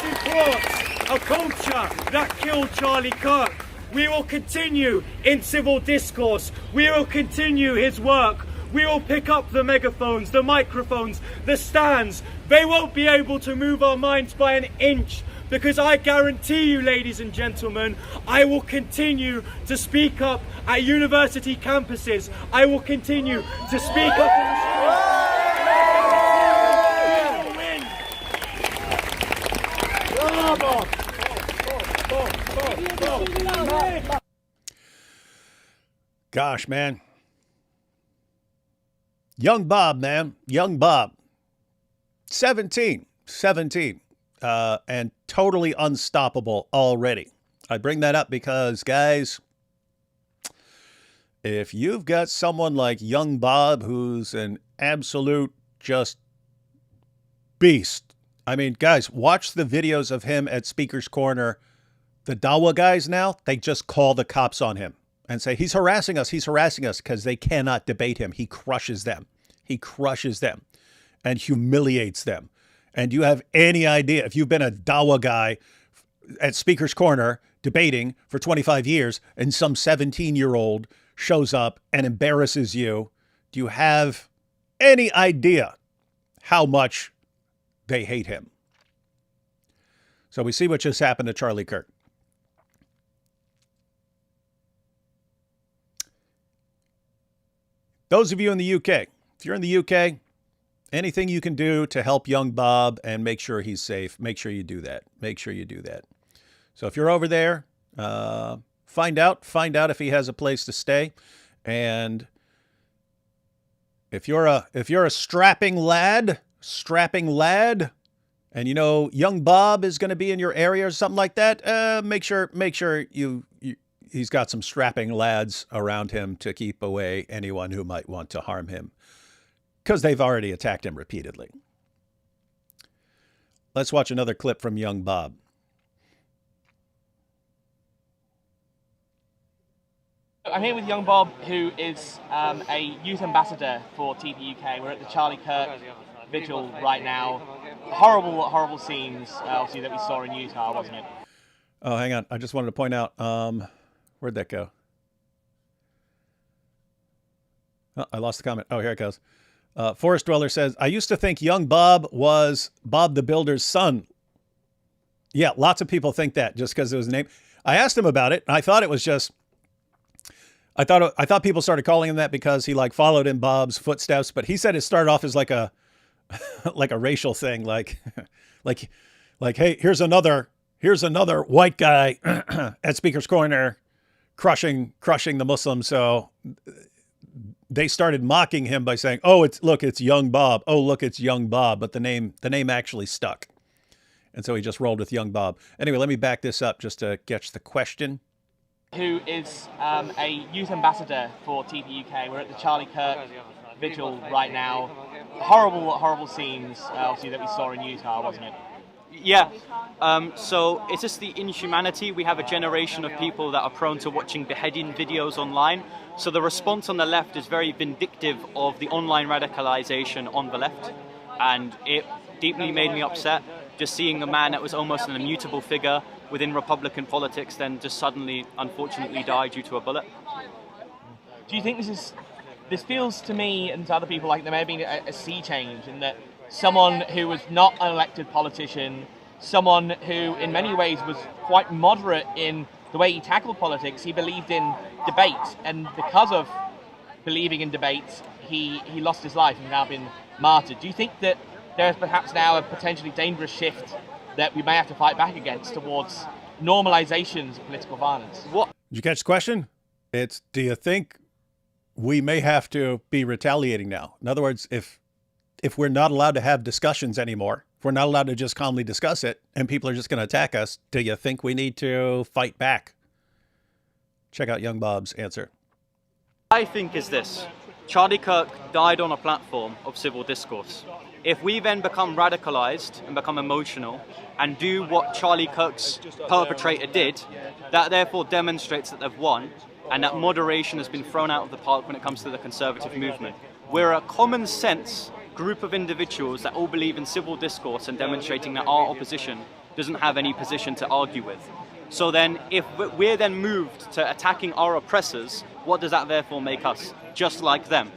import a culture that killed Charlie Kirk. We will continue in civil discourse. We will continue his work. We will pick up the megaphones, the microphones, the stands. They won't be able to move our minds by an inch, because I guarantee you, ladies and gentlemen, I will continue to speak up at university campuses. I will continue to speak up in the streets. Gosh, man. Young Bob, man. Young Bob. 17. And totally unstoppable already. I bring that up because, guys, if you've got someone like young Bob who's an absolute just beast. I mean, guys, watch the videos of him at Speaker's Corner. The Dawa guys now, they just call the cops on him and say, he's harassing us, because they cannot debate him. He crushes them. And humiliates them. And you have any idea, if you've been a Dawa guy at Speaker's Corner debating for 25 years and some 17-year-old shows up and embarrasses you, do you have any idea how much they hate him? So we see what just happened to Charlie Kirk. Those of you in the UK, if you're in the UK, anything you can do to help young Bob and make sure he's safe, make sure you do that. So if you're over there, find out if he has a place to stay. And if you're a strapping lad, and you know young Bob is going to be in your area or something like that, make sure he's got some strapping lads around him to keep away anyone who might want to harm him, because they've already attacked him repeatedly. Let's watch another clip from young Bob. I'm here with young Bob, who is a youth ambassador for TP UK. We're at the Charlie Kirk vigil right now. Horrible scenes, obviously, that we saw in Utah, wasn't it? Oh, hang on. I just wanted to point out, where'd that go? Oh, I lost the comment. Oh, here it goes. Forest Dweller says, I used to think young Bob was Bob the Builder's son. Yeah, lots of people think that just because it was a name. I asked him about it, and I thought it was just, I thought people started calling him that because he like followed in Bob's footsteps, but he said it started off as like a like a racial thing, like hey, here's another white guy at Speaker's Corner crushing the Muslims. So they started mocking him by saying, "Oh, it's young Bob. Oh, look, it's young Bob." But the name actually stuck. And so he just rolled with young Bob. Anyway, let me back this up just to catch the question. Who is a youth ambassador for TP UK. We're at the Charlie Kirk vigil right now. Horrible scenes, obviously, that we saw in Utah, wasn't it? Yeah, so it's just the inhumanity. We have a generation of people that are prone to watching beheading videos online. So the response on the left is very vindictive of the online radicalization on the left. And it deeply made me upset just seeing a man that was almost an immutable figure within Republican politics then just suddenly, unfortunately, die due to a bullet. Do you think this feels to me and to other people like there may have been a sea change in that someone who was not an elected politician, someone who in many ways was quite moderate in the way he tackled politics, he believed in debate, and because of believing in debate, he lost his life and now been martyred. Do you think that there is perhaps now a potentially dangerous shift that we may have to fight back against towards normalizations of political violence? Did you catch the question? It's, do you think we may have to be retaliating now? In other words, if we're not allowed to have discussions anymore, if we're not allowed to just calmly discuss it and people are just going to attack us, do you think we need to fight back? Check out young Bob's answer. I think is this. Charlie Kirk died on a platform of civil discourse. If we then become radicalized and become emotional and do what Charlie Kirk's perpetrator did, that therefore demonstrates that they've won and that moderation has been thrown out of the park when it comes to the conservative movement. We're a common sense group of individuals that all believe in civil discourse and demonstrating that our opposition doesn't have any position to argue with. So then if we're then moved to attacking our oppressors, what does that therefore make us? Just like them.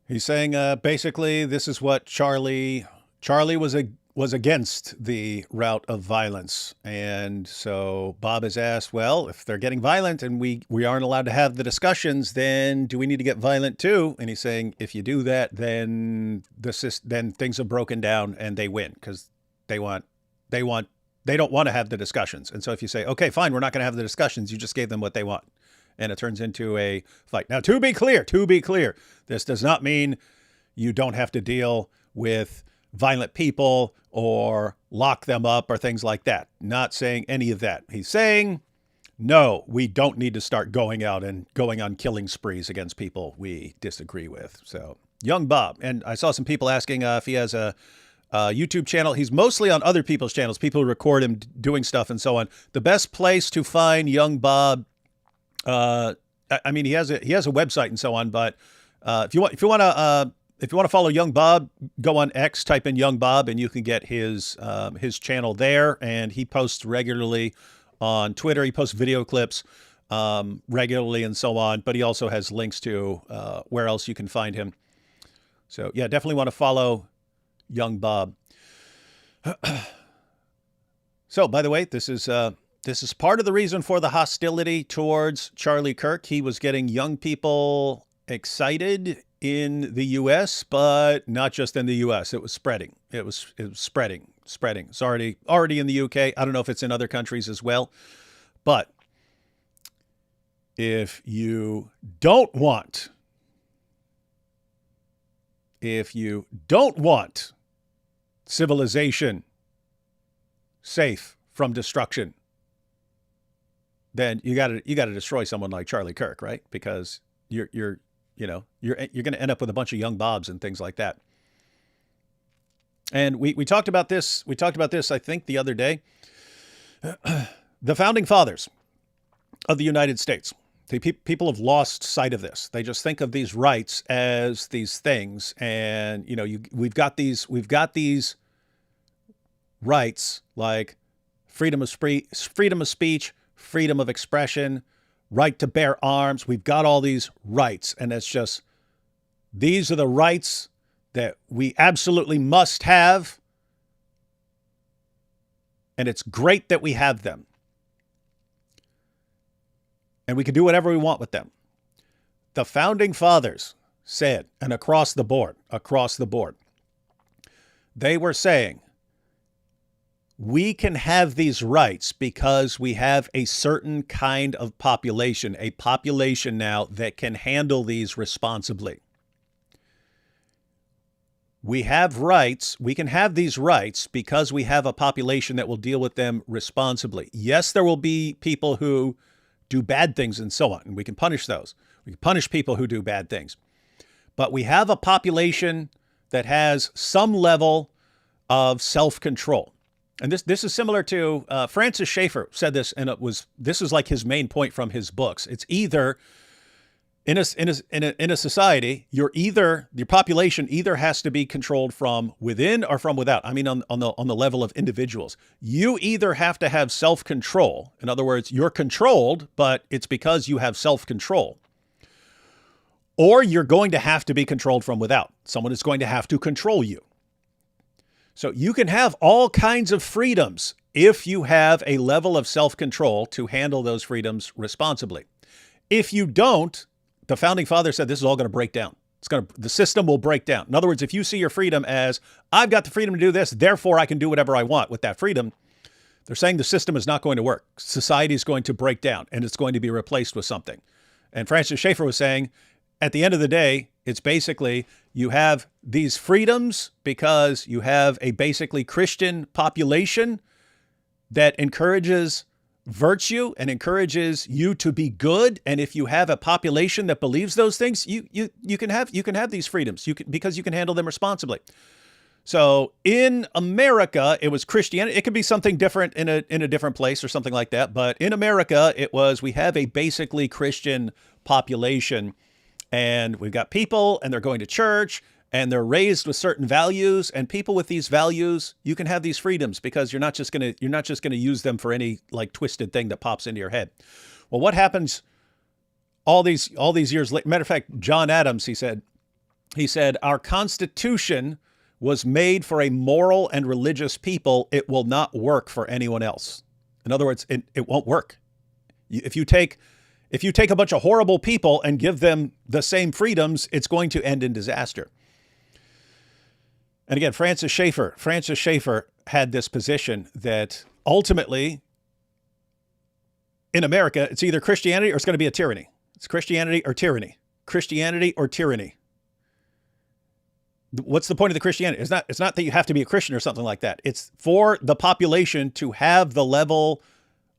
He's saying basically this is what Charlie was against the route of violence. And so Bob has asked, well, if they're getting violent and we aren't allowed to have the discussions, then do we need to get violent too? And he's saying, if you do that, then things have broken down and they win because they don't want to have the discussions. And so if you say, okay, fine, we're not going to have the discussions, you just gave them what they want. And it turns into a fight. Now, to be clear, this does not mean you don't have to deal with violent people or lock them up or things like that. Not saying any of that. He's saying, no, we don't need to start going out and going on killing sprees against people we disagree with. So, young Bob. And I saw some people asking if he has a YouTube channel. He's mostly on other people's channels. People who record him doing stuff and so on. The best place to find young Bob, I mean, he has a website and so on, but if you want to follow young Bob, go on X, type in young Bob, and you can get his channel there. And he posts regularly on Twitter. He posts video clips regularly and so on. But he also has links to where else you can find him. So yeah, definitely want to follow young Bob. So by the way, this is part of the reason for the hostility towards Charlie Kirk. He was getting young people excited in the U.S., but not just in the U.S. It was spreading. It was spreading. It's already in the U.K. I don't know if it's in other countries as well. But if you don't want civilization safe from destruction, then you got to destroy someone like Charlie Kirk, right? Because you're going to end up with a bunch of young Bobs and things like that. And we talked about this. We talked about this, I think, the other day. The founding fathers of the United States. People have lost sight of this. They just think of these rights as these things, and we've got these rights like freedom of speech, freedom of expression, right to bear arms. We've got all these rights, and it's just these are the rights that we absolutely must have, and it's great that we have them. And we can do whatever we want with them. The founding fathers said, and across the board, they were saying, we can have these rights because we have a certain kind of population, a population now that can handle these responsibly. We have rights. We can have these rights because we have a population that will deal with them responsibly. Yes, there will be people who do bad things and so on, and we can punish those. We can punish people who do bad things. But we have a population that has some level of self-control. And this is similar to Francis Schaeffer said this, and this is like his main point from his books. It's either in a society, your population either has to be controlled from within or from without. I mean, on the level of individuals, you either have to have self-control. In other words, you're controlled, but it's because you have self-control. Or you're going to have to be controlled from without. Someone is going to have to control you. So you can have all kinds of freedoms if you have a level of self-control to handle those freedoms responsibly. If you don't, the founding fathers said this is all going to break down. The system will break down. In other words, if you see your freedom as, I've got the freedom to do this, therefore I can do whatever I want with that freedom, they're saying the system is not going to work. Society is going to break down and it's going to be replaced with something. And Francis Schaeffer was saying, at the end of the day, it's basically you have these freedoms because you have a basically Christian population that encourages virtue and encourages you to be good. And if you have a population that believes those things, you can have these freedoms because you can handle them responsibly. So in America, it was Christianity. It could be something different in a different place or something like that. But in America, it was we have a basically Christian population. And we've got people and they're going to church and they're raised with certain values, and people with these values, you can have these freedoms because you're not just going to use them for any like twisted thing that pops into your head. Well, what happens all these years later? Matter of fact, John Adams, he said, our Constitution was made for a moral and religious people. It will not work for anyone else. In other words, it won't work. If you take a bunch of horrible people and give them the same freedoms, it's going to end in disaster. And again, Francis Schaeffer had this position that ultimately in America, it's either Christianity or it's going to be a tyranny. It's Christianity or tyranny. Christianity or tyranny. What's the point of the Christianity? It's not that you have to be a Christian or something like that. It's for the population to have the level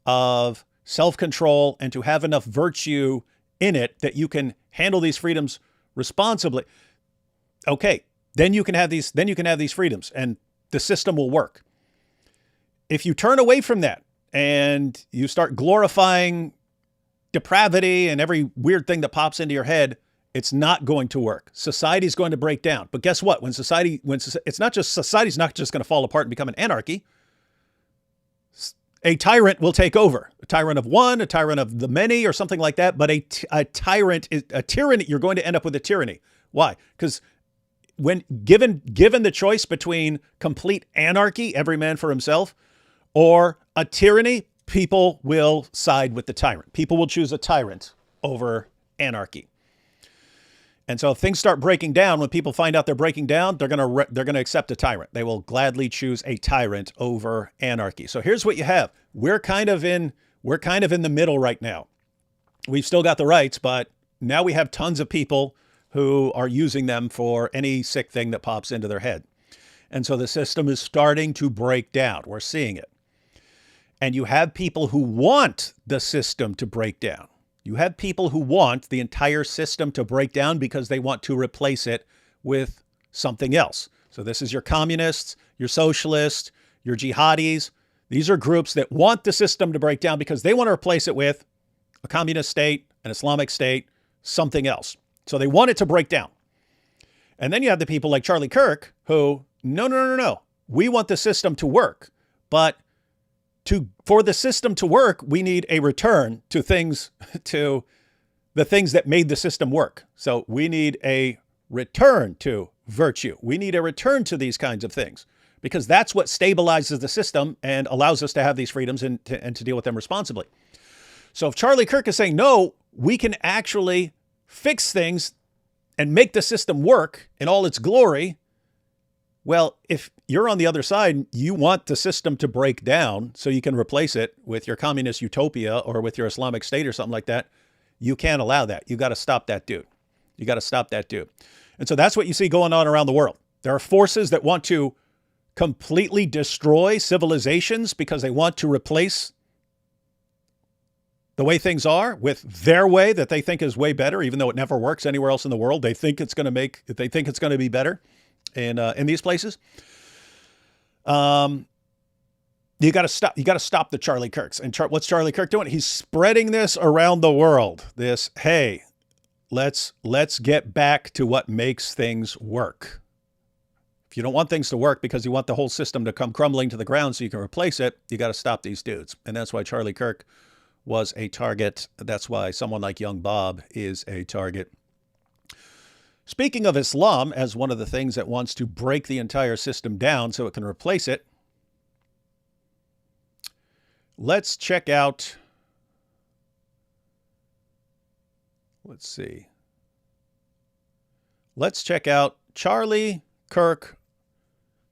of self-control and to have enough virtue in it that you can handle these freedoms responsibly. Okay, then you can have these freedoms and the system will work. If you turn away from that and you start glorifying depravity and every weird thing that pops into your head, it's not going to work. Society's going to break down. But guess what? Society's not just going to fall apart and become an anarchy. A tyrant will take over. A tyrant of one, a tyrant of the many, or something like that. But a tyrant is a tyranny. You're going to end up with a tyranny. Why? Because when given the choice between complete anarchy, every man for himself, or a tyranny, people will side with the tyrant. People will choose a tyrant over anarchy. And so if things start breaking down, when people find out they're breaking down, they're going to accept a tyrant. They will gladly choose a tyrant over anarchy. So here's what you have. We're kind of in the middle right now. We've still got the rights, but now we have tons of people who are using them for any sick thing that pops into their head. And so the system is starting to break down. We're seeing it. And you have people who want the system to break down. You have people who want the entire system to break down because they want to replace it with something else. So this is your communists, your socialists, your jihadis. These are groups that want the system to break down because they want to replace it with a communist state, an Islamic state, something else. So they want it to break down. And then you have the people like Charlie Kirk who, no. We want the system to work, but for the system to work, we need a return to the things that made the system work. So we need a return to virtue. We need a return to these kinds of things because that's what stabilizes the system and allows us to have these freedoms and to deal with them responsibly. So if Charlie Kirk is saying, no, we can actually fix things and make the system work in all its glory, well, if you're on the other side, you want the system to break down so you can replace it with your communist utopia or with your Islamic State or something like that. You can't allow that. You got to stop that dude. You got to stop that dude. And so that's what you see going on around the world. There are forces that want to completely destroy civilizations because they want to replace the way things are with their way that they think is way better, even though it never works anywhere else in the world. They think it's going to be better in these places. You got to stop. You got to stop the Charlie Kirks. And what's Charlie Kirk doing? He's spreading this around the world. This, hey, let's get back to what makes things work. If you don't want things to work because you want the whole system to come crumbling to the ground so you can replace it, you got to stop these dudes. And that's why Charlie Kirk was a target. That's why someone like Young Bob is a target. Speaking of Islam as one of the things that wants to break the entire system down so it can replace it, let's check out, let's check out Charlie Kirk,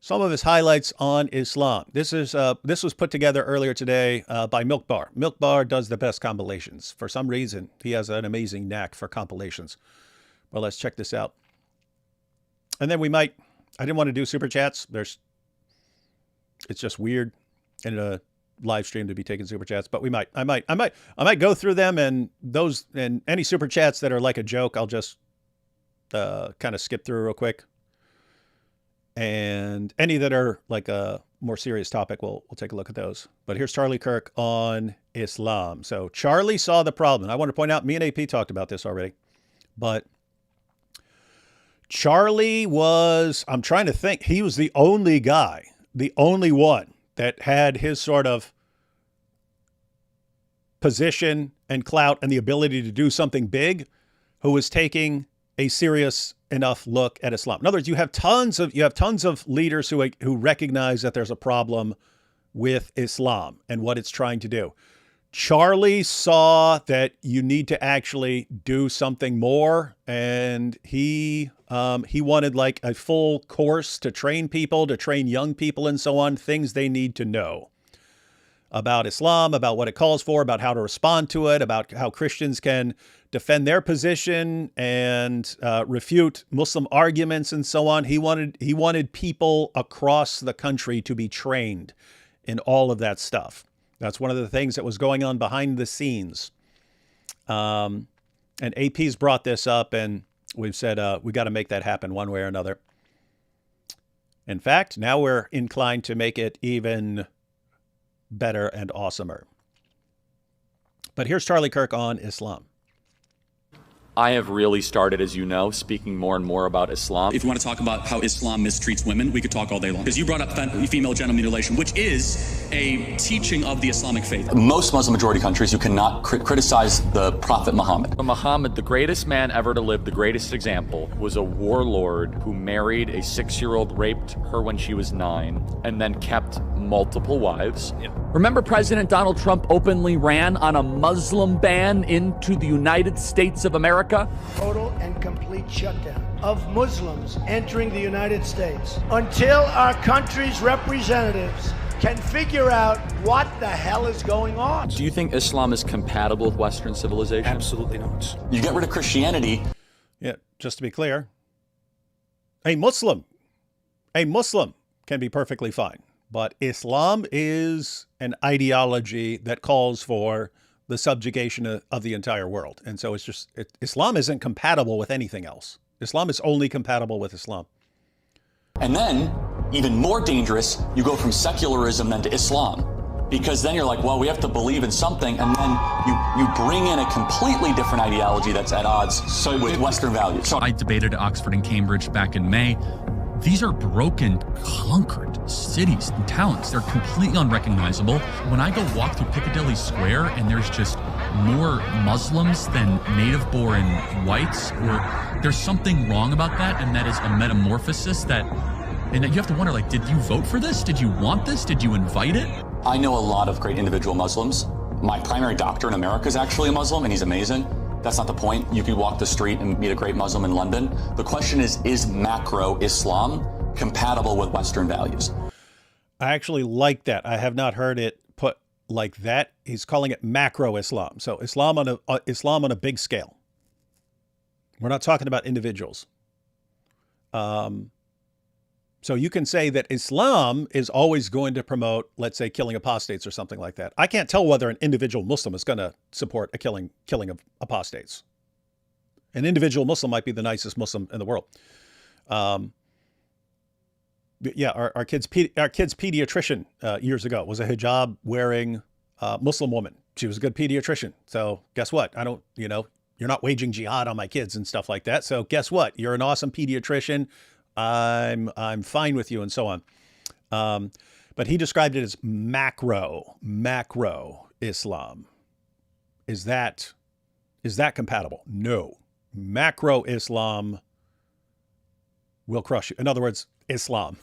some of his highlights on Islam. This was put together earlier today by Milk Bar. Milk Bar does the best compilations. For some reason, he has an amazing knack for compilations. Well, let's check this out. And then I didn't want to do super chats. It's just weird in a live stream to be taking super chats, but I might go through them, and any super chats that are like a joke, I'll just kind of skip through real quick. And any that are like a more serious topic, we'll take a look at those. But here's Charlie Kirk on Islam. So Charlie saw the problem. I want to point out, me and AP talked about this already, but Charlie was, I'm trying to think, he was the only guy, the only one that had his sort of position and clout and the ability to do something big, who was taking a serious enough look at Islam. In other words, you have tons of leaders who recognize that there's a problem with Islam and what it's trying to do. Charlie saw that you need to actually do something more, and he wanted like a full course to train people, to train young people and so on, things they need to know about Islam, about what it calls for, about how to respond to it, about how Christians can defend their position and refute Muslim arguments and so on. He wanted people across the country to be trained in all of that stuff. That's one of the things that was going on behind the scenes. And AP's brought this up, and we've said we got to make that happen one way or another. In fact, now we're inclined to make it even better and awesomer. But here's Charlie Kirk on Islam. I have really started, as you know, speaking more and more about Islam. If you want to talk about how Islam mistreats women, we could talk all day long. Because you brought up female genital mutilation, which is a teaching of the Islamic faith. Most Muslim majority countries, you cannot criticize the Prophet Muhammad. Muhammad, the greatest man ever to live, the greatest example, was a warlord who married a 6-year-old, raped her when she was 9, and then kept multiple wives. Remember President Donald Trump openly ran on a Muslim ban into the United States of America? Total and complete shutdown of Muslims entering the United States until our country's representatives can figure out what the hell is going on. Do you think Islam is compatible with Western civilization? Absolutely not. You get rid of Christianity. Yeah, just to be clear, a Muslim can be perfectly fine. But Islam is an ideology that calls for the subjugation of the entire world. And so Islam isn't compatible with anything else. Islam is only compatible with Islam. And then, even more dangerous, you go from secularism then to Islam. Because then you're like, well, we have to believe in something, and then you bring in a completely different ideology that's at odds with Western values. I debated at Oxford and Cambridge back in May. These are broken, conquered cities and towns. They're completely unrecognizable. When I go walk through Piccadilly Square and there's just more Muslims than native-born whites, or there's something wrong about that, and that is a metamorphosis and you have to wonder, like, did you vote for this? Did you want this? Did you invite it? I know a lot of great individual Muslims. My primary doctor in America is actually a Muslim, and he's amazing. That's not the point. You could walk the street and meet a great Muslim in London. The question is macro Islam compatible with Western values? I actually like that. I have not heard it put like that. He's calling it macro Islam. So Islam on a big scale. We're not talking about individuals. So you can say that Islam is always going to promote, let's say, killing apostates or something like that. I can't tell whether an individual Muslim is going to support a killing of apostates. An individual Muslim might be the nicest Muslim in the world. Yeah, our kid's pediatrician years ago was a hijab wearing Muslim woman. She was a good pediatrician. So guess what? You're not waging jihad on my kids and stuff like that. So guess what? You're an awesome pediatrician. I'm fine with you and so on. But he described it as macro Islam. Is that compatible? No. Macro Islam will crush you. In other words, Islam.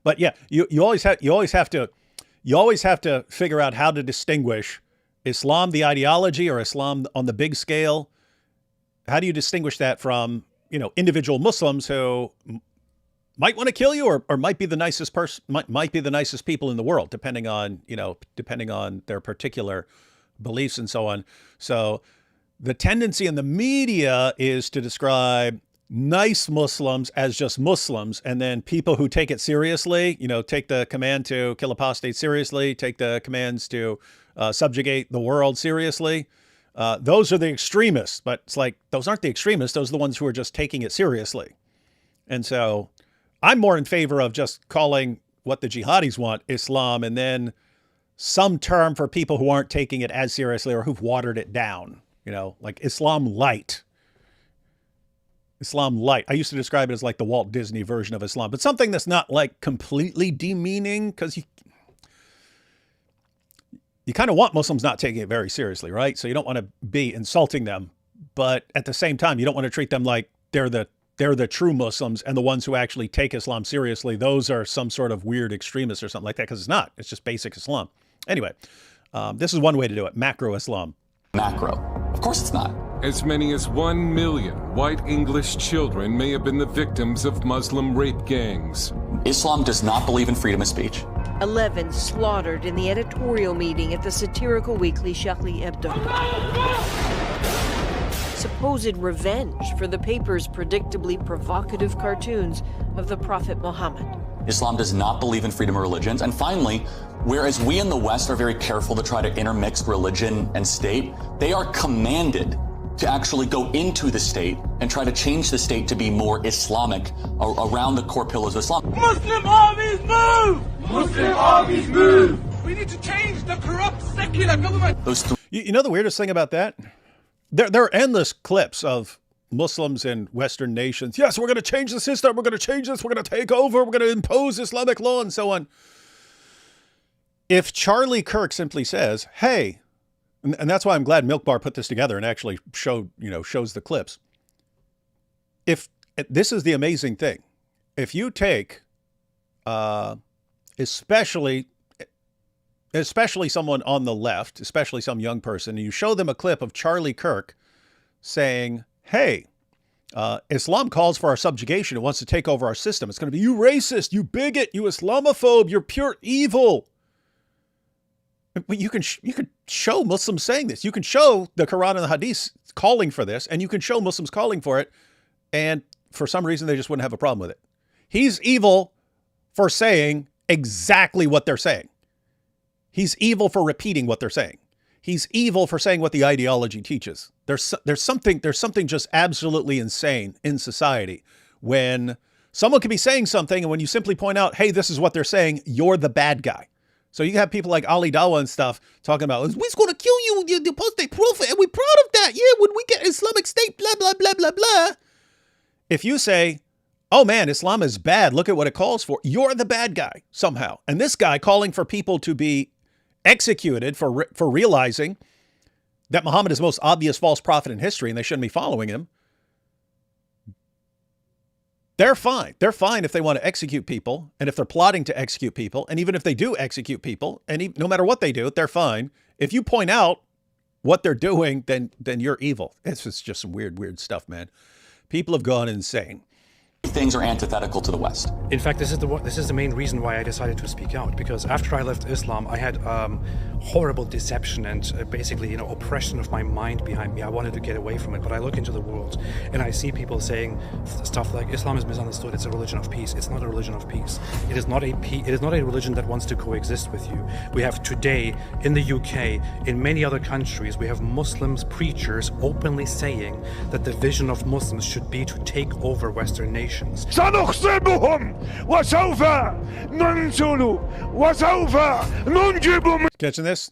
But yeah, you always have to figure out how to distinguish Islam, the ideology, or Islam on the big scale. How do you distinguish that from, individual Muslims who might want to kill you or might be the nicest person, might be the nicest people in the world, depending on their particular beliefs and so on. So the tendency in the media is to describe nice Muslims as just Muslims, and then people who take it seriously, take the command to kill apostates seriously, take the commands to subjugate the world seriously. Those are the extremists, but it's like, those aren't the extremists. Those are the ones who are just taking it seriously. And so I'm more in favor of just calling what the jihadis want Islam, and then some term for people who aren't taking it as seriously or who've watered it down, like Islam light. Islam light. I used to describe it as like the Walt Disney version of Islam, but something that's not like completely demeaning, because you kind of want Muslims not taking it very seriously, right? So you don't want to be insulting them, but at the same time, you don't want to treat them like they're the true Muslims, and the ones who actually take Islam seriously, those are some sort of weird extremists or something like that, because it's not. It's just basic Islam. Anyway, this is one way to do it. Macro Islam. Macro. Of course it's not. As many as 1 million white English children may have been the victims of Muslim rape gangs. Islam does not believe in freedom of speech. 11 slaughtered in the editorial meeting at the satirical weekly Charlie Hebdo. Supposed revenge for the paper's predictably provocative cartoons of the Prophet Muhammad. Islam does not believe in freedom of religions. And finally, whereas we in the West are very careful to try to intermix religion and state, they are commanded to actually go into the state and try to change the state to be more Islamic around the core pillars of Islam. Muslim armies move! Muslim armies move! We need to change the corrupt secular government. You know the weirdest thing about that? There are endless clips of Muslims in Western nations. Yes, we're going to change the system. We're going to change this. We're going to take over. We're going to impose Islamic law and so on. If Charlie Kirk simply says, hey, and that's why I'm glad Milk Bar put this together and actually shows the clips. If this is the amazing thing, if you take, especially someone on the left, especially some young person, and you show them a clip of Charlie Kirk saying, hey, Islam calls for our subjugation. It wants to take over our system. It's going to be, you racist, you bigot, you Islamophobe, you're pure evil. But you can show Muslims saying this. You can show the Quran and the Hadith calling for this, and you can show Muslims calling for it, and for some reason they just wouldn't have a problem with it. He's evil for saying exactly what they're saying. He's evil for repeating what they're saying. He's evil for saying what the ideology teaches. There's something just absolutely insane in society when someone can be saying something, and when you simply point out, hey, this is what they're saying, you're the bad guy. So you have people like Ali Dawa and stuff talking about, we're going to kill you, the apostate prophet, and we're proud of that. Yeah, when we get Islamic State, blah, blah, blah, blah, blah. If you say, oh man, Islam is bad, look at what it calls for, you're the bad guy somehow. And this guy calling for people to be executed for realizing that Muhammad is the most obvious false prophet in history and they shouldn't be following him. They're fine. They're fine if they want to execute people, and if they're plotting to execute people, and even if they do execute people, and no matter what they do, they're fine. If you point out what they're doing, then you're evil. It's just some weird stuff, man. People have gone insane. Things are antithetical to the West. In fact, this is the main reason why I decided to speak out, because after I left Islam, I had horrible deception and basically, oppression of my mind behind me. I wanted to get away from it, but I look into the world and I see people saying stuff like Islam is misunderstood. It's a religion of peace. It's not a religion of peace. It is not a religion that wants to coexist with you. We have today in the UK, in many other countries, we have Muslims preachers openly saying that the vision of Muslims should be to take over Western nations. سنخصبهم وسوف ننزل وسوف ننجب. Catching this?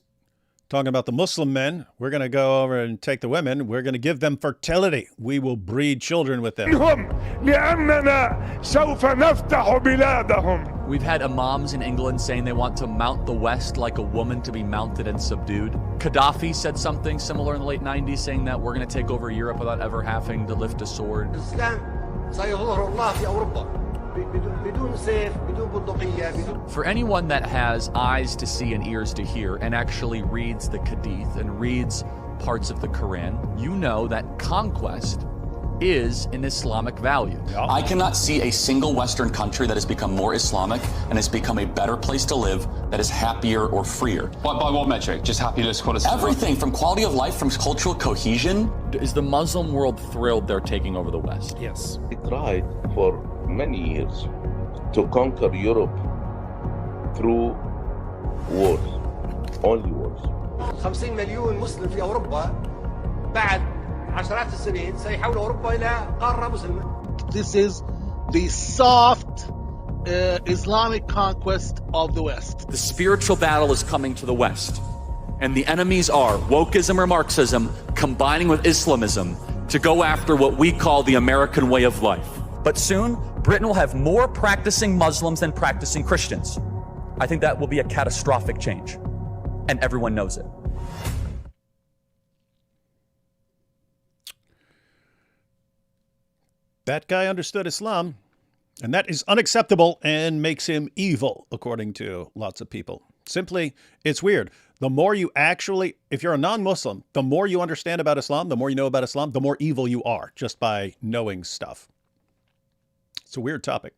Talking about the Muslim men. We're going to go over and take the women. We're going to give them fertility. We will breed children with them. لأننا سوف نفتح بلادهم. We've had imams in England saying they want to mount the West like a woman to be mounted and subdued. Gaddafi said something similar in the late 90s, saying that we're going to take over Europe without ever having to lift a sword. For anyone that has eyes to see and ears to hear and actually reads the Hadith and reads parts of the Quran, you know that conquest is an Islamic value. I cannot see a single Western country that has become more Islamic and has become a better place to live, that is happier or freer. By what metric? Just happiness, quality? Everything from quality of life, from cultural cohesion. Is the Muslim world thrilled they're taking over the West? Yes. They tried for many years to conquer Europe through wars, only wars. 50 مليون مسلم في أوروبا بعد عشرات السنين سيحول أوروبا إلى قارة مسلمة. This is the soft Islamic conquest of the West. The spiritual battle is coming to the West, and the enemies are wokeism or Marxism combining with Islamism to go after what we call the American way of life. But soon, Britain will have more practicing Muslims than practicing Christians. I think that will be a catastrophic change, and everyone knows it. That guy understood Islam, and that is unacceptable and makes him evil, according to lots of people. Simply, it's weird. The more you actually, if you're a non-Muslim, the more you understand about Islam, the more you know about Islam, the more evil you are just by knowing stuff. It's a weird topic.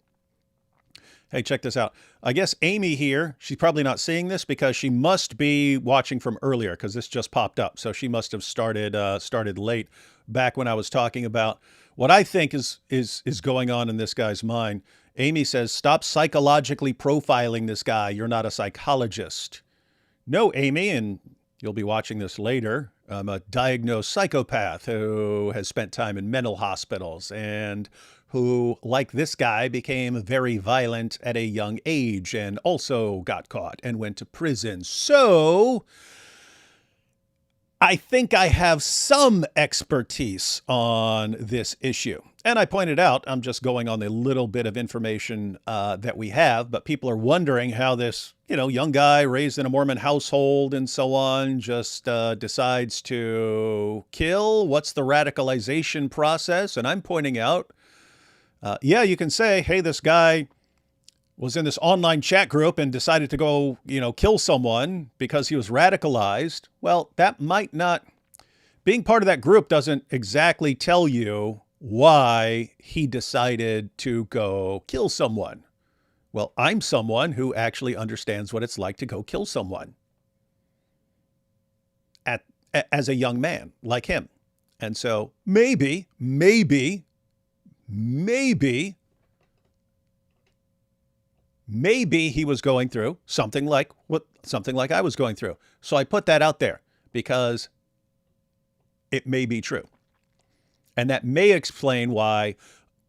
Hey, check this out. I guess Amy here, she's probably not seeing this because she must be watching from earlier because this just popped up. So she must have started late back when I was talking about what I think is going on in this guy's mind. Amy says, stop psychologically profiling this guy. You're not a psychologist. No, Amy, and you'll be watching this later. I'm a diagnosed psychopath who has spent time in mental hospitals and who, like this guy, became very violent at a young age and also got caught and went to prison. So I think I have some expertise on this issue. And I pointed out, I'm just going on the little bit of information that we have, but people are wondering how this, young guy raised in a Mormon household and so on just decides to kill. What's the radicalization process? And I'm pointing out, you can say, hey, this guy was in this online chat group and decided to go, kill someone because he was radicalized. Well, that might not, being part of that group doesn't exactly tell you why he decided to go kill someone. Well, I'm someone who actually understands what it's like to go kill someone as a young man like him. And so maybe he was going through something like I was going through. So I put that out there because it may be true. And that may explain why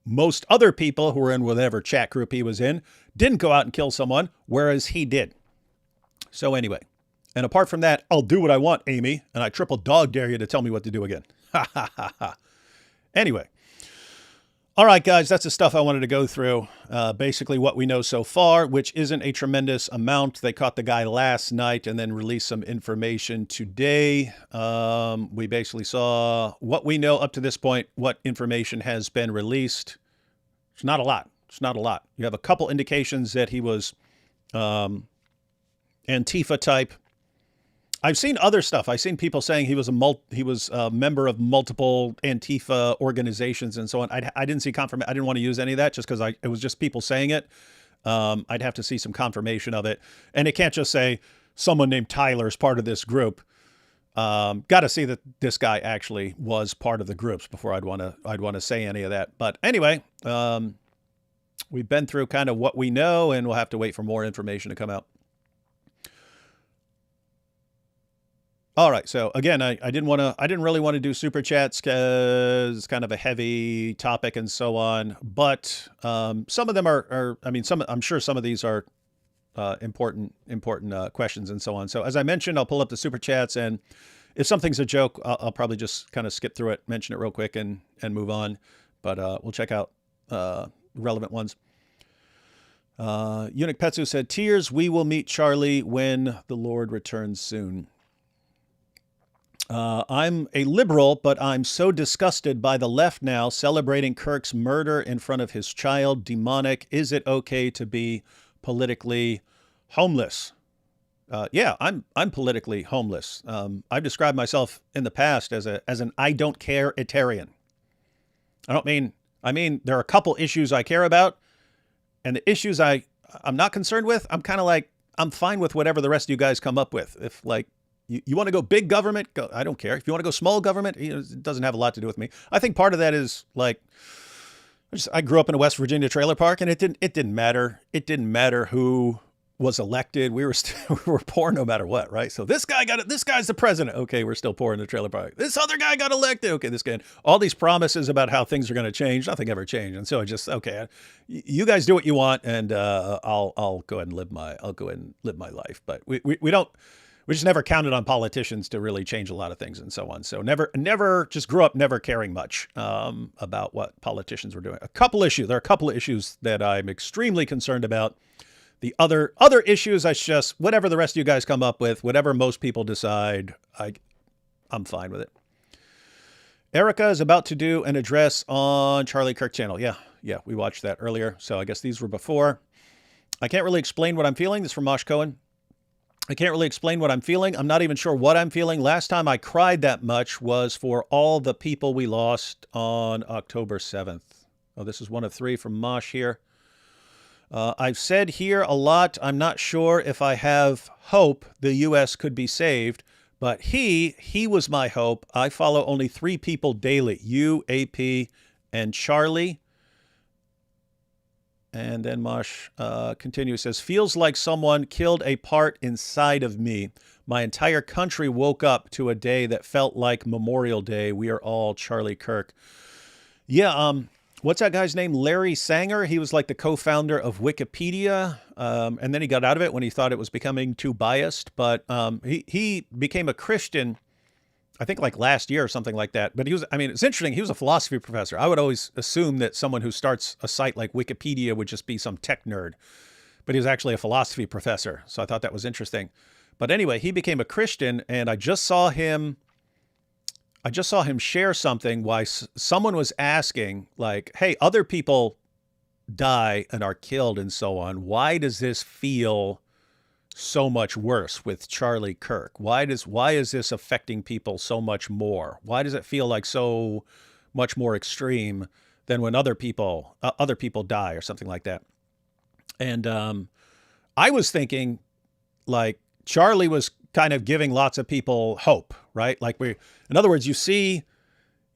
most other people who were in whatever chat group he was in didn't go out and kill someone, whereas he did. So anyway, and apart from that, I'll do what I want, Amy, and I triple dog dare you to tell me what to do again. Ha ha ha ha. Anyway. All right, guys, that's the stuff I wanted to go through. Basically what we know so far, which isn't a tremendous amount. They caught the guy last night and then released some information today. We basically saw what we know up to this point, what information has been released. It's not a lot. It's not a lot. You have a couple indications that he was Antifa type. I've seen other stuff. I've seen people saying he was a member of multiple Antifa organizations and so on. I didn't see confirmation. I didn't want to use any of that just because it was just people saying it. I'd have to see some confirmation of it, and it can't just say someone named Tyler is part of this group. Got to see that this guy actually was part of the groups before I'd want to say any of that. But anyway, we've been through kind of what we know, and we'll have to wait for more information to come out. All right. So again, I didn't really want to do super chats because it's kind of a heavy topic and so on. But some of them are I'm sure some of these are important questions and so on. So as I mentioned, I'll pull up the super chats, and if something's a joke, I'll probably just kind of skip through it, mention it real quick, and move on. But we'll check out relevant ones. Eunuch Petsu said, "Tears, we will meet Charlie when the Lord returns soon." I'm a liberal, but I'm so disgusted by the left now celebrating Kirk's murder in front of his child. Demonic. Is it okay to be politically homeless? Yeah, I'm politically homeless. I've described myself in the past as an I don't care-itarian. I mean there are a couple issues I care about, and the issues I'm not concerned with, I'm kind of like, I'm fine with whatever the rest of you guys come up with. If like you want to go big government, go, I don't care. If you want to go small government, it doesn't have a lot to do with me. I think part of that is like, I grew up in a West Virginia trailer park, and it didn't matter. It didn't matter who was elected. We were poor no matter what, right? So this guy got it. This guy's the president. Okay, we're still poor in the trailer park. This other guy got elected. Okay, this guy. All these promises about how things are going to change, nothing ever changed. And so I just, okay, you guys do what you want, and I'll go ahead and live my life. But we just never counted on politicians to really change a lot of things and so on. So never just grew up never caring much about what politicians were doing. There are a couple of issues that I'm extremely concerned about. The other issues, I just, whatever the rest of you guys come up with, whatever most people decide, I'm fine with it. Erica is about to do an address on Charlie Kirk channel. Yeah, we watched that earlier. So I guess these were before. I can't really explain what I'm feeling. This is from Mosh Cohen. I can't really explain what I'm feeling. I'm not even sure what I'm feeling. Last time I cried that much was for all the people we lost on October 7th. Oh, this is one of three from Mosh here. I've said here a lot. I'm not sure if I have hope the U.S. could be saved, but he was my hope. I follow only three people daily, you, AP, and Charlie. And then Mosh continues, says, feels like someone killed a part inside of me. My entire country woke up to a day that felt like Memorial Day. We are all Charlie Kirk. Yeah, what's that guy's name? Larry Sanger. He was like the co-founder of Wikipedia. And then he got out of it when he thought it was becoming too biased. But he became a Christian, I think like last year or something like that. But it's interesting. He was a philosophy professor. I would always assume that someone who starts a site like Wikipedia would just be some tech nerd. But he was actually a philosophy professor. So I thought that was interesting. But anyway, he became a Christian, and I just saw him share something why someone was asking, like, hey, other people die and are killed and so on. Why does this feel so much worse with Charlie Kirk? Why is this affecting people so much more? Why does it feel like so much more extreme than when other people die or something like that? And I was thinking, like, Charlie was kind of giving lots of people hope, right? Like in other words, you see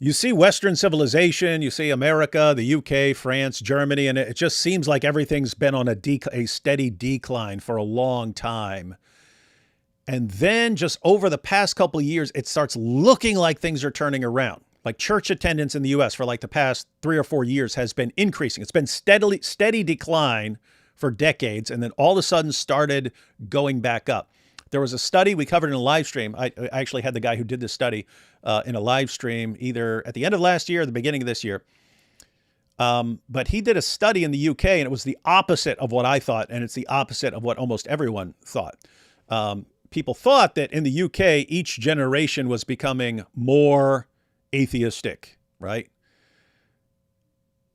Western civilization, you see America, the UK, France, Germany, and it just seems like everything's been on a steady decline for a long time. And then just over the past couple of years, it starts looking like things are turning around. Like church attendance in the US for like the past 3 or 4 years has been increasing. It's been steady decline for decades, and then all of a sudden started going back up. There was a study we covered in a live stream. I actually had the guy who did this study in a live stream either at the end of last year or the beginning of this year. But he did a study in the UK, and it was the opposite of what I thought, and it's the opposite of what almost everyone thought. People thought that in the UK, each generation was becoming more atheistic, right?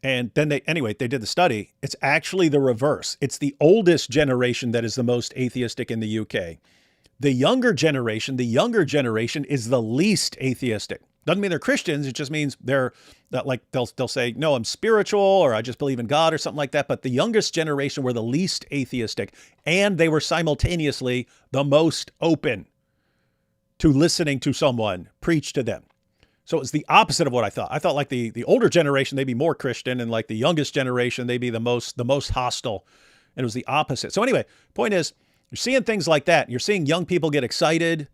And then they did the study. It's actually the reverse. It's the oldest generation that is the most atheistic in the UK. the younger generation is the least atheistic. Doesn't mean they're Christians. It just means they're that, like, they'll say, no, I'm spiritual, or I just believe in God or something like that. But the youngest generation were the least atheistic, and they were simultaneously the most open to listening to someone preach to them. So it's the opposite of what I thought. I thought like the older generation, they'd be more Christian, and like the youngest generation, they'd be the most hostile. And it was the opposite. So anyway, point is, you're seeing things like that. You're seeing young people get excited.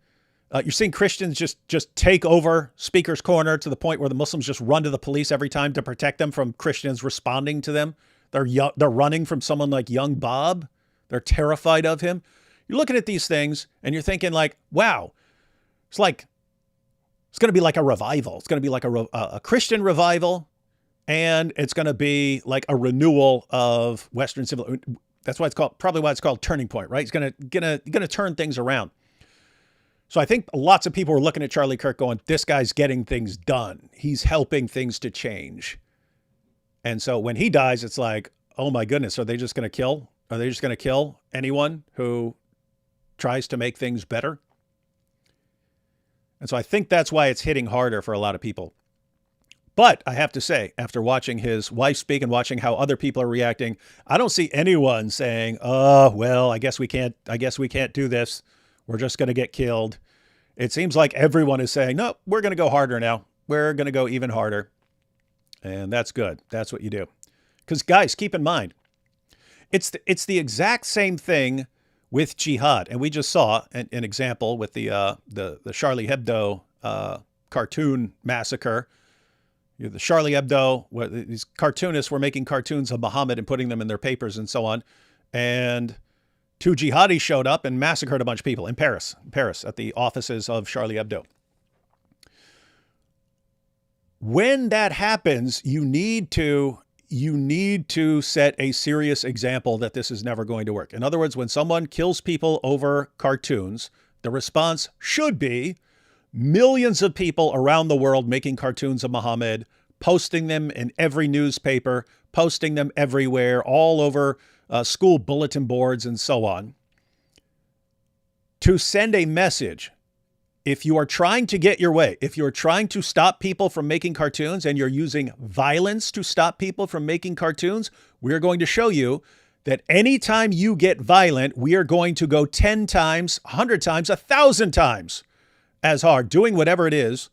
You're seeing Christians just take over Speaker's Corner to the point where the Muslims just run to the police every time to protect them from Christians responding to them. They're running from someone like young Bob. They're terrified of him. You're looking at these things and you're thinking like, wow, it's going to be like a revival. It's going to be like a Christian revival, and it's going to be like a renewal of Western civil. That's why it's called Turning Point, right? It's going to turn things around. So I think lots of people were looking at Charlie Kirk going, this guy's getting things done. He's helping things to change. And so when he dies, it's like, oh my goodness, are they just going to kill anyone who tries to make things better? And so I think that's why it's hitting harder for a lot of people. But I have to say, after watching his wife speak and watching how other people are reacting, I don't see anyone saying, oh, well, I guess we can't do this. We're just going to get killed. It seems like everyone is saying, no, we're going to go harder now. We're going to go even harder. And that's good. That's what you do. Because guys, keep in mind, it's the exact same thing with jihad. And we just saw an example with the Charlie Hebdo cartoon massacre. The Charlie Hebdo, where these cartoonists were making cartoons of Muhammad and putting them in their papers and so on. And 2 jihadis showed up and massacred a bunch of people in Paris at the offices of Charlie Hebdo. When that happens, you need to set a serious example that this is never going to work. In other words, when someone kills people over cartoons, the response should be millions of people around the world making cartoons of Muhammad, posting them in every newspaper, posting them everywhere, all over school bulletin boards and so on, to send a message. If you are trying to get your way, if you're trying to stop people from making cartoons and you're using violence to stop people from making cartoons, we're going to show you that anytime you get violent, we are going to go 10 times, 100 times, 1,000 times as hard, doing whatever it is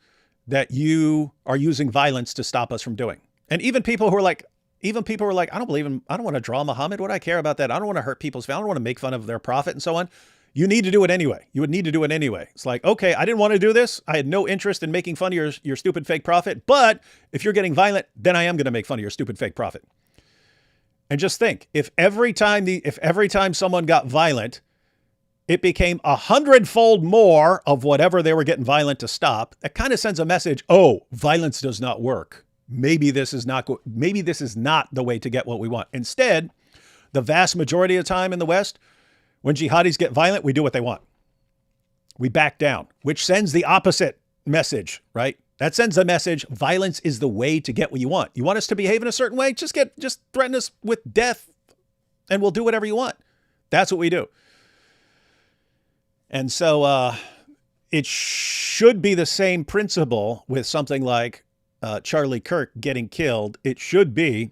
that you are using violence to stop us from doing. And even people who are like, I don't believe in, I don't want to draw Muhammad. What do I care about that? I don't want to hurt people's feelings. I don't want to make fun of their prophet and so on. You need to do it anyway. You would need to do it anyway. It's like, okay, I didn't want to do this. I had no interest in making fun of your stupid fake prophet. But if you're getting violent, then I am going to make fun of your stupid fake prophet. And just think, if every time someone got violent, it became 100-fold more of whatever they were getting violent to stop, that kind of sends a message, oh, violence does not work. Maybe this is not the way to get what we want. Instead, the vast majority of the time in the West, when jihadis get violent, we do what they want. We back down, which sends the opposite message, right? That sends the message, violence is the way to get what you want. You want us to behave in a certain way? Just threaten us with death and we'll do whatever you want. That's what we do. And so it should be the same principle with something like Charlie Kirk getting killed. It should be,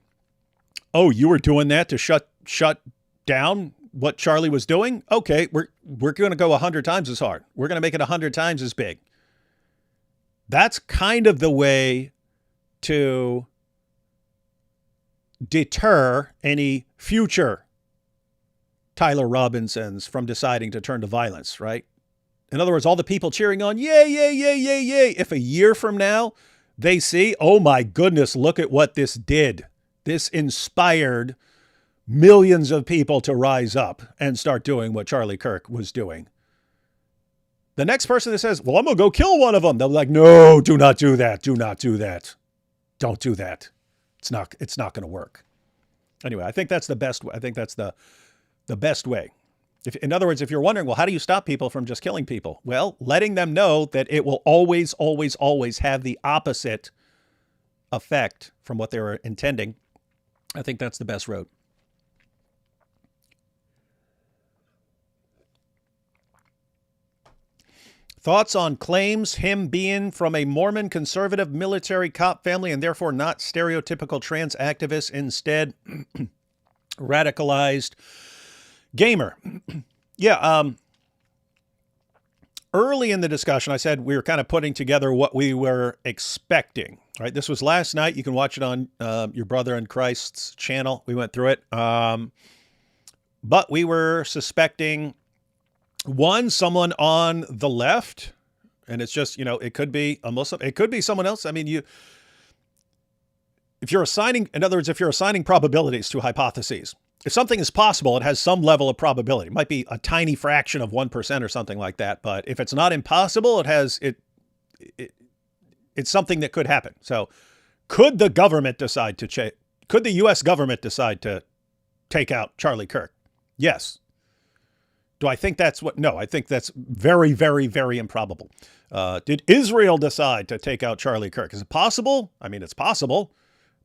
oh, you were doing that to shut down what Charlie was doing? Okay, we're going to go 100 times as hard. We're going to make it 100 times as big. That's kind of the way to deter any future Tyler Robinsons from deciding to turn to violence, right? In other words, all the people cheering on, yay, yay, yay, yay, yay. If a year from now they see, oh my goodness, look at what this did. This inspired millions of people to rise up and start doing what Charlie Kirk was doing. The next person that says, well, I'm going to go kill one of them. They'll be like, no, do not do that. Do not do that. Don't do that. It's not going to work. Anyway, I think that's the best. I think that's the best way. In other words, if you're wondering, well, how do you stop people from just killing people? Well, letting them know that it will always, always, always have the opposite effect from what they were intending. I think that's the best road. Thoughts on claims him being from a Mormon conservative military cop family and therefore not stereotypical trans activist, instead radicalized gamer. Yeah, early in the discussion, I said we were kind of putting together what we were expecting. Right, this was last night. You can watch it on your brother in Christ's channel. We went through it. But we were suspecting someone on the left, and it's just, it could be a Muslim, it could be someone else. I mean, if you're assigning probabilities to hypotheses, if something is possible, it has some level of probability. It might be a tiny fraction of 1% or something like that. But if it's not impossible, it's something that could happen. So could the government decide could the U.S. government decide to take out Charlie Kirk? Yes. Do I think that's no, I think that's very, very, very improbable. Did Israel decide to take out Charlie Kirk? Is it possible? I mean, it's possible.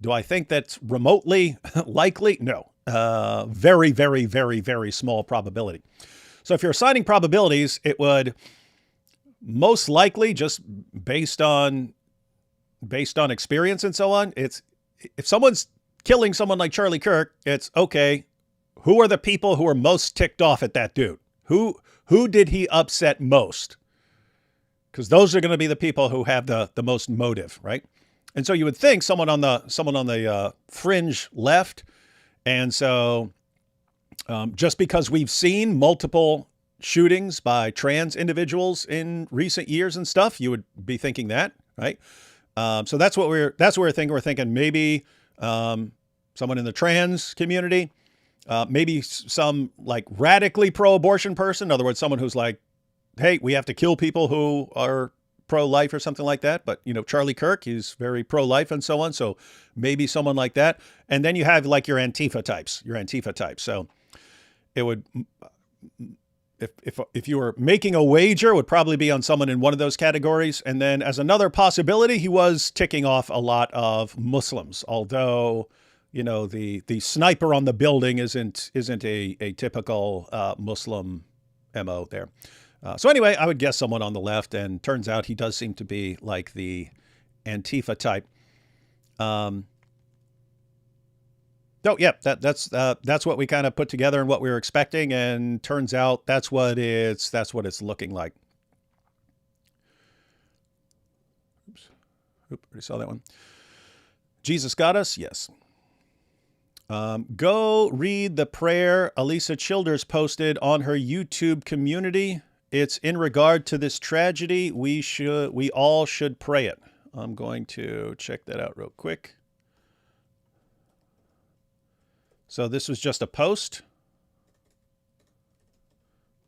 Do I think that's remotely likely? No. Very, very, very, very small probability. So if you're assigning probabilities, it would most likely, just based on experience and so on, it's if someone's killing someone like Charlie Kirk, it's okay. Who are the people who are most ticked off at that dude? Who did he upset most? Because those are going to be the people who have the most motive, right? And so you would think someone on the fringe left. And so just because we've seen multiple shootings by trans individuals in recent years and stuff, you would be thinking that, right? So that's what we're thinking. We're thinking maybe someone in the trans community. Maybe some like radically pro-abortion person. In other words, someone who's like, hey, we have to kill people who are pro-life or something like that. But, Charlie Kirk, he's very pro-life and so on. So maybe someone like that. And then you have like your Antifa types. So it would, if you were making a wager, it would probably be on someone in one of those categories. And then as another possibility, he was ticking off a lot of Muslims, although the sniper on the building isn't a typical Muslim MO there. So anyway, I would guess someone on the left, and turns out he does seem to be like the Antifa type. That's what we kind of put together and what we were expecting, and turns out that's what it's looking like. Oops, already saw that one. Jesus got us, yes. Go read the prayer Elisa Childers posted on her YouTube community. It's in regard to this tragedy. We all should pray it. I'm going to check that out real quick. So this was just a post.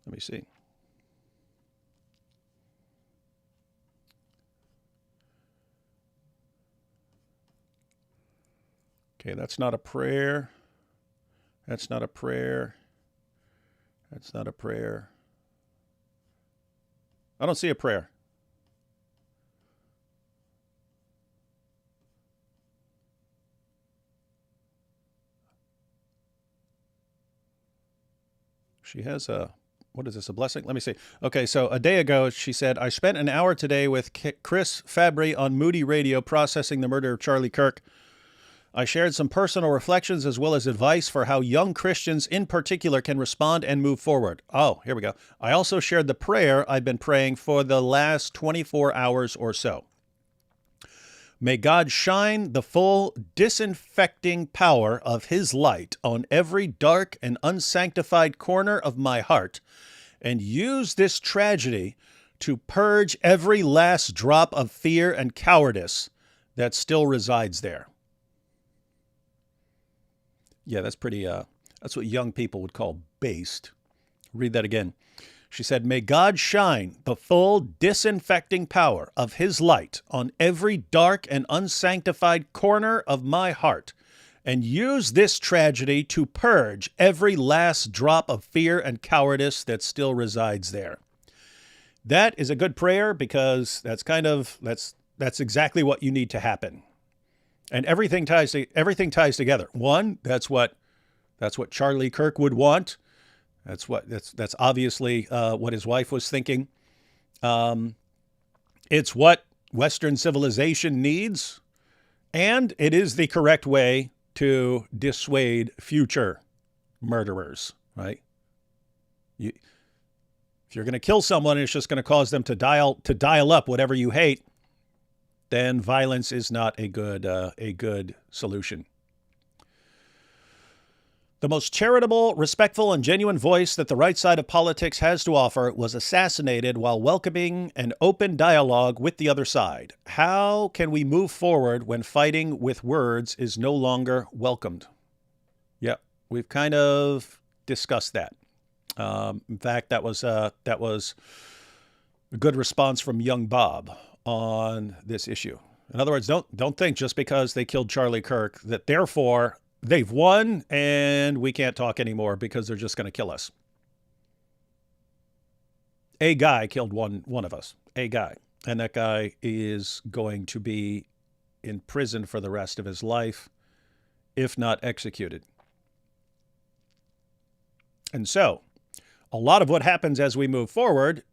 Let me see. Okay, that's not a prayer. That's not a prayer. That's not a prayer. I don't see a prayer. She has what is this, a blessing? Let me see. Okay, so a day ago, she said, I spent an hour today with Chris Fabry on Moody Radio processing the murder of Charlie Kirk. I shared some personal reflections as well as advice for how young Christians in particular can respond and move forward. Oh, here we go. I also shared the prayer I've been praying for the last 24 hours or so. May God shine the full disinfecting power of his light on every dark and unsanctified corner of my heart and use this tragedy to purge every last drop of fear and cowardice that still resides there. Yeah, that's pretty, that's what young people would call based. Read that again. She said, may God shine the full disinfecting power of his light on every dark and unsanctified corner of my heart and use this tragedy to purge every last drop of fear and cowardice that still resides there. That is a good prayer because that's exactly what you need to happen. And everything ties together. One, that's what Charlie Kirk would want. That's obviously what his wife was thinking. It's what Western civilization needs, and it is the correct way to dissuade future murderers, right? If you're going to kill someone and it's just going to cause them to dial up whatever you hate, then violence is not a good solution. The most charitable, respectful, and genuine voice that the right side of politics has to offer was assassinated while welcoming an open dialogue with the other side. How can we move forward when fighting with words is no longer welcomed? Yep, we've kind of discussed that. In fact, that was a good response from young Bob on this issue. In other words, don't think just because they killed Charlie Kirk that therefore they've won and we can't talk anymore because they're just going to kill us. A guy killed one of us, a guy. And that guy is going to be in prison for the rest of his life, if not executed. And so, a lot of what happens as we move forward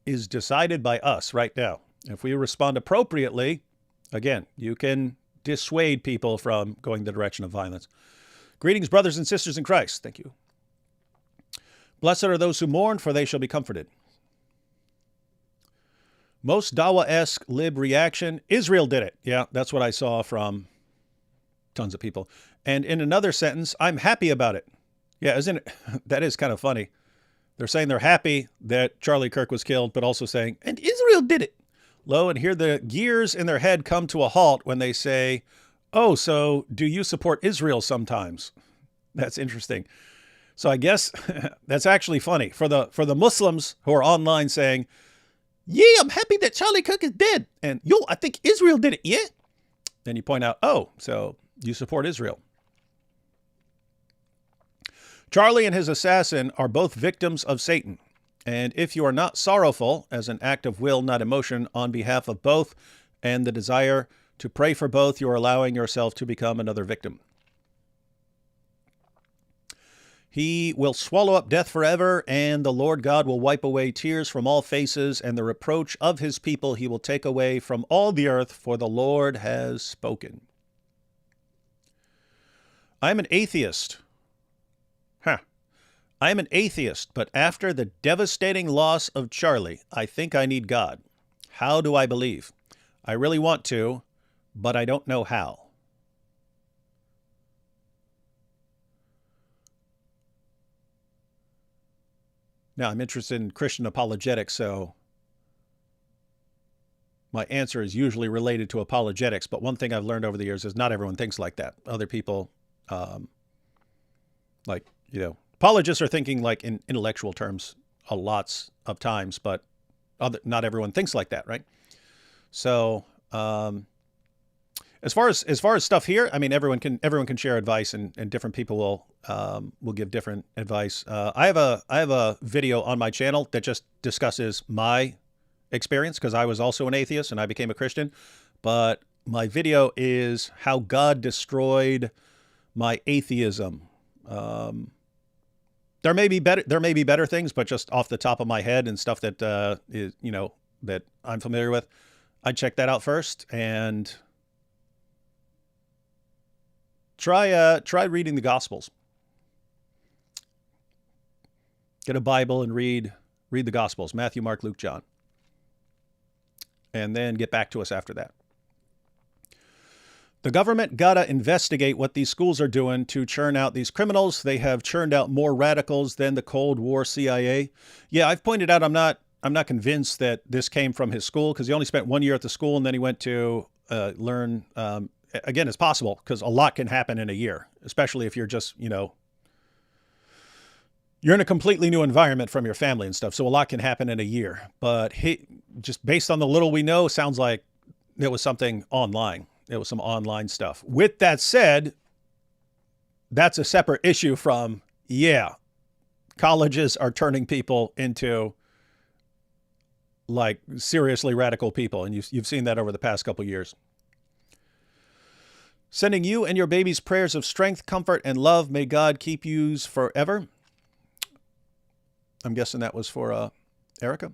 is decided by us right now. If we respond appropriately, again, you can dissuade people from going the direction of violence. Greetings, brothers and sisters in Christ. Thank you. Blessed are those who mourn, for they shall be comforted. Most Dawa-esque lib reaction, Israel did it. Yeah, that's what I saw from tons of people. And in another sentence, I'm happy about it. Yeah, isn't it? That is kind of funny. They're saying they're happy that Charlie Kirk was killed, but also saying, and Israel did it. Lo, and here the gears in their head come to a halt when they say, oh, so do you support Israel sometimes? That's interesting. So I guess that's actually funny. For the Muslims who are online saying, yeah, I'm happy that Charlie Kirk is dead. And yo, I think Israel did it, yeah? Then you point out, oh, so you support Israel. Charlie and his assassin are both victims of Satan. And if you are not sorrowful, as an act of will, not emotion, on behalf of both, and the desire to pray for both, you are allowing yourself to become another victim. He will swallow up death forever, and the Lord God will wipe away tears from all faces, and the reproach of his people he will take away from all the earth, for the Lord has spoken. I am an atheist. I am an atheist, but after the devastating loss of Charlie, I think I need God. How do I believe? I really want to, but I don't know how. Now, I'm interested in Christian apologetics, so my answer is usually related to apologetics, but one thing I've learned over the years is not everyone thinks like that. Other people, apologists are thinking like in intellectual terms lots of times, but not everyone thinks like that, right? So as far as stuff here, I mean, everyone can share advice, and different people will give different advice. I have a video on my channel that just discusses my experience, because I was also an atheist and I became a Christian. But my video is how God destroyed my atheism. There may be better things, but just off the top of my head and stuff that that I'm familiar with, I'd check that out first and try reading the Gospels. Get a Bible and read the Gospels: Matthew, Mark, Luke, John, and then get back to us after that. The government gotta investigate what these schools are doing to churn out these criminals. They have churned out more radicals than the Cold War CIA. Yeah, I've pointed out I'm not convinced that this came from his school, because he only spent 1 year at the school and then he went to learn. Again, it's possible, because a lot can happen in a year, especially if you're just, you're in a completely new environment from your family and stuff. So a lot can happen in a year. But just based on the little we know, sounds like it was something online. It was some online stuff. With that said, that's a separate issue from, colleges are turning people into like seriously radical people. And you've seen that over the past couple years. Sending you and your baby's prayers of strength, comfort, and love. May God keep yous forever. I'm guessing that was for Erica.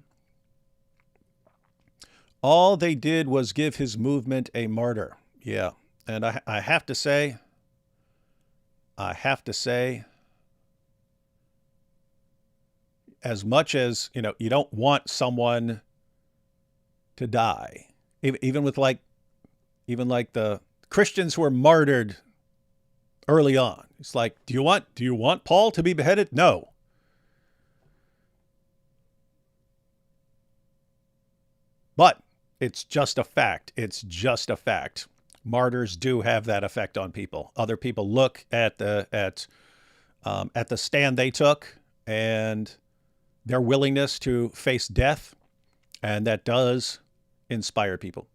All they did was give his movement a martyr. Yeah. And I have to say, as much as, you don't want someone to die, even like the Christians who were martyred early on. It's like, do you want Paul to be beheaded? No. But it's just a fact. It's just a fact. Martyrs do have that effect on people. Other people look at the stand they took and their willingness to face death, and that does inspire people.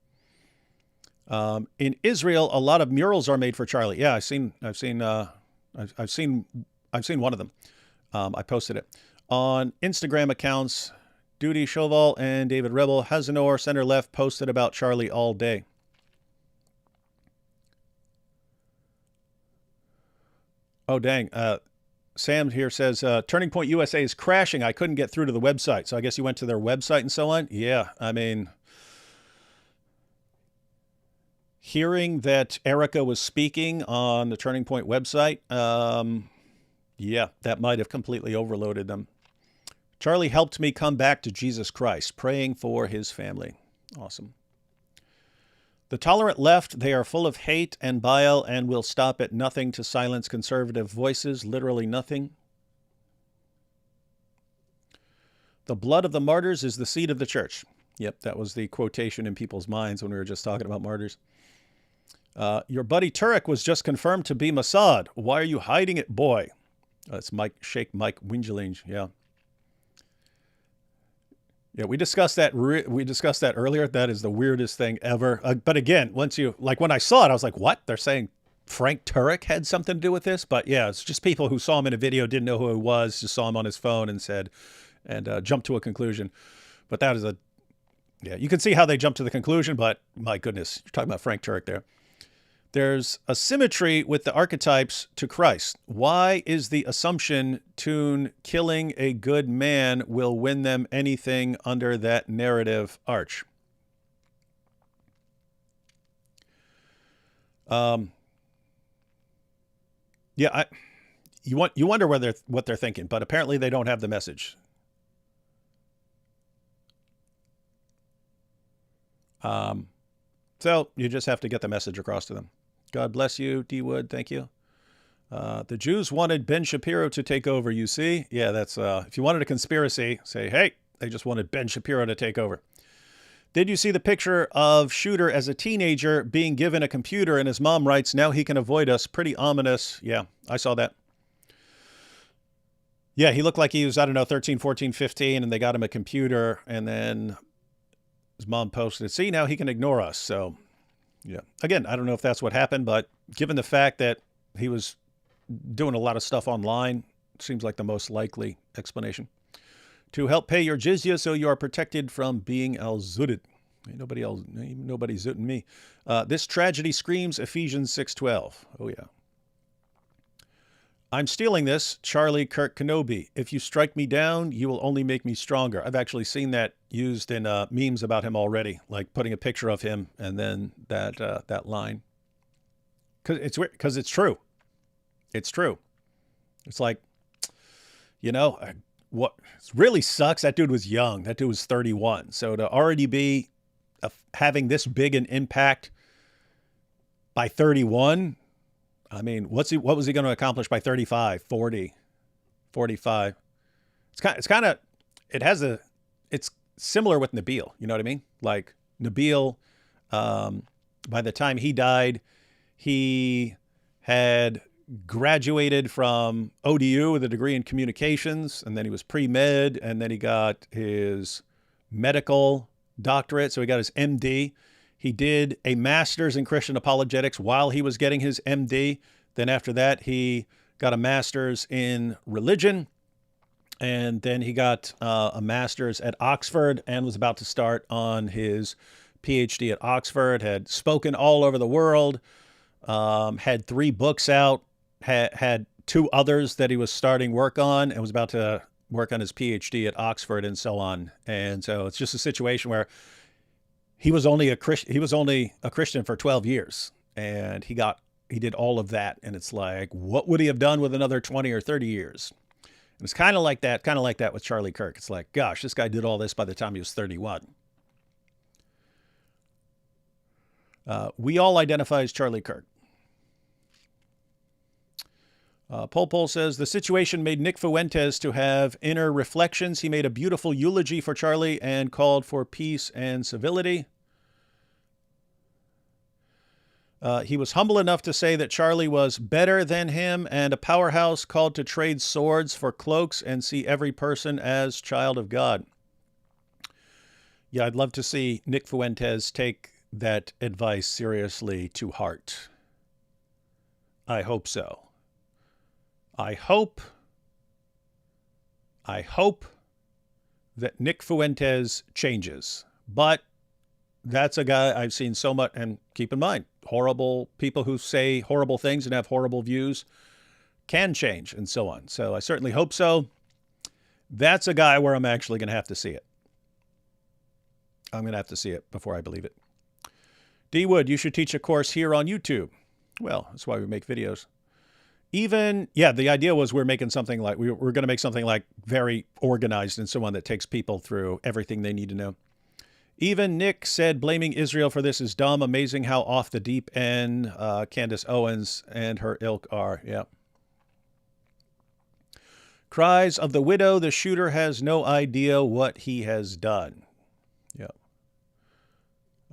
In Israel, a lot of murals are made for Charlie. Yeah, I've seen one of them. I posted it on Instagram accounts. Duty Chauvel and David Rebel, Hazanor, center left, posted about Charlie all day. Oh, dang. Sam here says, Turning Point USA is crashing. I couldn't get through to the website. So I guess you went to their website and so on. Yeah, I mean, hearing that Erica was speaking on the Turning Point website, yeah, that might have completely overloaded them. Charlie helped me come back to Jesus Christ, praying for his family. Awesome. The tolerant left, they are full of hate and bile and will stop at nothing to silence conservative voices, literally nothing. The blood of the martyrs is the seed of the church. Yep, that was the quotation in people's minds when we were just talking about martyrs. Your buddy Turek was just confirmed to be Mossad. Why are you hiding it, boy? That's Sheikh Mike Wingelinge, yeah. Yeah, we discussed that earlier. That is the weirdest thing ever. But again, when I saw it, I was like, what? They're saying Frank Turek had something to do with this? But yeah, it's just people who saw him in a video, didn't know who he was, just saw him on his phone and jumped to a conclusion. But that is yeah, you can see how they jumped to the conclusion, but my goodness, you're talking about Frank Turek there. There's a symmetry with the archetypes to Christ. Why is the assumption killing a good man will win them anything under that narrative arch? Yeah, you wonder what they're thinking, but apparently they don't have the message. So you just have to get the message across to them. God bless you, D. Wood. Thank you. The Jews wanted Ben Shapiro to take over, you see? Yeah, that's, if you wanted a conspiracy, say, hey, they just wanted Ben Shapiro to take over. Did you see the picture of Shooter as a teenager being given a computer and his mom writes, now he can avoid us? Pretty ominous. Yeah, I saw that. Yeah, he looked like he was, 13, 14, 15, and they got him a computer, and then his mom posted, see, now he can ignore us. So, yeah. Again, I don't know if that's what happened, but given the fact that he was doing a lot of stuff online, it seems like the most likely explanation. To help pay your jizya so you are protected from being al-zutted. Ain't nobody zutting me. This tragedy screams Ephesians 6:12. Oh, yeah. I'm stealing this, Charlie Kirk Kenobi. If you strike me down, you will only make me stronger. I've actually seen that used in memes about him already, like putting a picture of him and then that line. Because it's true. It's true. It's like, what really sucks, that dude was young. That dude was 31. So to already be having this big an impact by 31, I mean, what was he going to accomplish by 35, 40, 45? It's similar with Nabil. You know what I mean? Like Nabil, by the time he died, he had graduated from ODU with a degree in communications, and then he was pre-med, and then he got his medical doctorate. So he got his MD. He did a master's in Christian apologetics while he was getting his MD. Then after that, he got a master's in religion. And then he got a master's at Oxford and was about to start on his PhD at Oxford, had spoken all over the world, had 3 books out, had 2 others that he was starting work on, and was about to work on his PhD at Oxford and so on. And so it's just a situation where he was only a Christian for 12 years, and he did all of that. And it's like, what would he have done with another 20 or 30 years? And it's kind of like that with Charlie Kirk. It's like, gosh, this guy did all this by the time he was 31. We all identify as Charlie Kirk. Pol says, the situation made Nick Fuentes to have inner reflections. He made a beautiful eulogy for Charlie and called for peace and civility. He was humble enough to say that Charlie was better than him and a powerhouse, called to trade swords for cloaks and see every person as child of God. Yeah, I'd love to see Nick Fuentes take that advice seriously to heart. I hope so. I hope that Nick Fuentes changes. But that's a guy I've seen so much, and keep in mind, horrible people who say horrible things and have horrible views can change and so on. So I certainly hope so. That's a guy where I'm actually going to have to see it. I'm going to have to see it before I believe it. D. Wood, you should teach a course here on YouTube. Well, that's why we make videos. The idea was we're making something like, we're going to make something like very organized and so on that takes people through everything they need to know. Even Nick said blaming Israel for this is dumb. Amazing how off the deep end Candace Owens and her ilk are. Yeah. Cries of the widow. The shooter has no idea what he has done. Yeah.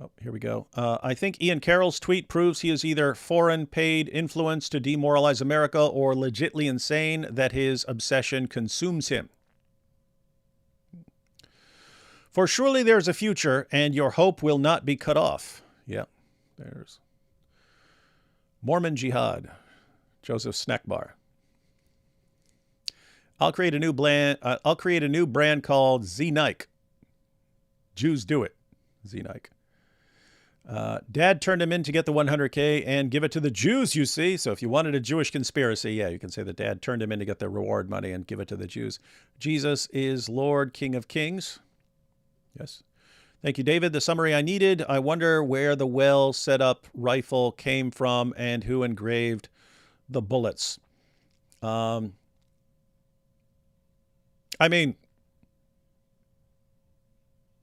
Oh, here we go. I think Ian Carroll's tweet proves he is either foreign paid influence to demoralize America or legitly insane, that his obsession consumes him. For surely there's a future, and your hope will not be cut off. Yeah, there's Mormon Jihad. Joseph Snackbar. I'll create a new brand called Z-Nike. Jews do it. Z-Nike. Dad turned him in to get the 100K and give it to the Jews, you see. So if you wanted a Jewish conspiracy, yeah, you can say that Dad turned him in to get the reward money and give it to the Jews. Jesus is Lord, King of Kings. Yes. Thank you, David. The summary I needed. I wonder where the well set up rifle came from and who engraved the bullets. I mean,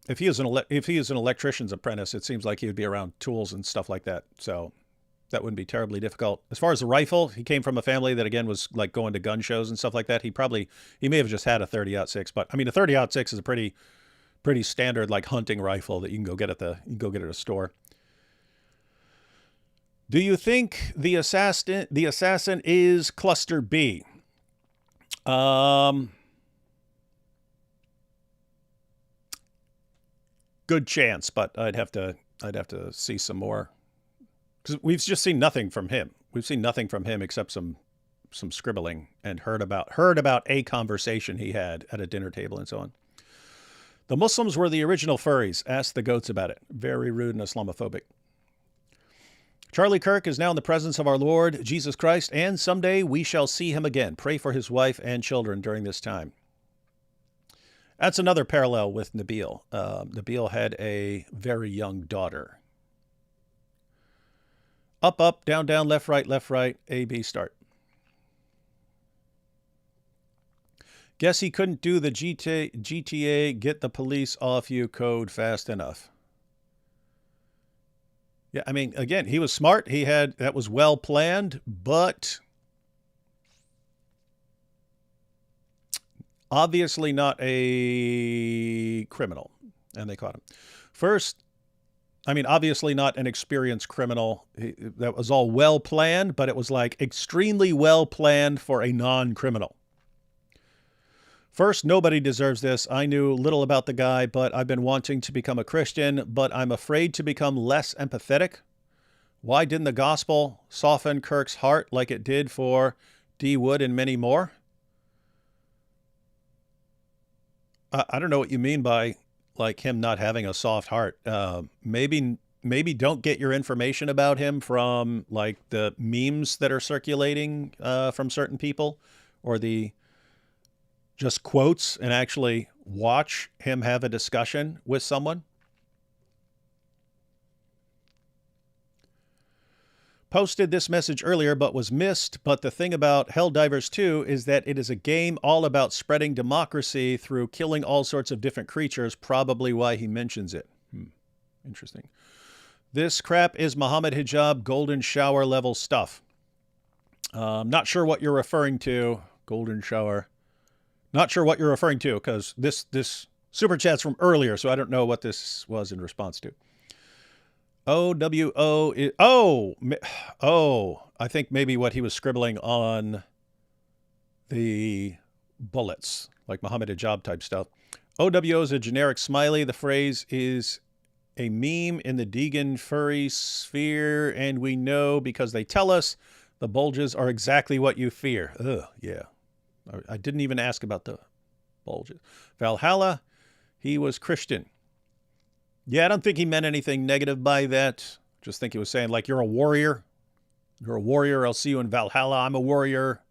if he is an electrician's apprentice, it seems like he would be around tools and stuff like that. So that wouldn't be terribly difficult. As far as the rifle, he came from a family that, again, was like going to gun shows and stuff like that. He may have just had a 30-06, but I mean, a 30-06 is a pretty standard like hunting rifle that you can go get at a store. Do you think the assassin is Cluster B? Good chance, but I'd have to see some more, because we've just seen nothing from him. We've seen nothing from him except some scribbling and heard about a conversation he had at a dinner table and so on. The Muslims were the original furries. Ask the goats about it. Very rude and Islamophobic. Charlie Kirk is now in the presence of our Lord Jesus Christ, and someday we shall see him again. Pray for his wife and children during this time. That's another parallel with Nabil. Nabil had a very young daughter. Up, up, down, down, left, right, A, B, start. Guess he couldn't do the GTA get the police off you code fast enough. Yeah, I mean, again, he was smart. That was well planned, but obviously not a criminal, and they caught him. First, I mean, obviously not an experienced criminal. That was all well planned, but it was like extremely well planned for a non-criminal. First, nobody deserves this. I knew little about the guy, but I've been wanting to become a Christian, but I'm afraid to become less empathetic. Why didn't the gospel soften Kirk's heart like it did for D. Wood and many more? I don't know what you mean by like him not having a soft heart. Maybe don't get your information about him from like the memes that are circulating from certain people, or the just quotes, and actually watch him have a discussion with someone. posted this message earlier but was missed. But the thing about Helldivers 2 is that it is a game all about spreading democracy through killing all sorts of different creatures, probably why he mentions it. Interesting. This crap is Muhammad hijab, golden shower level stuff. Not sure what you're referring to. Golden shower. Not sure what you're referring to because this super chat's from earlier, so I don't know what this was in response to. OWO is, I think maybe what he was scribbling on the bullets, like Muhammad hijab type stuff. OWO is a generic smiley. The phrase is a meme in the Deegan furry sphere, and we know because they tell us the bulges are exactly what you fear. Ugh, yeah. I didn't even ask about the bulges. Valhalla, he was Christian. Yeah, I don't think he meant anything negative by that. Just think he was saying, like, you're a warrior. You're a warrior. I'll see you in Valhalla. I'm a warrior.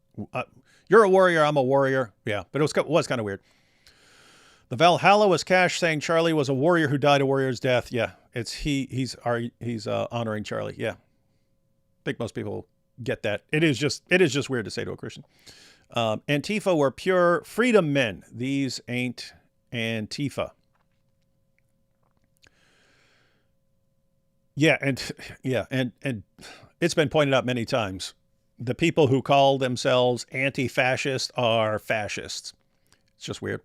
You're a warrior. I'm a warrior. Yeah, but it was kind of weird. The Valhalla was Cash saying Charlie was a warrior who died a warrior's death. Yeah, he's honoring Charlie. Yeah, I think most people get that. It is just weird to say to a Christian. Antifa were pure freedom men. These ain't Antifa. Yeah, and it's been pointed out many times. The people who call themselves anti-fascist are fascists. It's just weird.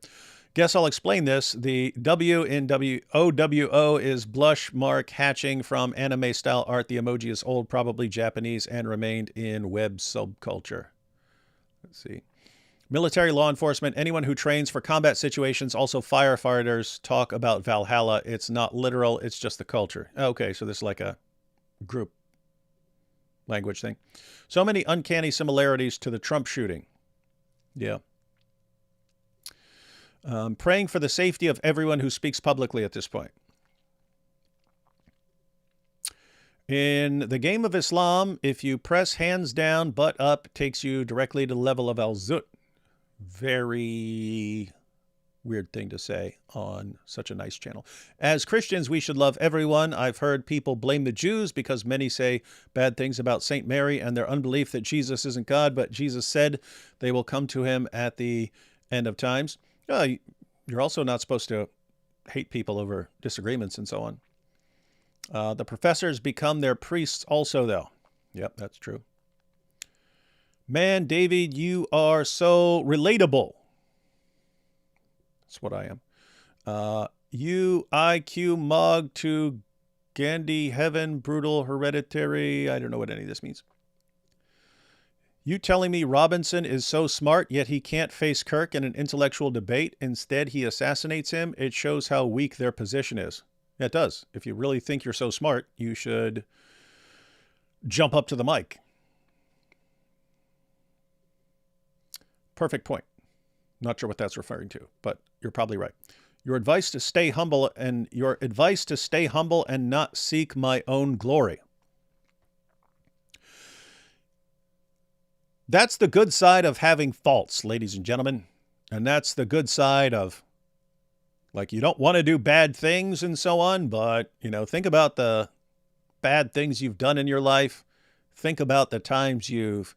Guess I'll explain this. The W in OWO is blush mark hatching from anime-style art. The emoji is old, probably Japanese, and remained in web subculture. Let's see. Military, law enforcement, anyone who trains for combat situations, also firefighters, talk about Valhalla. It's not literal. It's just the culture. Okay, so this is like a group language thing. So many uncanny similarities to the Trump shooting. Yeah. Praying for the safety of everyone who speaks publicly at this point. In the game of Islam, if you press hands down, butt up, takes you directly to the level of Al-Zut. Very weird thing to say on such a nice channel. As Christians, we should love everyone. I've heard people blame the Jews because many say bad things about St. Mary and their unbelief that Jesus isn't God, but Jesus said they will come to him at the end of times. You're also not supposed to hate people over disagreements and so on. The professors become their priests also, though. Yep, that's true. Man, David, you are so relatable. That's what I am. UIQ Mog to Gandhi Heaven, brutal hereditary. I don't know what any of this means. You telling me Robinson is so smart, yet he can't face Kirk in an intellectual debate. Instead, he assassinates him. It shows how weak their position is. Yeah, it does. If you really think you're so smart, you should jump up to the mic. Perfect point. Not sure what that's referring to, but you're probably right. Your advice to stay humble and not seek my own glory. That's the good side of having faults, ladies and gentlemen. And that's the good side of, like, you don't want to do bad things and so on, but, think about the bad things you've done in your life. Think about the times you've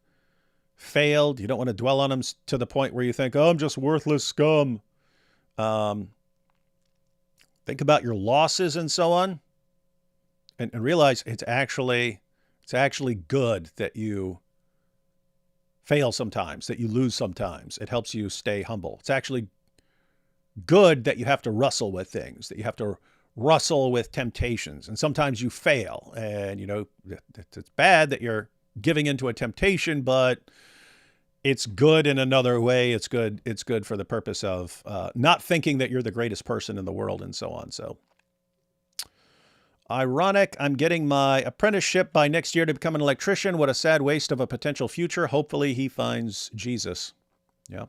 failed. You don't want to dwell on them to the point where you think, oh, I'm just worthless scum. Think about your losses and so on, and realize it's actually good that you fail sometimes, that you lose sometimes. It helps you stay humble. It's actually good that you have to wrestle with things, that you have to wrestle with temptations, and sometimes you fail, and it's bad that you're giving into a temptation, but it's good in another way. It's good for the purpose of not thinking that you're the greatest person in the world and so on. So ironic, I'm getting my apprenticeship by next year to become an electrician. What a sad waste of a potential future. Hopefully he finds Jesus. Yeah.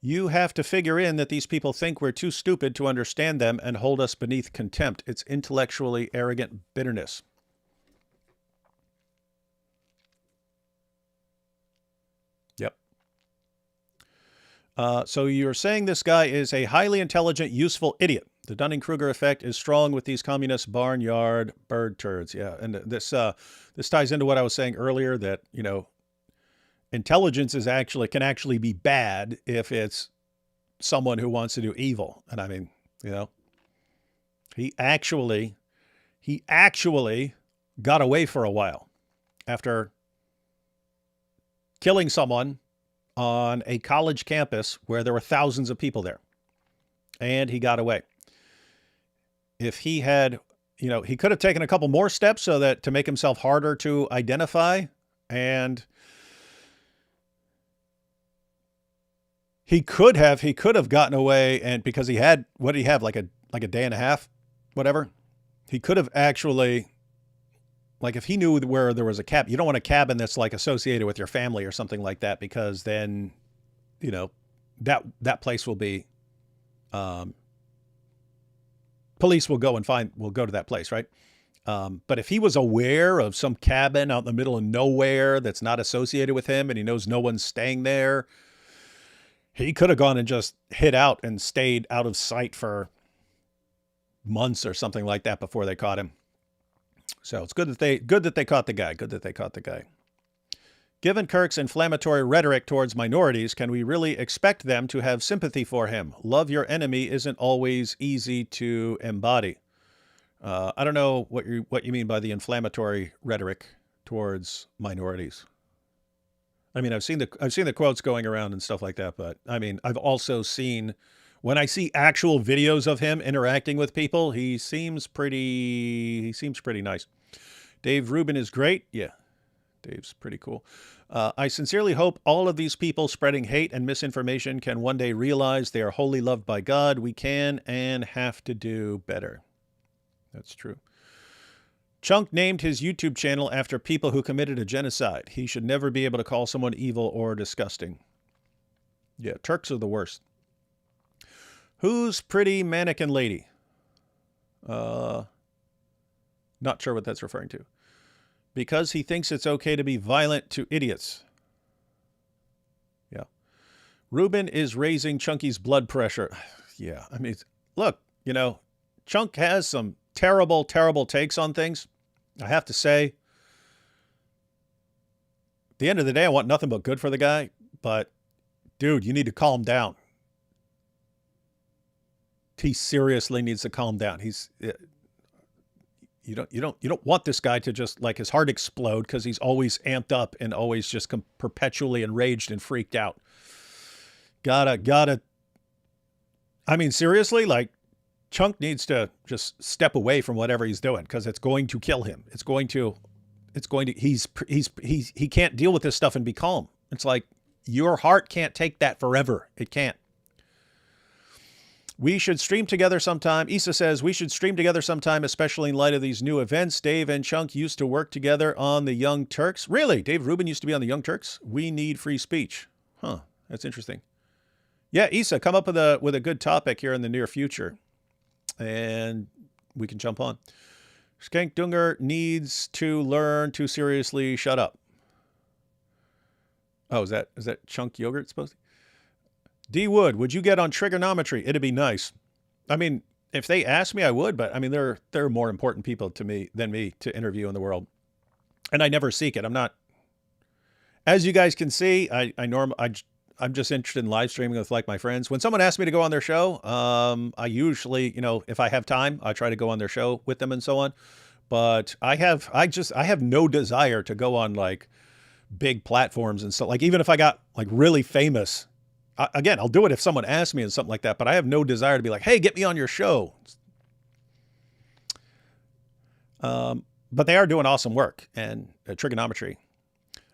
You have to figure in that these people think we're too stupid to understand them and hold us beneath contempt. It's intellectually arrogant bitterness. Yep. So you're saying this guy is a highly intelligent, useful idiot. The Dunning-Kruger effect is strong with these communist barnyard bird turds. Yeah, and this ties into what I was saying earlier, that, you know, intelligence can actually be bad if it's someone who wants to do evil. And I mean, you know, he actually got away for a while after killing someone on a college campus where there were thousands of people there. And he got away. If he had, you know, he could have taken a couple more steps so that to make himself harder to identify, and he could have gotten away, and because he had, what did he have, like a day and a half, whatever. He could have actually, like, if he knew where there was a cabin, you don't want a cabin that's like associated with your family or something like that, because then, you know, that place will be, police will go to that place, right? But if he was aware of some cabin out in the middle of nowhere that's not associated with him, and he knows no one's staying there, he could have gone and just hid out and stayed out of sight for months or something like that before they caught him. So it's good that they caught the guy. Good that they caught the guy. Given Kirk's inflammatory rhetoric towards minorities, can we really expect them to have sympathy for him? Love your enemy isn't always easy to embody. I don't know what you mean by the inflammatory rhetoric towards minorities. I mean, I've seen the quotes going around and stuff like that, but I mean, I've also seen, when I see actual videos of him interacting with people, he seems pretty nice. Dave Rubin is great. Yeah. Dave's pretty cool. I sincerely hope all of these people spreading hate and misinformation can one day realize they are wholly loved by God. We can and have to do better. That's true. Chunk named his YouTube channel after people who committed a genocide. He should never be able to call someone evil or disgusting. Yeah, Turks are the worst. Who's pretty mannequin lady? Not sure what that's referring to. Because he thinks it's okay to be violent to idiots. Yeah. Ruben is raising Chunky's blood pressure. Yeah, I mean, look, you know, Chunk has some terrible, terrible takes on things. I have to say, at the end of the day, I want nothing but good for the guy. But, dude, you need to calm down. He seriously needs to calm down. You don't want this guy to just, like, his heart explode because he's always amped up and always just perpetually enraged and freaked out. Gotta. I mean, seriously, like, Chunk needs to just step away from whatever he's doing because it's going to kill him. He can't deal with this stuff and be calm. It's like, your heart can't take that forever. It can't. We should stream together sometime. Issa says, we should stream together sometime, especially in light of these new events. Dave and Chunk used to work together on the Young Turks. Really? Dave Rubin used to be on the Young Turks? We need free speech. Huh. That's interesting. Yeah, Issa, come up with a good topic here in the near future, and we can jump on. Skank Dunger needs to learn to seriously shut up. Oh, is that Chunk Yogurt supposed to? D Wood, would you get on trigonometry? It'd be nice. I mean, if they asked me, I would, but I mean, there are more important people than me to interview in the world. And I never seek it. I'm not, as you guys can see, I'm just interested in live streaming with, like, my friends. When someone asks me to go on their show, I usually, you know, if I have time, I try to go on their show with them and so on. But I have no desire to go on, like, big platforms and stuff. Like, even if I got, like, really famous, again, I'll do it if someone asks me and something like that, but I have no desire to be like, hey, get me on your show. But they are doing awesome work, and trigonometry.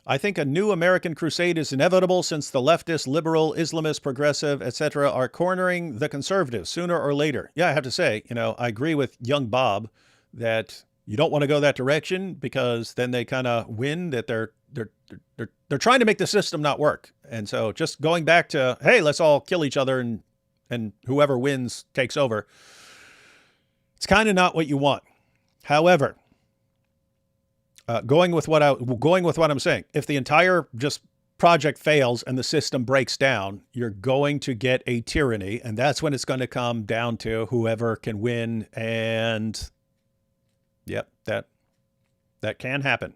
I think a new American crusade is inevitable since the leftist, liberal, Islamist, progressive, etc. are cornering the conservatives sooner or later. Yeah, I have to say, you know, I agree with young Bob that you don't want to go that direction because then they kind of win, that they're trying to make the system not work. And so just going back to, hey, let's all kill each other and whoever wins takes over. It's kind of not what you want. However, going with what I'm saying, if the entire just project fails and the system breaks down, you're going to get a tyranny, and that's when it's going to come down to whoever can win. And yep, that can happen.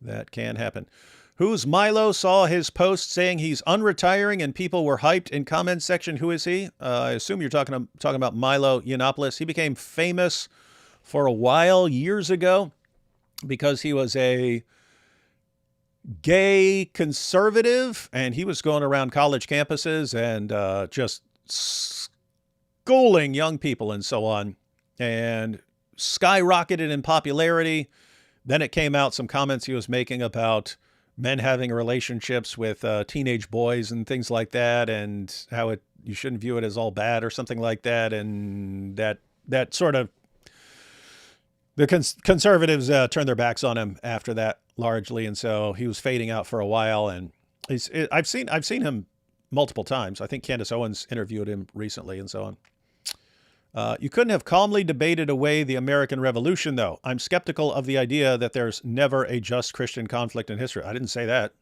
That can happen. Who's Milo? Saw his post saying he's unretiring and people were hyped in comment section. Who is he? I assume you're talking about Milo Yiannopoulos. He became famous for a while years ago because he was a gay conservative, and he was going around college campuses and just schooling young people and so on, and skyrocketed in popularity. Then it came out some comments he was making about men having relationships with teenage boys and things like that, and how you shouldn't view it as all bad or something like that, and that sort of the conservatives turned their backs on him after that largely, and so he was fading out for a while. And I've seen him multiple times. I think Candace Owens interviewed him recently and so on. You couldn't have calmly debated away the American Revolution, though. I'm skeptical of the idea that there's never a just Christian conflict in history. I didn't say that.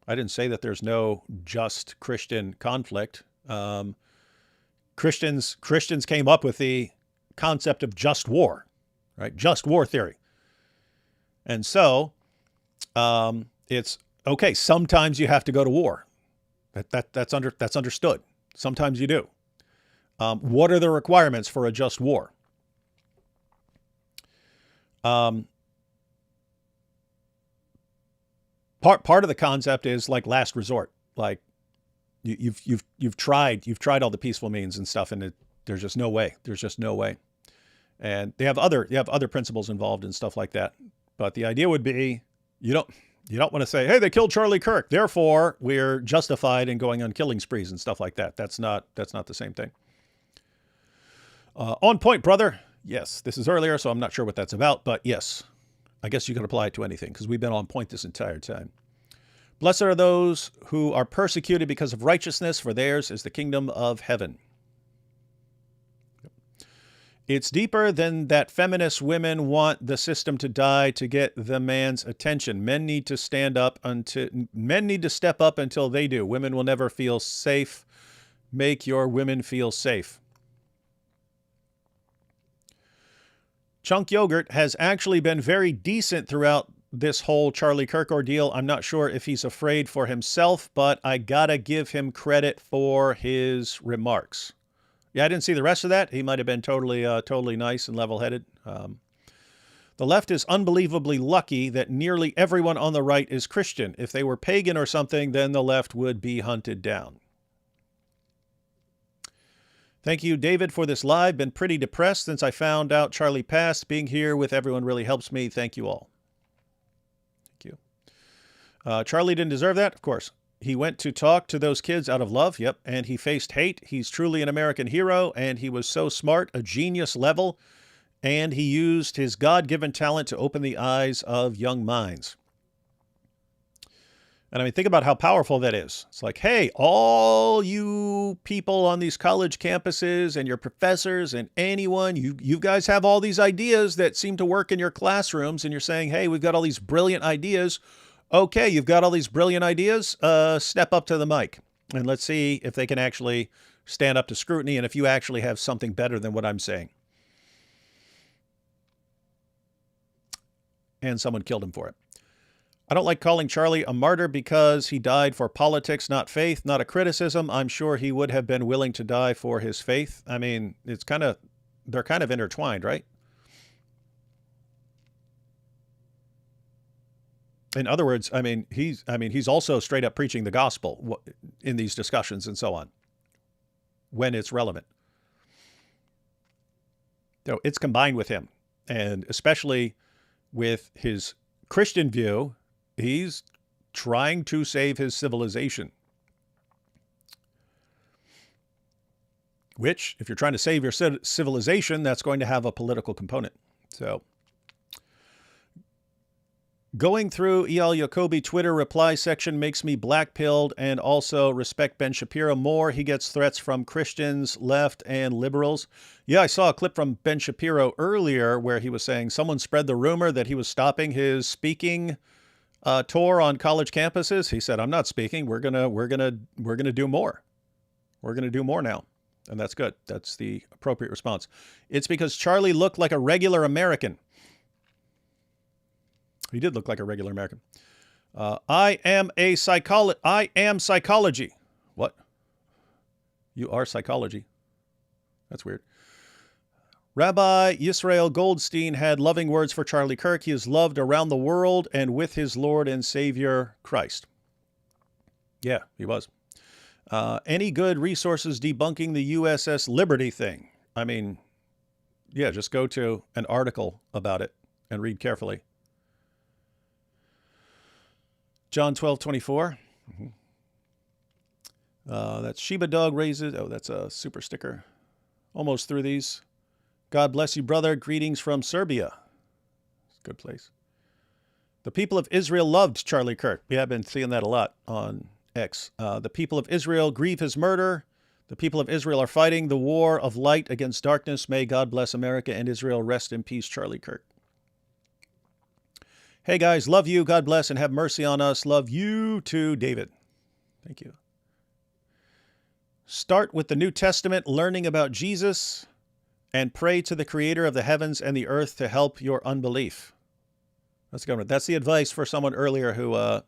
I didn't say that there's no just Christian conflict. Christians came up with the concept of just war, right? Just war theory. And so it's okay. Sometimes you have to go to war. That's understood. Sometimes you do. What are the requirements for a just war? Part of the concept is like last resort. Like you've tried all the peaceful means and stuff, and there's just no way. There's just no way. And you have other principles involved and stuff like that. But the idea would be you don't want to say, hey, they killed Charlie Kirk, therefore we're justified in going on killing sprees and stuff like that. That's not the same thing. On point, brother. Yes, this is earlier, so I'm not sure what that's about, but yes, I guess you can apply it to anything because we've been on point this entire time. Blessed are those who are persecuted because of righteousness, for theirs is the kingdom of heaven. It's deeper than that feminist women want the system to die to get the man's attention. Men need to step up until they do. Women will never feel safe. Make your women feel safe. Chunk Yogurt has actually been very decent throughout this whole Charlie Kirk ordeal. I'm not sure if he's afraid for himself, but I gotta give him credit for his remarks. Yeah, I didn't see the rest of that. He might have been totally nice and level-headed. The left is unbelievably lucky that nearly everyone on the right is Christian. If they were pagan or something, then the left would be hunted down. Thank you, David, for this live. Been pretty depressed since I found out Charlie passed. Being here with everyone really helps me. Thank you all. Thank you. Charlie didn't deserve that, of course. He went to talk to those kids out of love, yep, and he faced hate. He's truly an American hero, and he was so smart, a genius level, and he used his God-given talent to open the eyes of young minds. And I mean, think about how powerful that is. It's like, hey, all you people on these college campuses and your professors and anyone, you guys have all these ideas that seem to work in your classrooms, and you're saying, hey, we've got all these brilliant ideas. Okay, you've got all these brilliant ideas. Step up to the mic and let's see if they can actually stand up to scrutiny and if you actually have something better than what I'm saying. And someone killed him for it. I don't like calling Charlie a martyr because he died for politics, not faith, not a criticism. I'm sure he would have been willing to die for his faith. I mean, they're kind of intertwined, right? In other words, he's also straight up preaching the gospel in these discussions and so on when it's relevant. So it's combined with him, and especially with his Christian view, he's trying to save his civilization. Which, if you're trying to save your civilization, that's going to have a political component. So, going through E.L. Jacoby Twitter reply section makes me black-pilled and also respect Ben Shapiro more. He gets threats from Christians, left, and liberals. Yeah, I saw a clip from Ben Shapiro earlier where he was saying someone spread the rumor that he was stopping his speaking tour on college campuses, he said, "I'm not speaking. We're gonna do more. We're gonna do more now." And that's good. That's the appropriate response. It's because Charlie looked like a regular American. He did look like a regular American. I am psychology. What? You are psychology. That's weird. Rabbi Yisrael Goldstein had loving words for Charlie Kirk. He is loved around the world and with his Lord and Savior Christ. Yeah, he was. Any good resources debunking the USS Liberty thing? I mean, yeah, just go to an article about it and read carefully. John 12:24. That's Sheba Dog raises. Oh, that's a super sticker. Almost through these. God bless you, brother. Greetings from Serbia. It's a good place. The people of Israel loved Charlie Kirk. Yeah, I've been seeing that a lot on X. The people of Israel grieve his murder. The people of Israel are fighting the war of light against darkness. May God bless America and Israel. Rest in peace, Charlie Kirk. Hey, guys, love you. God bless and have mercy on us. Love you too, David. Thank you. Start with the New Testament, learning about Jesus, and pray to the Creator of the heavens and the earth to help your unbelief. That's good. That's the advice for someone earlier who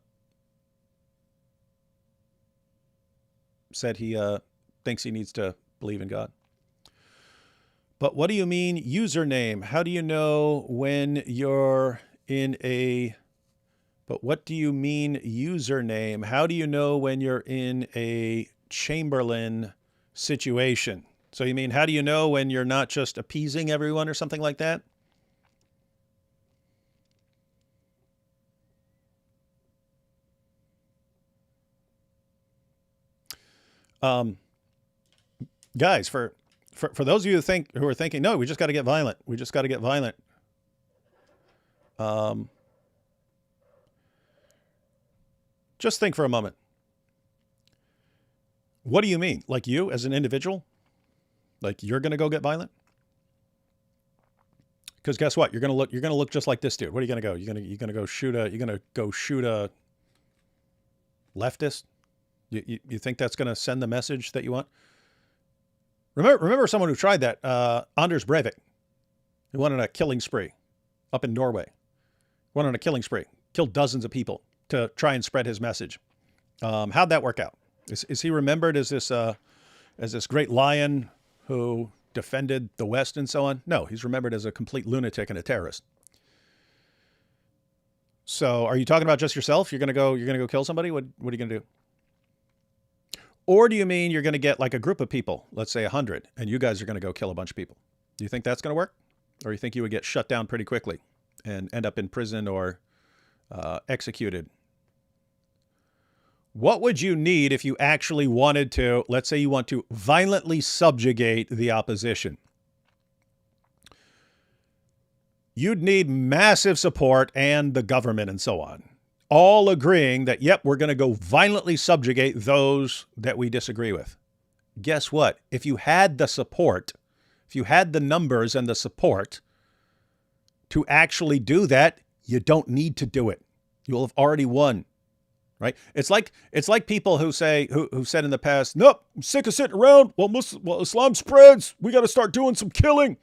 said he thinks he needs to believe in God. But what do you mean username? How do you know when you're in a... But what do you mean username? How do you know when you're in a Chamberlain situation? So you mean, how do you know when you're not just appeasing everyone or something like that? Guys, for those of you who are thinking, no, we just got to get violent. We just got to get violent. Just think for a moment. What do you mean? Like you as an individual? Like you're going to go get violent? Because guess what? You're going to look just like this dude. What are you going to go? You're going to go shoot a leftist? You think that's going to send the message that you want? Remember someone who tried that, Anders Breivik. He went on a killing spree up in Norway. Went on a killing spree. Killed dozens of people to try and spread his message. How'd that work out? Is he remembered as this great lion who defended the West and so on? No, he's remembered as a complete lunatic and a terrorist. So are you talking about just yourself? You're gonna go kill somebody? What are you gonna do? Or do you mean you're gonna get like a group of people, let's say 100, and you guys are gonna go kill a bunch of people? Do you think that's gonna work? Or you think you would get shut down pretty quickly and end up in prison or executed? What would you need if you actually wanted to, let's say you want to violently subjugate the opposition? You'd need massive support and the government and so on, all agreeing that, yep, we're going to go violently subjugate those that we disagree with. Guess what? If you had the support, if you had the numbers and the support to actually do that, you don't need to do it. You'll have already won. Right? It's like people who say who said in the past, nope, I'm sick of sitting around while Islam spreads. We got to start doing some killing.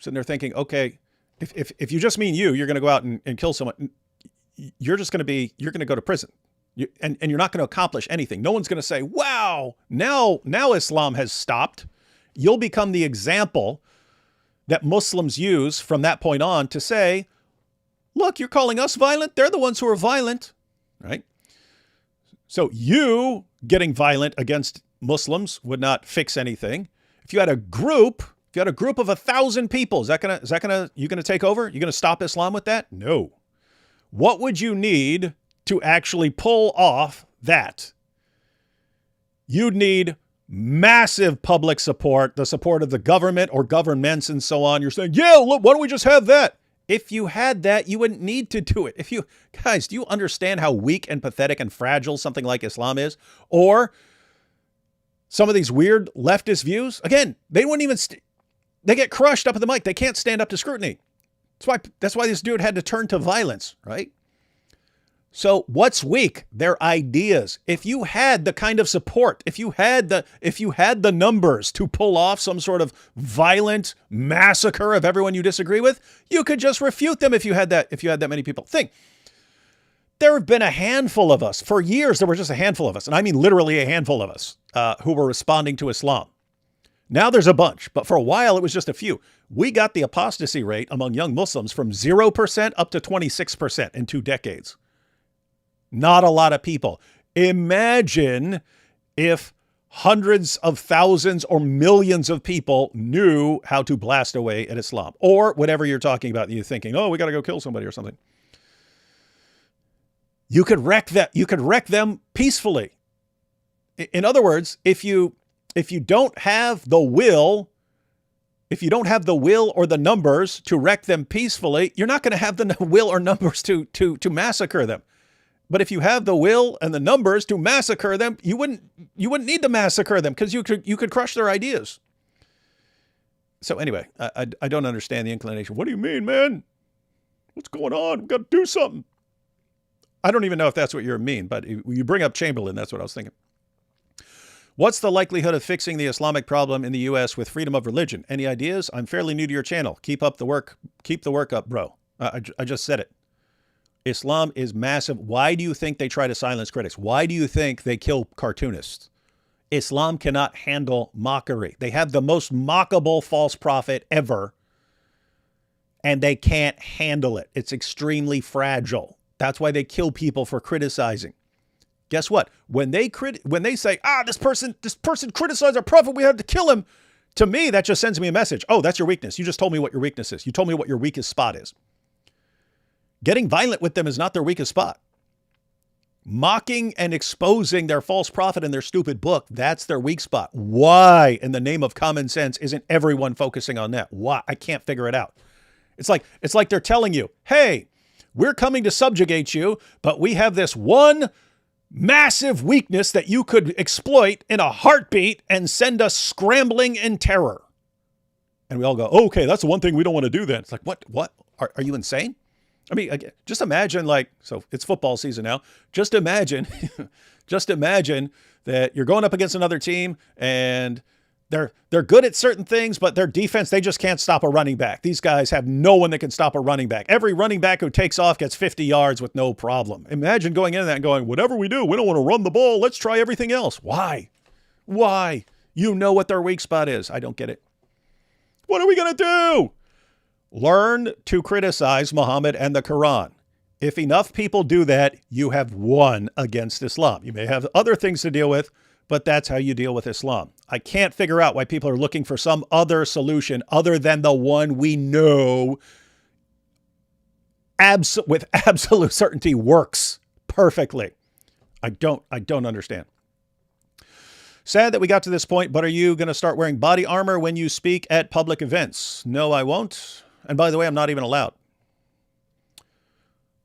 Sitting there thinking, okay, if you just mean you're going to go out and kill someone, you're going to go to prison, and you're not going to accomplish anything. No one's going to say, wow, now Islam has stopped. You'll become the example that Muslims use from that point on to say, look, you're calling us violent. They're the ones who are violent, right? So you getting violent against Muslims would not fix anything. If you had a group of 1,000 people, you gonna take over? You gonna stop Islam with that? No. What would you need to actually pull off that? You'd need massive public support, the support of the government or governments and so on. You're saying, yeah, look, why don't we just have that? If you had that, you wouldn't need to do it. Guys, do you understand how weak and pathetic and fragile something like Islam is? Or some of these weird leftist views? Again, they wouldn't even, they get crushed up at the mic. They can't stand up to scrutiny. That's why this dude had to turn to violence, right? So what's weak? Their ideas. If you had the kind of support, if you had the numbers to pull off some sort of violent massacre of everyone you disagree with, you could just refute them if you had that many people. Think. There have been a handful of us. For years, there were just a handful of us, and I mean literally a handful of us, who were responding to Islam. Now there's a bunch, but for a while it was just a few. We got the apostasy rate among young Muslims from 0% up to 26% in 2 decades. Not a lot of people. Imagine if hundreds of thousands or millions of people knew how to blast away at Islam, or whatever you're talking about, and you're thinking, oh, we got to go kill somebody or something. You could wreck that. You could wreck them peacefully. In other words, if you don't have the will, or the numbers to wreck them peacefully, you're not going to have the will or numbers to massacre them. But if you have the will and the numbers to massacre them, you wouldn't need to massacre them, because you could crush their ideas. So anyway, I don't understand the inclination. What do you mean, man? What's going on? We've got to do something. I don't even know if that's what you mean, but you bring up Chamberlain. That's what I was thinking. What's the likelihood of fixing the Islamic problem in the U.S. with freedom of religion? Any ideas? I'm fairly new to your channel. Keep up the work. Keep the work up, bro. I just said it. Islam is massive. Why do you think they try to silence critics? Why do you think they kill cartoonists? Islam cannot handle mockery. They have the most mockable false prophet ever, and they can't handle it. It's extremely fragile. That's why they kill people for criticizing. Guess what? When they say, this person criticized our prophet, we have to kill him. To me, that just sends me a message. Oh, that's your weakness. You just told me what your weakness is. You told me what your weakest spot is. Getting violent with them is not their weakest spot. Mocking and exposing their false prophet and their stupid book, that's their weak spot. Why, in the name of common sense, isn't everyone focusing on that? Why? I can't figure it out. It's like they're telling you, hey, we're coming to subjugate you, but we have this one massive weakness that you could exploit in a heartbeat and send us scrambling in terror. And we all go, oh, okay, that's the one thing we don't want to do then. It's like, what? Are you insane? I mean, just imagine, so it's football season now. Just imagine that you're going up against another team and they're good at certain things, but their defense, they just can't stop a running back. These guys have no one that can stop a running back. Every running back who takes off gets 50 yards with no problem. Imagine going into that and going, whatever we do, we don't want to run the ball. Let's try everything else. Why? You know what their weak spot is. I don't get it. What are we going to do? Learn to criticize Muhammad and the Quran. If enough people do that, you have won against Islam. You may have other things to deal with, but that's how you deal with Islam. I can't figure out why people are looking for some other solution other than the one we know with absolute certainty works perfectly. I don't understand. Sad that we got to this point, but are you going to start wearing body armor when you speak at public events? No, I won't. And by the way, I'm not even allowed.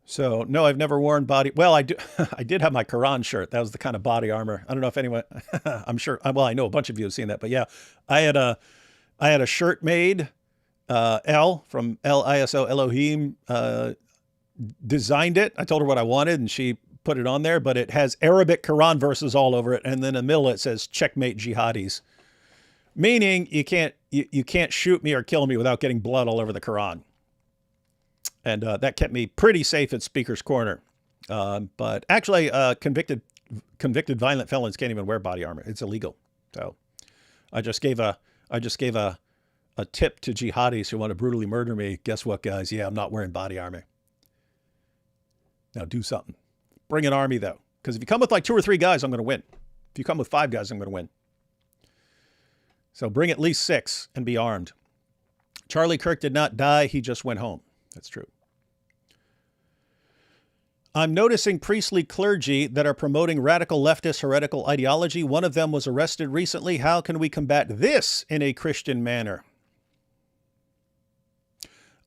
So, no, I've never worn body. Well, I did have my Quran shirt. That was the kind of body armor. I don't know if anyone, I'm sure, well, I know a bunch of you have seen that, but yeah, I had a shirt made, L from L-I-S-O, Elohim, designed it. I told her what I wanted and she put it on there, but it has Arabic Quran verses all over it. And then in the middle, it says checkmate jihadis, meaning you can't shoot me or kill me without getting blood all over the Quran. And that kept me pretty safe at Speaker's Corner. But actually, convicted violent felons can't even wear body armor. It's illegal. So I just gave a tip to jihadis who want to brutally murder me. Guess what, guys? Yeah, I'm not wearing body armor. Now do something. Bring an army, though. Because if you come with like 2 or 3 guys, I'm going to win. If you come with 5 guys, I'm going to win. So bring at least 6 and be armed. Charlie Kirk did not die. He just went home. That's true. I'm noticing priestly clergy that are promoting radical leftist heretical ideology. One of them was arrested recently. How can we combat this in a Christian manner?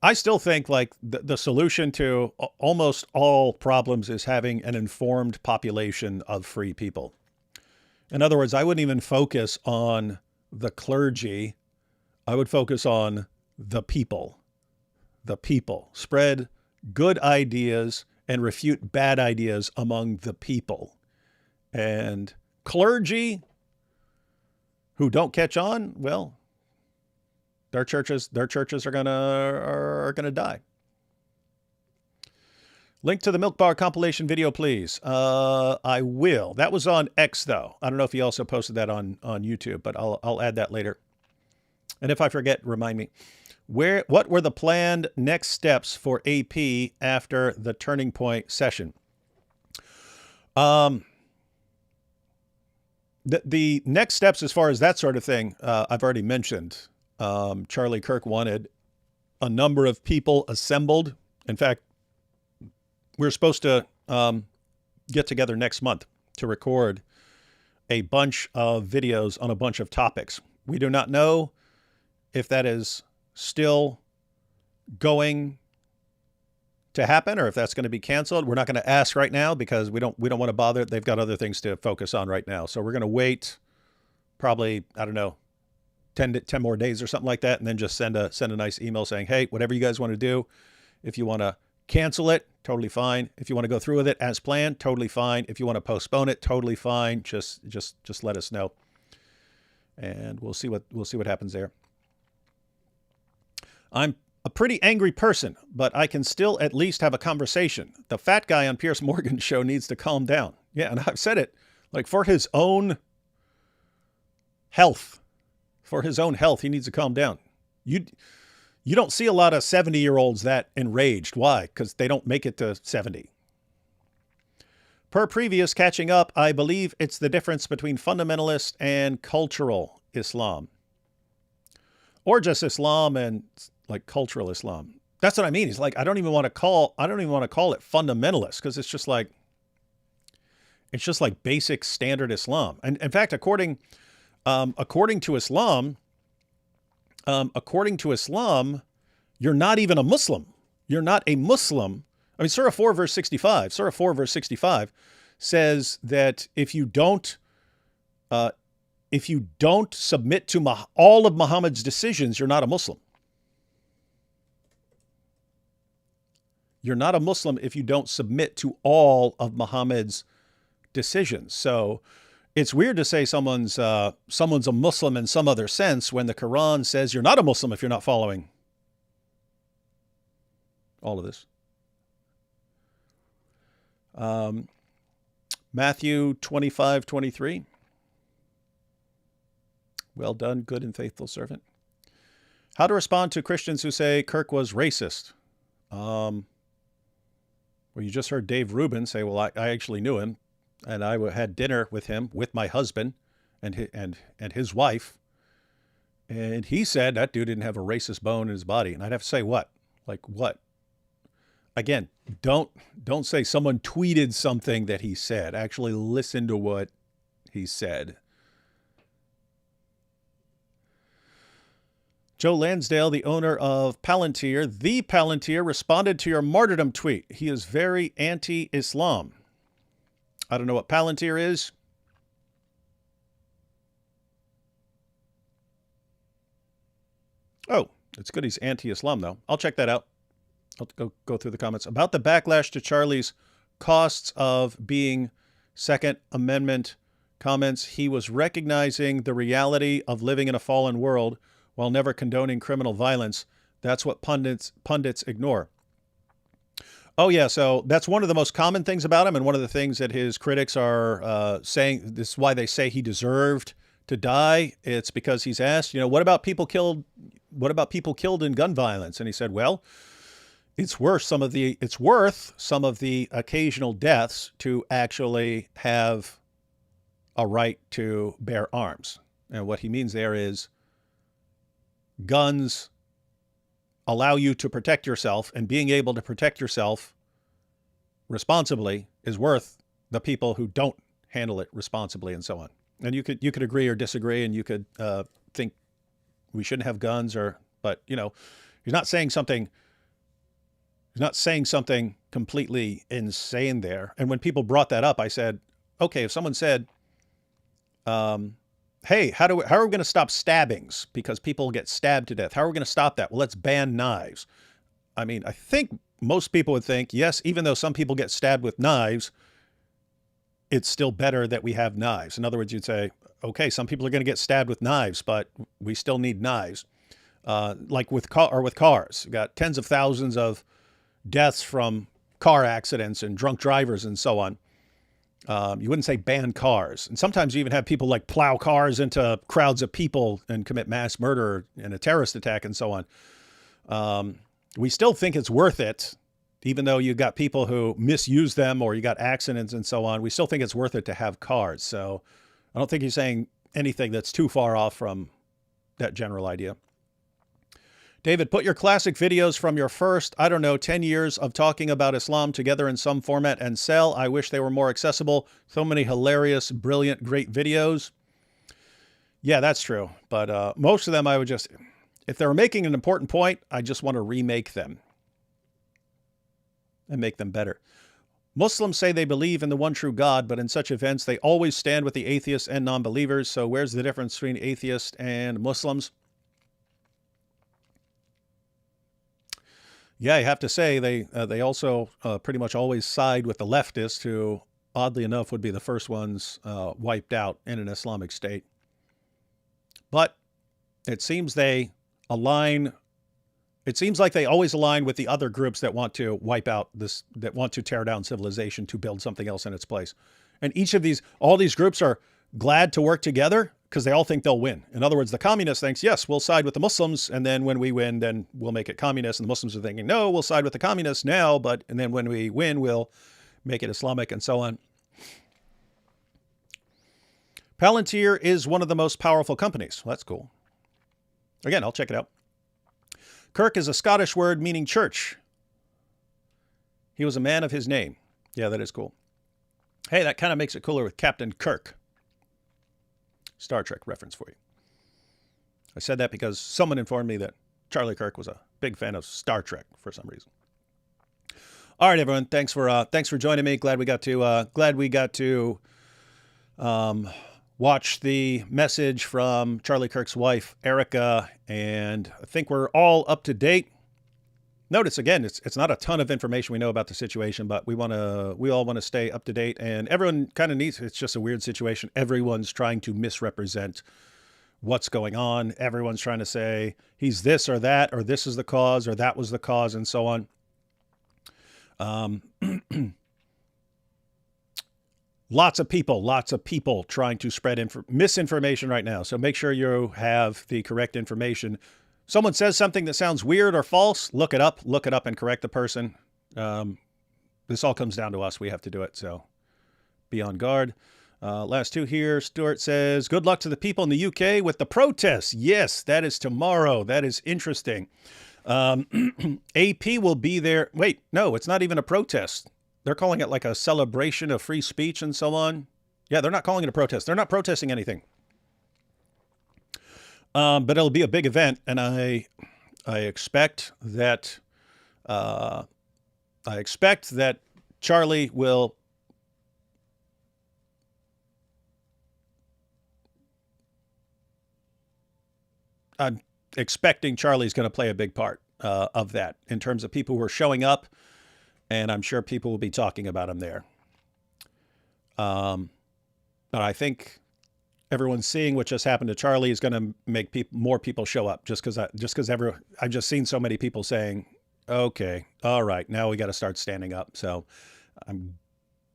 I still think like the solution to almost all problems is having an informed population of free people. In other words, I wouldn't even focus on the clergy. I would focus on the people. The people. Spread good ideas and refute bad ideas among the people. And clergy who don't catch on, well, their churches are gonna die. Link to the Milk Bar compilation video, please. I will. That was on X, though. I don't know if he also posted that on YouTube, but I'll add that later. And if I forget, remind me. What were the planned next steps for AP after the Turning Point session? The next steps as far as that sort of thing, I've already mentioned. Charlie Kirk wanted a number of people assembled. In fact, we're supposed to get together next month to record a bunch of videos on a bunch of topics. We do not know if that is still going to happen or if that's going to be canceled. We're not going to ask right now because we don't want to bother. They've got other things to focus on right now. So we're going to wait probably, I don't know, 10 more days or something like that, and then just send a nice email saying, hey, whatever you guys want to do, if you want to cancel it, totally fine. If you want to go through with it as planned, totally fine. If you want to postpone it, totally fine. Just let us know, and we'll see what happens there. I'm a pretty angry person, but I can still at least have a conversation. The fat guy on Piers Morgan's show needs to calm down. Yeah, and I've said it, like for his own health, he needs to calm down. You don't see a lot of 70-year-olds that enraged. Why? Because they don't make it to 70. Per previous catching up, I believe it's the difference between fundamentalist and cultural Islam. Or just Islam and like cultural Islam. That's what I mean. It's like I don't even want to call it fundamentalist because it's just like basic standard Islam. And in fact, according to Islam, you're not even a Muslim. You're not a Muslim. I mean, Surah 4 verse 65 says that if you don't submit to all of Muhammad's decisions, you're not a Muslim. You're not a Muslim if you don't submit to all of Muhammad's decisions. So it's weird to say someone's a Muslim in some other sense when the Quran says you're not a Muslim if you're not following all of this. Matthew 25:23. Well done, good and faithful servant. How to respond to Christians who say Kirk was racist. Well, you just heard Dave Rubin say, well, I actually knew him, and I had dinner with him, with my husband and his wife, and he said that dude didn't have a racist bone in his body. And I'd have to say, what? Like what? Again, don't say someone tweeted something that he said. Actually listen to what he said. Joe Lansdale, the owner of Palantir, the Palantir, responded to your martyrdom tweet. He is very anti-Islam. I don't know what Palantir is. Oh, it's good he's anti-Islam, though. I'll check that out. I'll go through the comments. About the backlash to Charlie's costs of being Second Amendment comments, he was recognizing the reality of living in a fallen world while never condoning criminal violence. That's what pundits ignore. Oh, yeah, so that's one of the most common things about him, and one of the things that his critics are saying, this is why they say he deserved to die. It's because he's asked, what about people killed in gun violence? And he said, well, it's worth some of the occasional deaths to actually have a right to bear arms. And what he means there is guns allow you to protect yourself, and being able to protect yourself responsibly is worth the people who don't handle it responsibly, and so on. And you could agree or disagree, and you could think we shouldn't have guns, but he's not saying something completely insane there. And when people brought that up, I said, okay, if someone said, hey, how are we going to stop stabbings because people get stabbed to death? How are we going to stop that? Well, let's ban knives. I mean, I think most people would think, yes, even though some people get stabbed with knives, it's still better that we have knives. In other words, you'd say, okay, some people are going to get stabbed with knives, but we still need knives. Like with cars, you got tens of thousands of deaths from car accidents and drunk drivers and so on. You wouldn't say ban cars. And sometimes you even have people like plow cars into crowds of people and commit mass murder and a terrorist attack and so on. We still think it's worth it, even though you got people who misuse them or you got accidents and so on. We still think it's worth it to have cars. So I don't think he's saying anything that's too far off from that general idea. David, put your classic videos from your first, 10 years of talking about Islam together in some format and sell. I wish they were more accessible. So many hilarious, brilliant, great videos. Yeah, that's true. But most of them I would just, if they were making an important point, I just want to remake them and make them better. Muslims say they believe in the one true God, but in such events, they always stand with the atheists and non-believers. So where's the difference between atheists and Muslims? Yeah, you have to say they also pretty much always side with the leftists, who, oddly enough, would be the first ones wiped out in an Islamic state. But it seems they align. It seems like they always align with the other groups that want to wipe out this, that want to tear down civilization to build something else in its place. And all these groups are glad to work together because they all think they'll win. In other words, the communist thinks, yes, we'll side with the Muslims, and then when we win, then we'll make it communist. And the Muslims are thinking, no, we'll side with the communists now, and then when we win, we'll make it Islamic, and so on. Palantir is one of the most powerful companies. Well, that's cool. Again, I'll check it out. Kirk is a Scottish word meaning church. He was a man of his name. Yeah, that is cool. Hey, that kind of makes it cooler with Captain Kirk. Star Trek reference for you. I said that because someone informed me that Charlie Kirk was a big fan of Star Trek for some reason. All right, everyone. Thanks for joining me. Glad we got to watch the message from Charlie Kirk's wife, Erica, and I think we're all up to date. Notice again, it's not a ton of information we know about the situation, but we all want to stay up to date, and everyone kind of needs. It's just a weird situation. Everyone's trying to misrepresent what's going on. Everyone's trying to say he's this or that, or this is the cause, or that was the cause, and so on. Lots of people trying to spread misinformation right now. So make sure you have the correct information. Someone says something that sounds weird or false, look it up and correct the person. This all comes down to us. We have to do it. So be on guard. Last two here. Stuart says, good luck to the people in the UK with the protests. Yes, that is tomorrow. That is interesting. AP will be there. Wait, no, it's not even a protest. They're calling it like a celebration of free speech and so on. Yeah, they're not calling it a protest. They're not protesting anything. But it'll be a big event, and I expect that Charlie will I'm expecting Charlie's going to play a big part of that in terms of people who are showing up, and I'm sure people will be talking about him there. But I think everyone's seeing what just happened to Charlie is going to make more people show up just because I've just seen so many people saying, okay, all right, now we got to start standing up. So I'm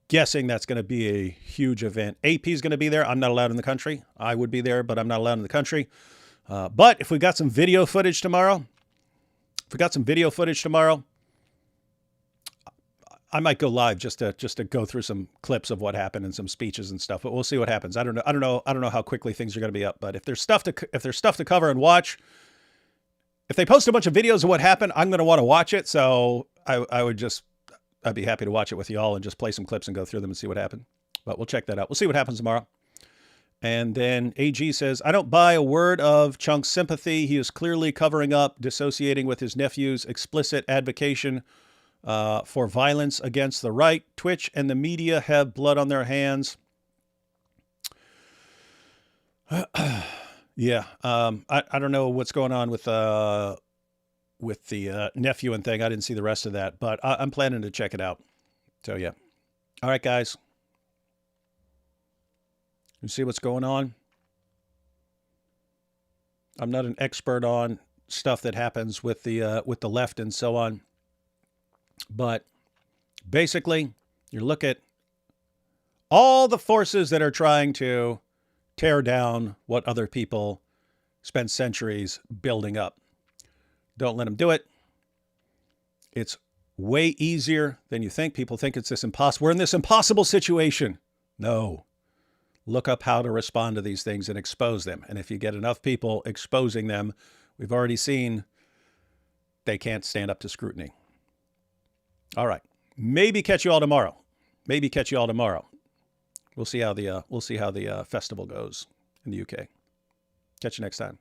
guessing that's going to be a huge event. AP is going to be there. I'm not allowed in the country. I would be there, but I'm not allowed in the country. But if we got some video footage tomorrow, I might go live just to go through some clips of what happened and some speeches and stuff. But we'll see what happens. I don't know how quickly things are going to be up. But if there's stuff to cover and watch, if they post a bunch of videos of what happened, I'm going to want to watch it. So I'd be happy to watch it with y'all and just play some clips and go through them and see what happened. But we'll check that out. We'll see what happens tomorrow. And then AG says, I don't buy a word of Chunk's sympathy. He is clearly covering up, dissociating with his nephew's explicit advocation for violence against the right. Twitch and the media have blood on their hands. Yeah. I don't know what's going on with with the nephew and thing. I didn't see the rest of that, but I'm planning to check it out. So yeah. All right, guys. You see what's going on? I'm not an expert on stuff that happens with the left and so on, but basically, you look at all the forces that are trying to tear down what other people spent centuries building up. Don't let them do it. It's way easier than you think. People think it's this impossible. We're in this impossible situation. No. Look up how to respond to these things and expose them. And if you get enough people exposing them, we've already seen they can't stand up to scrutiny. All right. Maybe catch you all tomorrow. We'll see how the festival goes in the UK. Catch you next time.